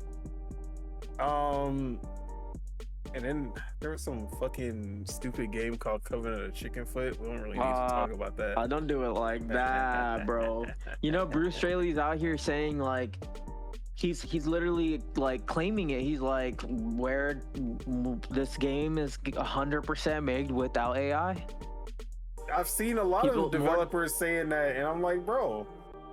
And then there was some fucking stupid game called Covenant of Chickenfoot. We don't really need to talk about that. Don't do it like that, bro. You know, Bruce Straley's out here saying like, he's literally like claiming it. He's like, where this game is 100% made without AI. I've seen a lot of developers saying that, and I'm like, bro,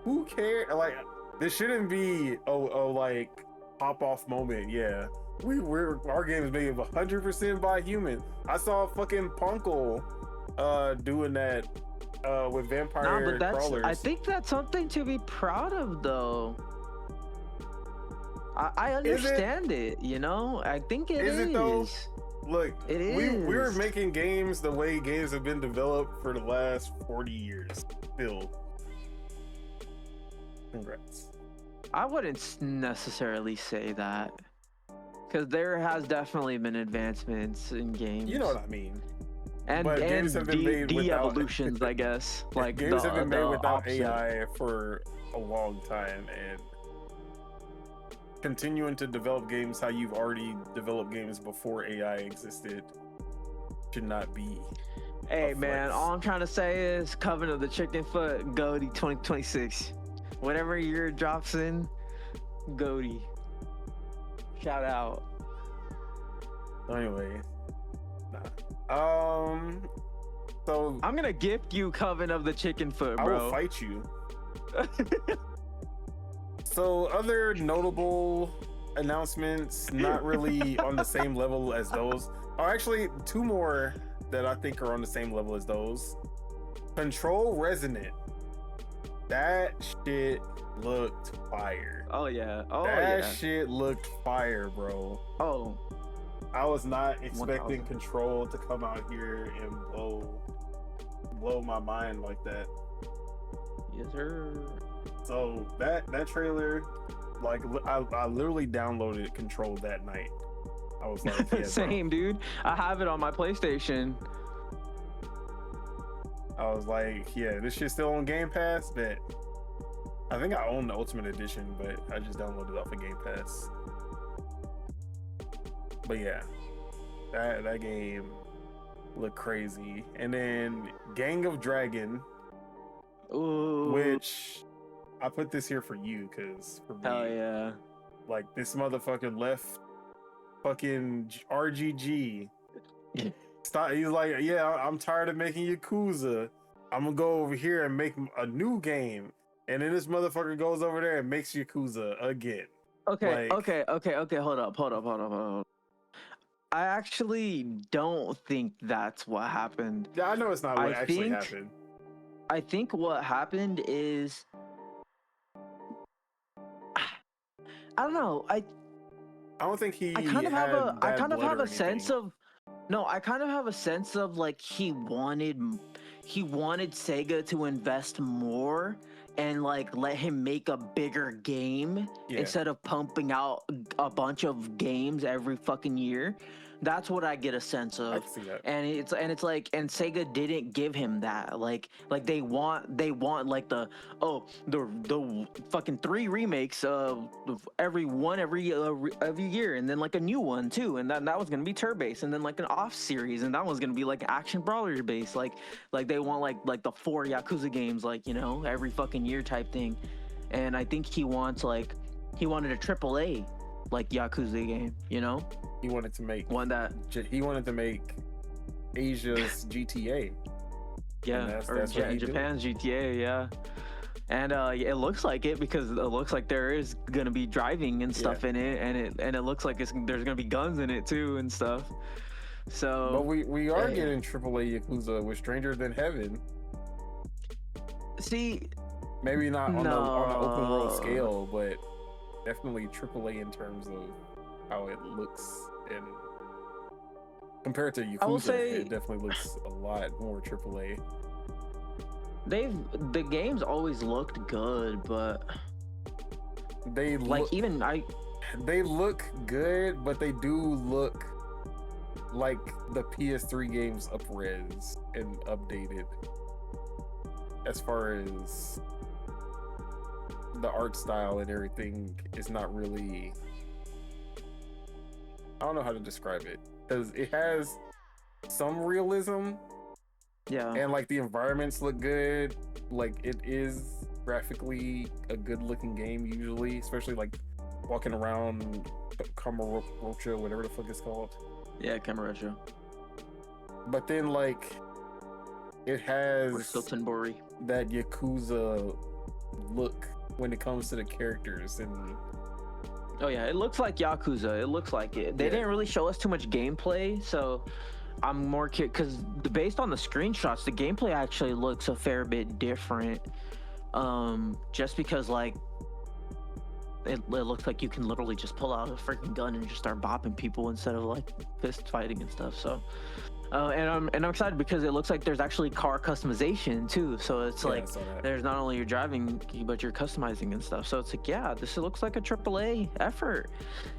who cares? Like, this shouldn't be a like pop off moment. Yeah. Our game is made 100% by human. I saw fucking Punkle doing that with vampire crawlers. I think that's something to be proud of, though. I understand it, you know? I think it is. It though? Look, it is. We were making games the way games have been developed for the last 40 years. Still. Congrats. I wouldn't necessarily say that. Because there has definitely been advancements in games. You know what I mean. And games have been made de-evolutions, I guess. Like games have been made without AI for a long time, and continuing to develop games how you've already developed games before AI existed should not be. Hey man, all I'm trying to say is Covenant of the Chickenfoot, GOATY 2026. Whatever year it drops in, GOATY. Shout out. Anyway, so I'm gonna gift you Coven of the Chickenfoot, bro. I will fight you. So other notable announcements, not really on the same level as those. Oh, actually, 2 more that I think are on the same level as those. Control Resonant. That shit looked fire. Oh yeah. That shit looked fire, bro. Oh. I was not expecting 1,000. Control to come out here and blow my mind like that. Yes, sir. So that trailer Like I literally downloaded Control that night. I was like, yeah, same, dude. I have it on my PlayStation. I was like, yeah, this shit's still on Game Pass. But I think I own the Ultimate Edition, but I just downloaded it off of Game Pass. But yeah, that game looked crazy. And then Gang of Dragon, which I put this here for you because for me, hell yeah, like this motherfucker left fucking RGG. Stop. He's like, yeah, I'm tired of making Yakuza. I'm gonna go over here and make a new game. And then this motherfucker goes over there and makes Yakuza again. Okay, like, okay. Hold up. I actually don't think that's what happened. Yeah, I know it's not what actually happened. I think what happened is, I don't know. I don't think he. I kind of have a sense of. No, I kind of have a sense of like he wanted Sega to invest more and like let him make a bigger game instead of pumping out a bunch of games every fucking year. That's what I get a sense of. I can see that. And it's like, and Sega didn't give him that. Like they want like the fucking 3 remakes every year, and then like a new one too, and that was gonna be turn-based, and then like an off series, and that was gonna be like action brawler based. Like they want like the 4 Yakuza games, like, you know, every fucking year type thing. And I think he wanted a AAA like Yakuza game, you know. He wanted to make Asia's GTA. Yeah, or Japan's GTA, yeah. And it looks like it, because it looks like there is gonna be driving and stuff in it, and it looks like there's gonna be guns in it too and stuff. So, but we are getting AAA Yakuza with Stranger Than Heaven. See, maybe not on an open world scale, but definitely AAA in terms of how it looks. And compared to Yakuza, it definitely looks a lot more AAA. The games always looked good, but they look good, but they do look like the PS3 games up-res and updated. As far as the art style and everything is not really, I don't know how to describe it, because it has some realism. Yeah. And like the environments look good. Like it is graphically a good looking game usually, especially like walking around Kamurocho, whatever the fuck it's called. Yeah, Kamurocho. But then like it has that Yakuza look when it comes to the characters. And oh yeah, it looks like Yakuza. It looks like it. They didn't really show us too much gameplay, so I'm more curious, because based on the screenshots, the gameplay actually looks a fair bit different. Just because like it looks like you can literally just pull out a freaking gun and just start bopping people instead of like fist fighting and stuff. So and I'm excited because it looks like there's actually car customization too. So it's like there's not only you're driving, but you're customizing and stuff. So it's like, yeah, this looks like a AAA effort,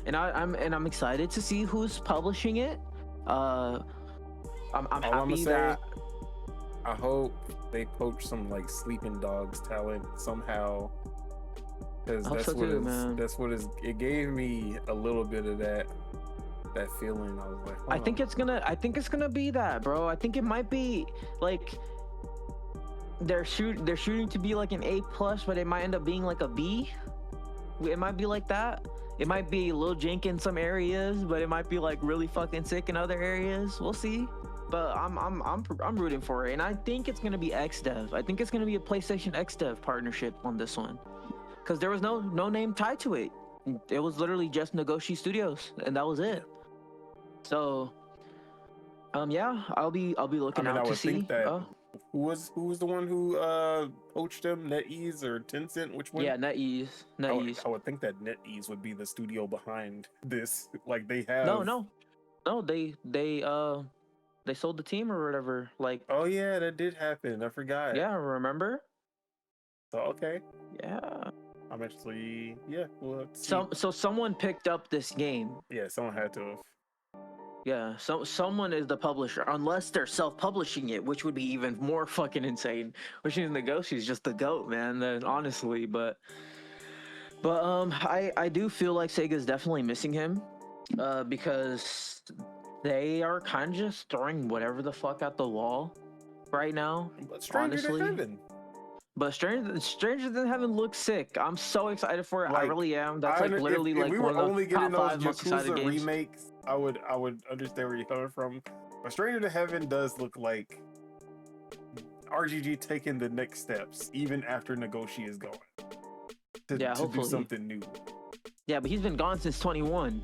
and I'm excited to see who's publishing it. I'm happy that I hope they poach some like Sleeping Dogs talent somehow, because that's what it gave me a little bit of that feeling. I was like, I think it's gonna be that, bro. I think it might be like they're shooting to be like an A+, but it might end up being like a B. It might be like that. It might be a little jank in some areas, but it might be like really fucking sick in other areas. We'll see. But I'm rooting for it, and I think it's gonna be XDev. I think it's gonna be a PlayStation XDev partnership on this one, because there was no name tied to it. It was literally just Nagoshi Studios, and that was it. So, yeah, I'll be looking out to see. Who was the one who poached them? NetEase or Tencent? Which one? Yeah, NetEase. I would think that NetEase would be the studio behind this. Like they have. No. They sold the team or whatever. Like. Oh yeah, that did happen. I forgot. Yeah, remember? So okay. Yeah. I'm actually, yeah. Well, so someone picked up this game. Yeah, someone had to have. Yeah, so someone is the publisher, unless they're self-publishing it, which would be even more fucking insane. Which means Negoshi's just the goat, man. Honestly, but I do feel like Sega's definitely missing him, because they are kind of just throwing whatever the fuck at the wall right now. But Stranger honestly. to Heaven. But Stranger Than Heaven looks sick. I'm so excited for it. Like, I really am. That's like literally if like we one were of only the top getting those 5 most excited Yakuza games. remakes, I would understand where you're coming from. But Stranger to Heaven does look like RGG taking the next steps, even after Nagoshi is gone. To do something new. Yeah, but he's been gone since 21.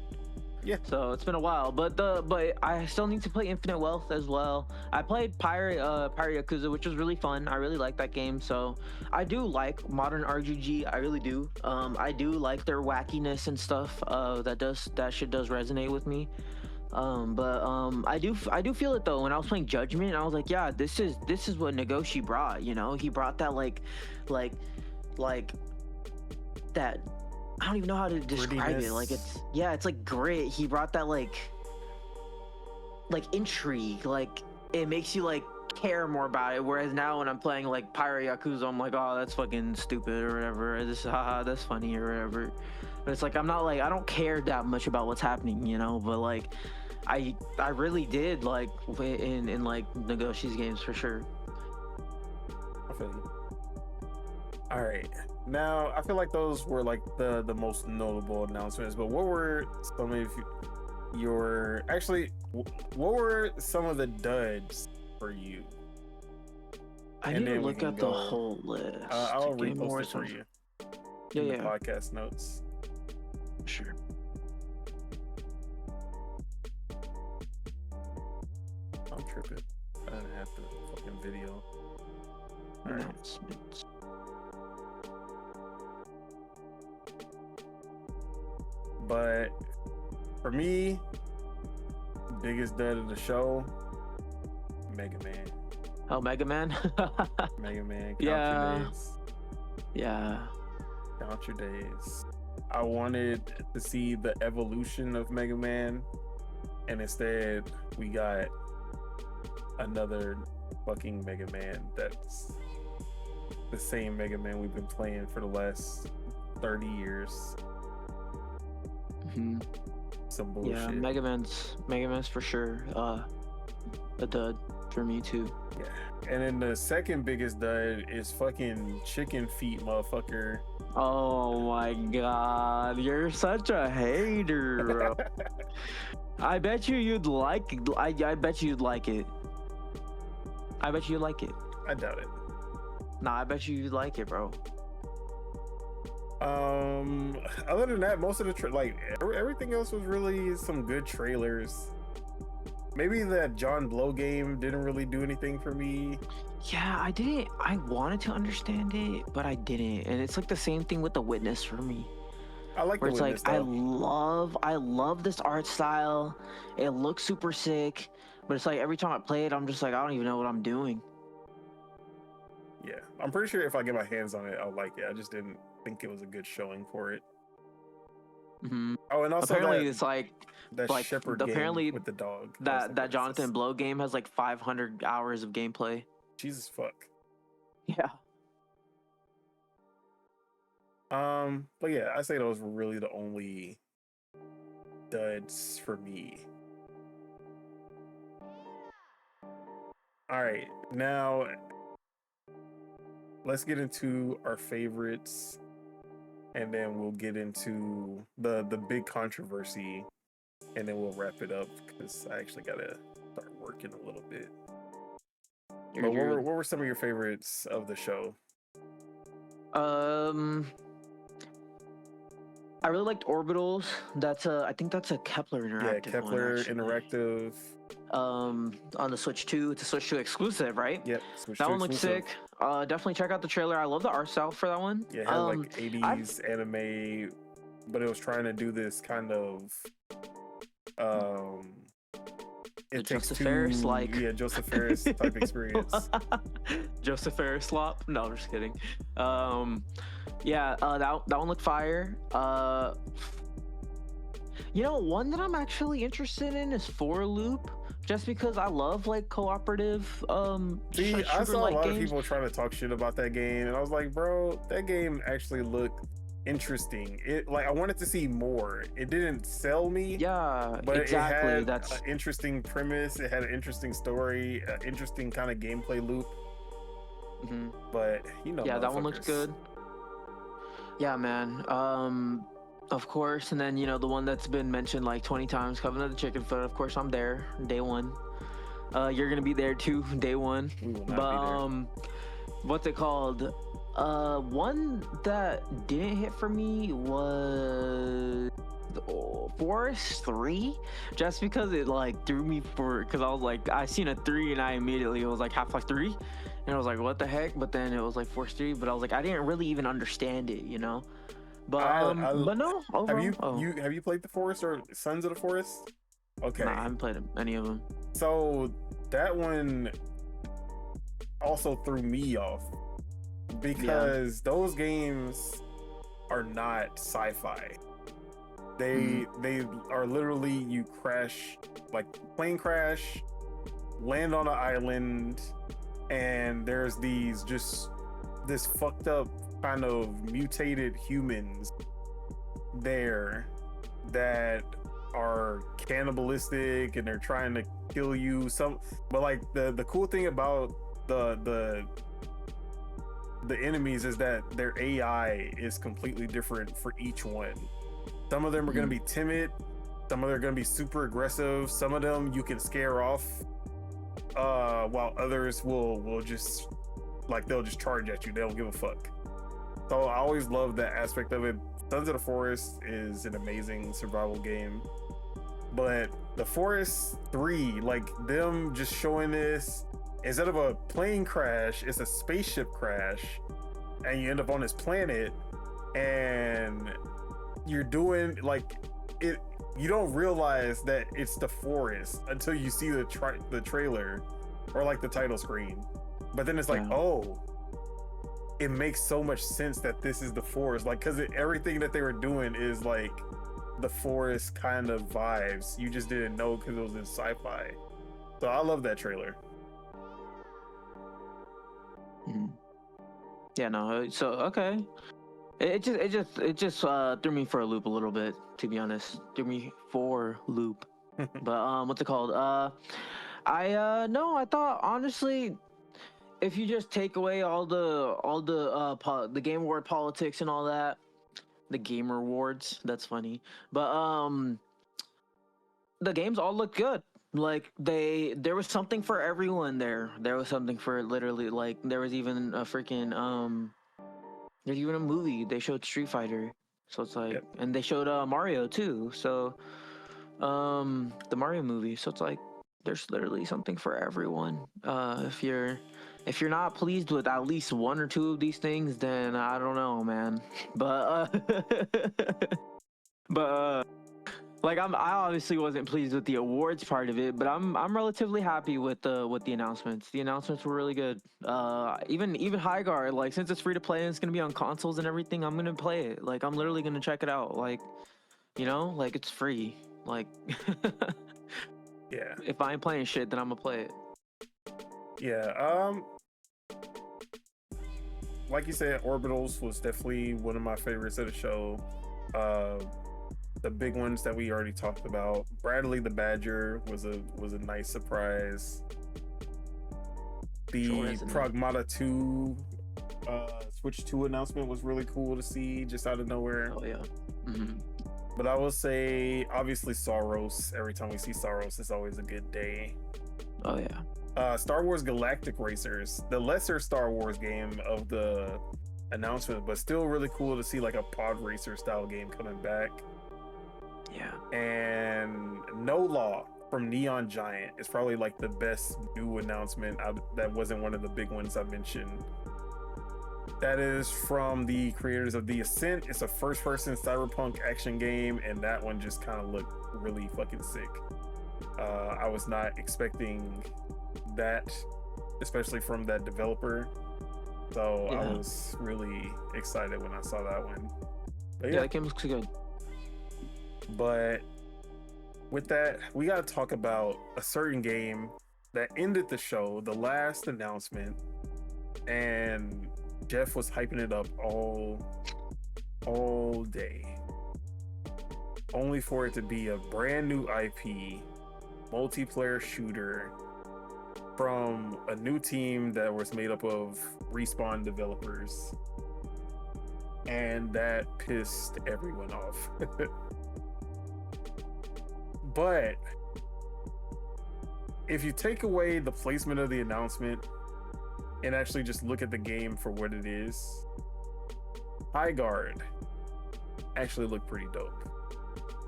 Yeah. So it's been a while, but I still need to play Infinite Wealth as well. I played Pirate Yakuza, which was really fun. I really like that game. So I do like modern RGG. I really do. I do like their wackiness and stuff. That shit does resonate with me. I do feel it though. When I was playing Judgment, I was like, yeah, this is what Nagoshi brought. You know, he brought that like that. I don't even know how to describe it. Like it's like grit. He brought that like intrigue. Like it makes you like care more about it. Whereas now when I'm playing like Pirate Yakuza, I'm like, oh, that's fucking stupid or whatever. This haha, that's funny or whatever. But it's like I'm not like I don't care that much about what's happening, you know. But like I really did like in like Negoshi's games for sure. I feel you. All right. Now, I feel like those were like the most notable announcements, but what were some of your what were some of the duds for you? I need to look at the whole list. I'll repost it for you. Yeah. The podcast notes. Sure. I'm tripping. I didn't have the fucking video. All right. Announcements. But for me, biggest dud of the show, Mega Man. Oh, Mega Man? Mega Man. Count Yeah. your days. Yeah. Count your days. I wanted to see the evolution of Mega Man, and instead we got another fucking Mega Man that's the same Mega Man we've been playing for the last 30 years. Mm-hmm. Some bullshit. Yeah, Mega Man's for sure a dud for me too. Yeah. And then the second biggest dud is fucking Chicken Feet, motherfucker. Oh my god, you're such a hater. I bet you'd like it. I bet you'd like it. I bet you'd like it. I doubt it. Nah, I bet you'd like it, bro. Other than that, most of the everything else was really some good trailers. Maybe that John Blow game didn't really do anything for me. Yeah, I wanted to understand it, but I didn't. And it's like the same thing with The Witness for me. I like where The it's Witness, like though. I love this art style. It looks super sick, but it's like every time I play it, I'm just like I don't even know what I'm doing. Yeah, I'm pretty sure if I get my hands on it, I'll like it. I just didn't think it was a good showing for it. Mm-hmm. Oh, and also apparently it's like Shepherd apparently game with the dog. That Jonathan Blow game has like 500 hours of gameplay. Jesus fuck. Yeah. But yeah, I say those were really the only duds for me. All right, now let's get into our favorites, and then we'll get into the big controversy, and then we'll wrap it up because I actually gotta start working a little bit. But what were some of your favorites of the show? I really liked Orbitals. I think that's a Kepler Interactive. Yeah, Kepler Interactive. On the Switch 2. It's a Switch 2 exclusive, right? Yep. Switch that 2 one looks sick. Definitely check out the trailer. I love the art style for that one. Yeah, it had like 80s anime, but it was trying to do this kind of It Takes Joseph Two. Ferris, Yeah, Joseph Ferris type experience. Joseph Ferris slop. No, I'm just kidding. Yeah, that one looked fire. One that I'm actually interested in is For Loop, just because I love like cooperative See, I saw a lot games. of people trying to talk shit about that game, and I was like, bro, that game actually looked interesting. I wanted to see more. It didn't sell me. Yeah, but exactly. It had That's an interesting premise. It had an interesting story, an interesting kind of gameplay loop. But yeah, that one looks good. Yeah, man. Of course, and then the one that's been mentioned like 20 times, Covenant of the Chicken Foot. Of course, I'm there day one. You're gonna be there too, day one. But what's it called? One that didn't hit for me was Forest 3, just because it like threw me because I was like, I seen a 3 and I immediately was like Half-Life 3, and I was like, what the heck? But then it was like Forest 3, but I was like, I didn't really even understand it, But but no. Overall, have you played The Forest or Sons of the Forest? Okay. Nah, I haven't played any of them. So that one also threw me off because those games are not sci-fi. They are literally, you crash, like plane crash, land on an island, and there's this fucked up kind of mutated humans there that are cannibalistic and they're trying to kill you. But like the cool thing about the enemies is that their AI is completely different for each one. Some of them are going to be timid, some of them are going to be super aggressive, some of them you can scare off, while others will just like, they'll just charge at you. They don't give a fuck. So I always love that aspect of it. Sons of the Forest is an amazing survival game, but The Forest 3, like them just showing this, instead of a plane crash, it's a spaceship crash, and you end up on this planet, and you're doing like it. You don't realize that it's the forest until you see the trailer or like the title screen, but then it's like, oh, it makes so much sense that this is the forest, like, because everything that they were doing is like the forest kind of vibes. You just didn't know because it was in sci-fi. So I love that trailer. Yeah, no. So okay, it just threw me for a loop a little bit, to be honest. Threw me for a loop. But what's it called? I thought honestly, if you just take away all the Game Award politics and all that, the Game Awards, that's funny. But the games all look good. Like there was something for everyone there. There was something for literally, like there was even a freaking there's even a movie. They showed Street Fighter. So it's like, and they showed Mario too. So the Mario movie. So it's like there's literally something for everyone. If you're not pleased with at least one or two of these things, then I don't know, man. But like I obviously wasn't pleased with the awards part of it, but I'm relatively happy with the announcements. The announcements were really good. Even Highguard, like, since it's free to play and it's gonna be on consoles and everything, I'm gonna play it. Like, I'm literally gonna check it out. Like, like, it's free. Like, yeah. If I ain't playing shit, then I'm gonna play it. Yeah. Like you said, Orbitals was definitely one of my favorites of the show. The big ones that we already talked about. Bradley the Badger was a nice surprise. The Pragmata 2 Switch 2 announcement was really cool to see, just out of nowhere. Oh yeah. But I will say, obviously, Saros. Every time we see Saros, it's always a good day. Oh yeah. Star Wars Galactic Racers, the lesser Star Wars game of the announcement, but still really cool to see like a pod racer style game coming back. Yeah. And No Law from Neon Giant is probably like the best new announcement that wasn't one of the big ones I mentioned. That is from the creators of The Ascent. It's a first-person cyberpunk action game, and that one just kind of looked really fucking sick. I was not expecting that, especially from that developer. So I was really excited when I saw that one. But yeah, that game looks good. But with that, we got to talk about a certain game that ended the show, the last announcement, and Jeff was hyping it up all day, only for it to be a brand new IP, multiplayer shooter from a new team that was made up of Respawn developers, and that pissed everyone off. But if you take away the placement of the announcement and actually just look at the game for what it is, High Guard actually looked pretty dope.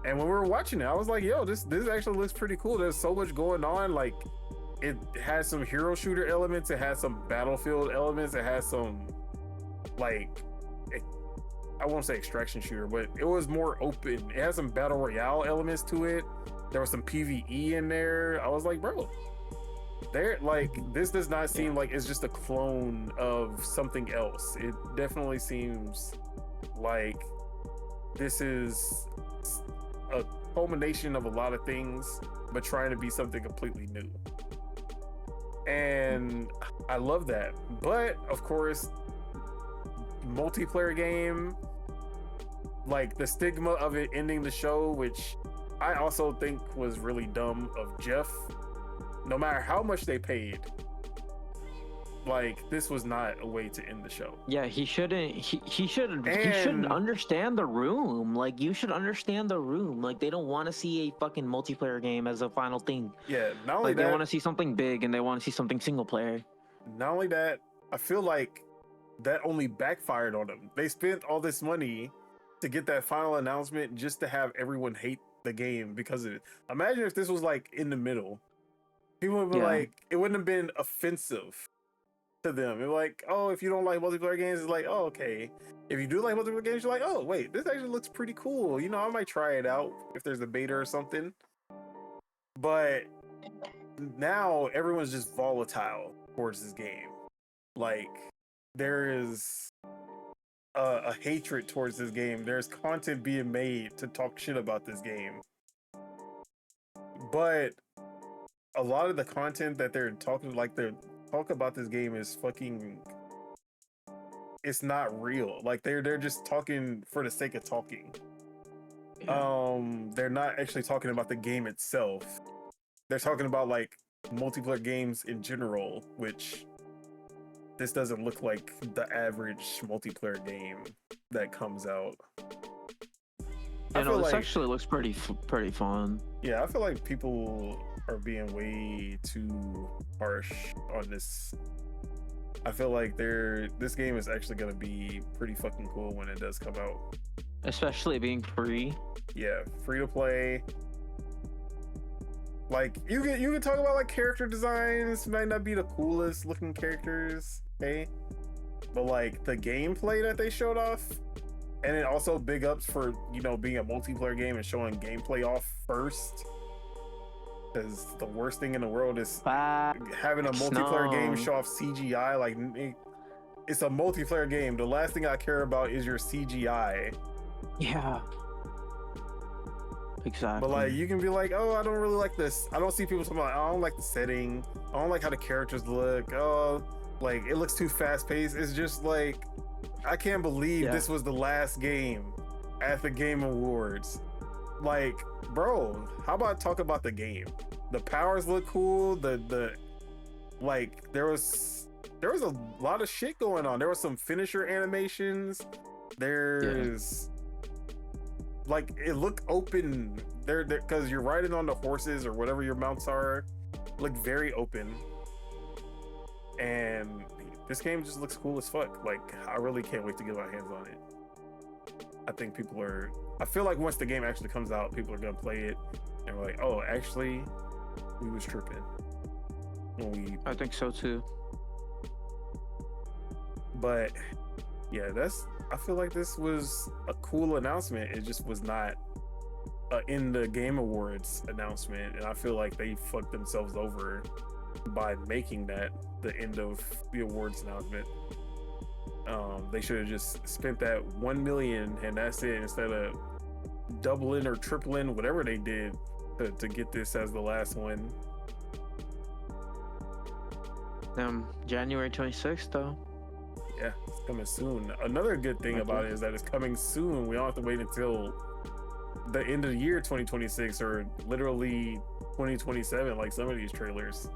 And when we were watching it, I was like, yo, this actually looks pretty cool. There's so much going on. Like, it has some hero shooter elements, it has some battlefield elements, it has some, like, I won't say extraction shooter, but it was more open. It has some battle royale elements to it. There was some PvE in there. I was like, bro, this does not seem like it's just a clone of something else. It definitely seems like this is a culmination of a lot of things, but trying to be something completely new. And I love that. But of course, multiplayer game, like the stigma of it ending the show, which I also think was really dumb of Jeff. No matter how much they paid, like, this was not a way to end the show. Yeah, he shouldn't understand the room. Like, you should understand the room. Like, they don't want to see a fucking multiplayer game as a final thing. Yeah, not only that, they want to see something big and they want to see something single player. Not only that, I feel like that only backfired on them. They spent all this money to get that final announcement just to have everyone hate the game because of it. Imagine if this was like in the middle. People would be like, it wouldn't have been offensive to them. It was like, oh, if you don't like multiplayer games, it's like, oh, okay. If you do like multiplayer games, you're like, oh, wait, this actually looks pretty cool. You know, I might try it out if there's a beta or something. But now everyone's just volatile towards this game. Like, there is a hatred towards this game. There's content being made to talk shit about this game. But a lot of the content that they're talking, like, they talk about this game is fucking, it's not real. Like, they're just talking for the sake of talking. They're not actually talking about the game itself. They're talking about, like, multiplayer games in general, which this doesn't look like the average multiplayer game that comes out. I know, this actually looks pretty fun. Yeah, I feel like people are being way too harsh on this. I feel like this game is actually going to be pretty fucking cool when it does come out. Especially being free. Yeah, free to play. Like, you can talk about, like, character designs might not be the coolest looking characters, okay? But, like, the gameplay that they showed off, and it also big ups for, you know, being a multiplayer game and showing gameplay off first. Because the worst thing in the world is having a multiplayer game show off CGI. Like, it's a multiplayer game. The last thing I care about is your CGI. Yeah. Exactly. But, like, you can be like, oh, I don't really like this. I don't see people talking about, I don't like the setting. I don't like how the characters look. Oh, like, it looks too fast paced. It's just like, I can't believe this was the last game at the Game Awards. Like, bro, how about talk about the game? The powers look cool. The like, there was a lot of shit going on. There was some finisher animations. There's like, it looked open there because you're riding on the horses or whatever your mounts are. Look very open, and this game just looks cool as fuck. Like, I really can't wait to get my hands on it. I feel like once the game actually comes out, people are gonna play it and we're like, oh, actually, we was tripping. I think so too. But yeah, I feel like this was a cool announcement. It just was not in the Game Awards announcement, and I feel like they fucked themselves over by making that the end of the awards announcement. They should have just spent that 1 million and that's it, instead of doubling or tripling whatever they did to get this as the last one. January 26th though. Yeah, it's coming soon. Another good thing about it is that it's coming soon. We don't have to wait until the end of the year 2026 or literally 2027 like some of these trailers.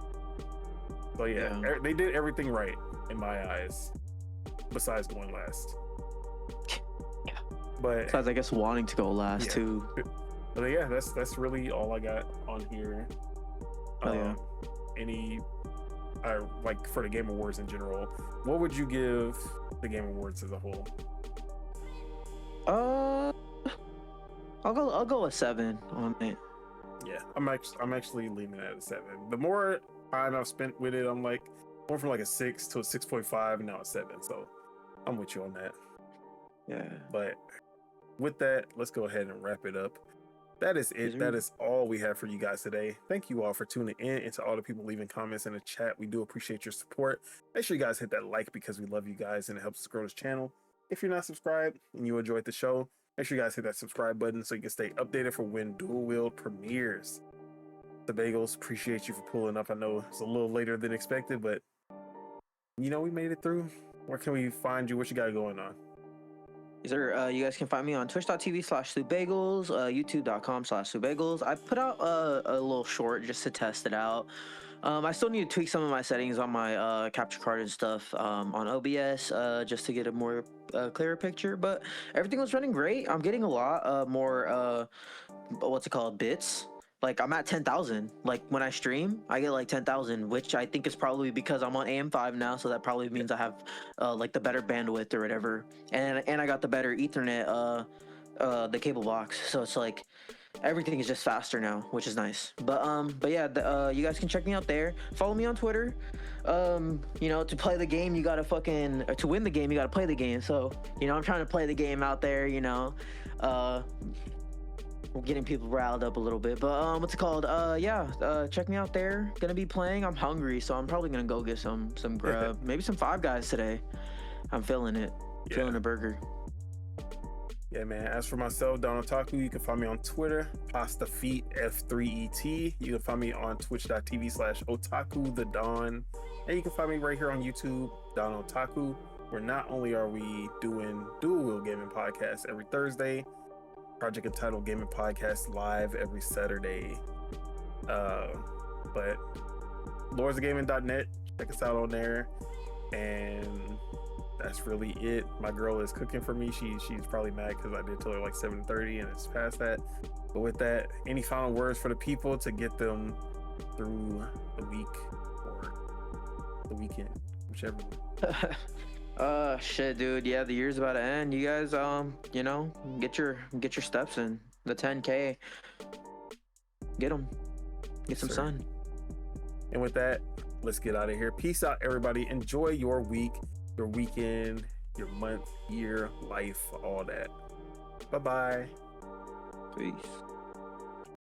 So yeah, they did everything right in my eyes, besides going last. Yeah, but besides I guess wanting to go last too. But yeah, that's really all I got on here. Any like for the Game Awards in general, what would you give the Game Awards as a whole? I'll go a 7 on it. Yeah, I'm actually leaning at a 7. The more time I've spent with it, I'm like going from like a 6 to a 6.5 and now a 7. So I'm with you on that. Yeah. But with that, let's go ahead and wrap it up. That is it. That is all we have for you guys today. Thank you all for tuning in, and to all the people leaving comments in the chat. We do appreciate your support. Make sure you guys hit that like because we love you guys and it helps us grow this channel. If you're not subscribed and you enjoyed the show, make sure you guys hit that subscribe button so you can stay updated for when Dual-Wield premieres. The Bagels, appreciate you for pulling up. I know it's a little later than expected, but you know we made it through. Where can we find you? What you got going on? You guys can find me on twitch.tv/SubEgles, youtube.com/SubEgles. I put out a little short just to test it out. I still need to tweak some of my settings on my capture card and stuff on OBS just to get a more clearer picture, but everything was running great. I'm getting a lot more bits. Like I'm at 10,000. Like when I stream, I get like 10,000, which I think is probably because I'm on AM5 now, so that probably means I have like the better bandwidth or whatever, and I got the better Ethernet, the cable box. So it's like everything is just faster now, which is nice. But yeah, you guys can check me out there. Follow me on Twitter. You know, to play the game, you gotta to win the game, you gotta play the game. So you know, I'm trying to play the game out there. You know, we're getting people riled up a little bit, but what's it called? Check me out there. Gonna be playing. I'm hungry, so I'm probably gonna go get some grub. Maybe some Five Guys today. I'm feeling it. Feeling a burger. Yeah, man. As for myself, Don Otaku, you can find me on Twitter, PastaFeetF3ET. You can find me on twitch.tv/OtakuTheDon. And you can find me right here on YouTube, Don Otaku, where not only are we doing Dual-Wield Gaming Podcast every Thursday, Project Entitled Gaming Podcast live every Saturday. But lordsofgaming.net, check us out on there. And that's really it. My girl is cooking for me. She's probably mad because I did tell her like 7:30 and it's past that. But with that, any final words for the people to get them through the week or the weekend, whichever one. Shit, dude. Yeah, the year's about to end. You guys, you know, get your steps in. The 10K. Get them. Get some sun. And with that, let's get out of here. Peace out, everybody. Enjoy your week, your weekend, your month, year, life, all that. Bye-bye. Peace.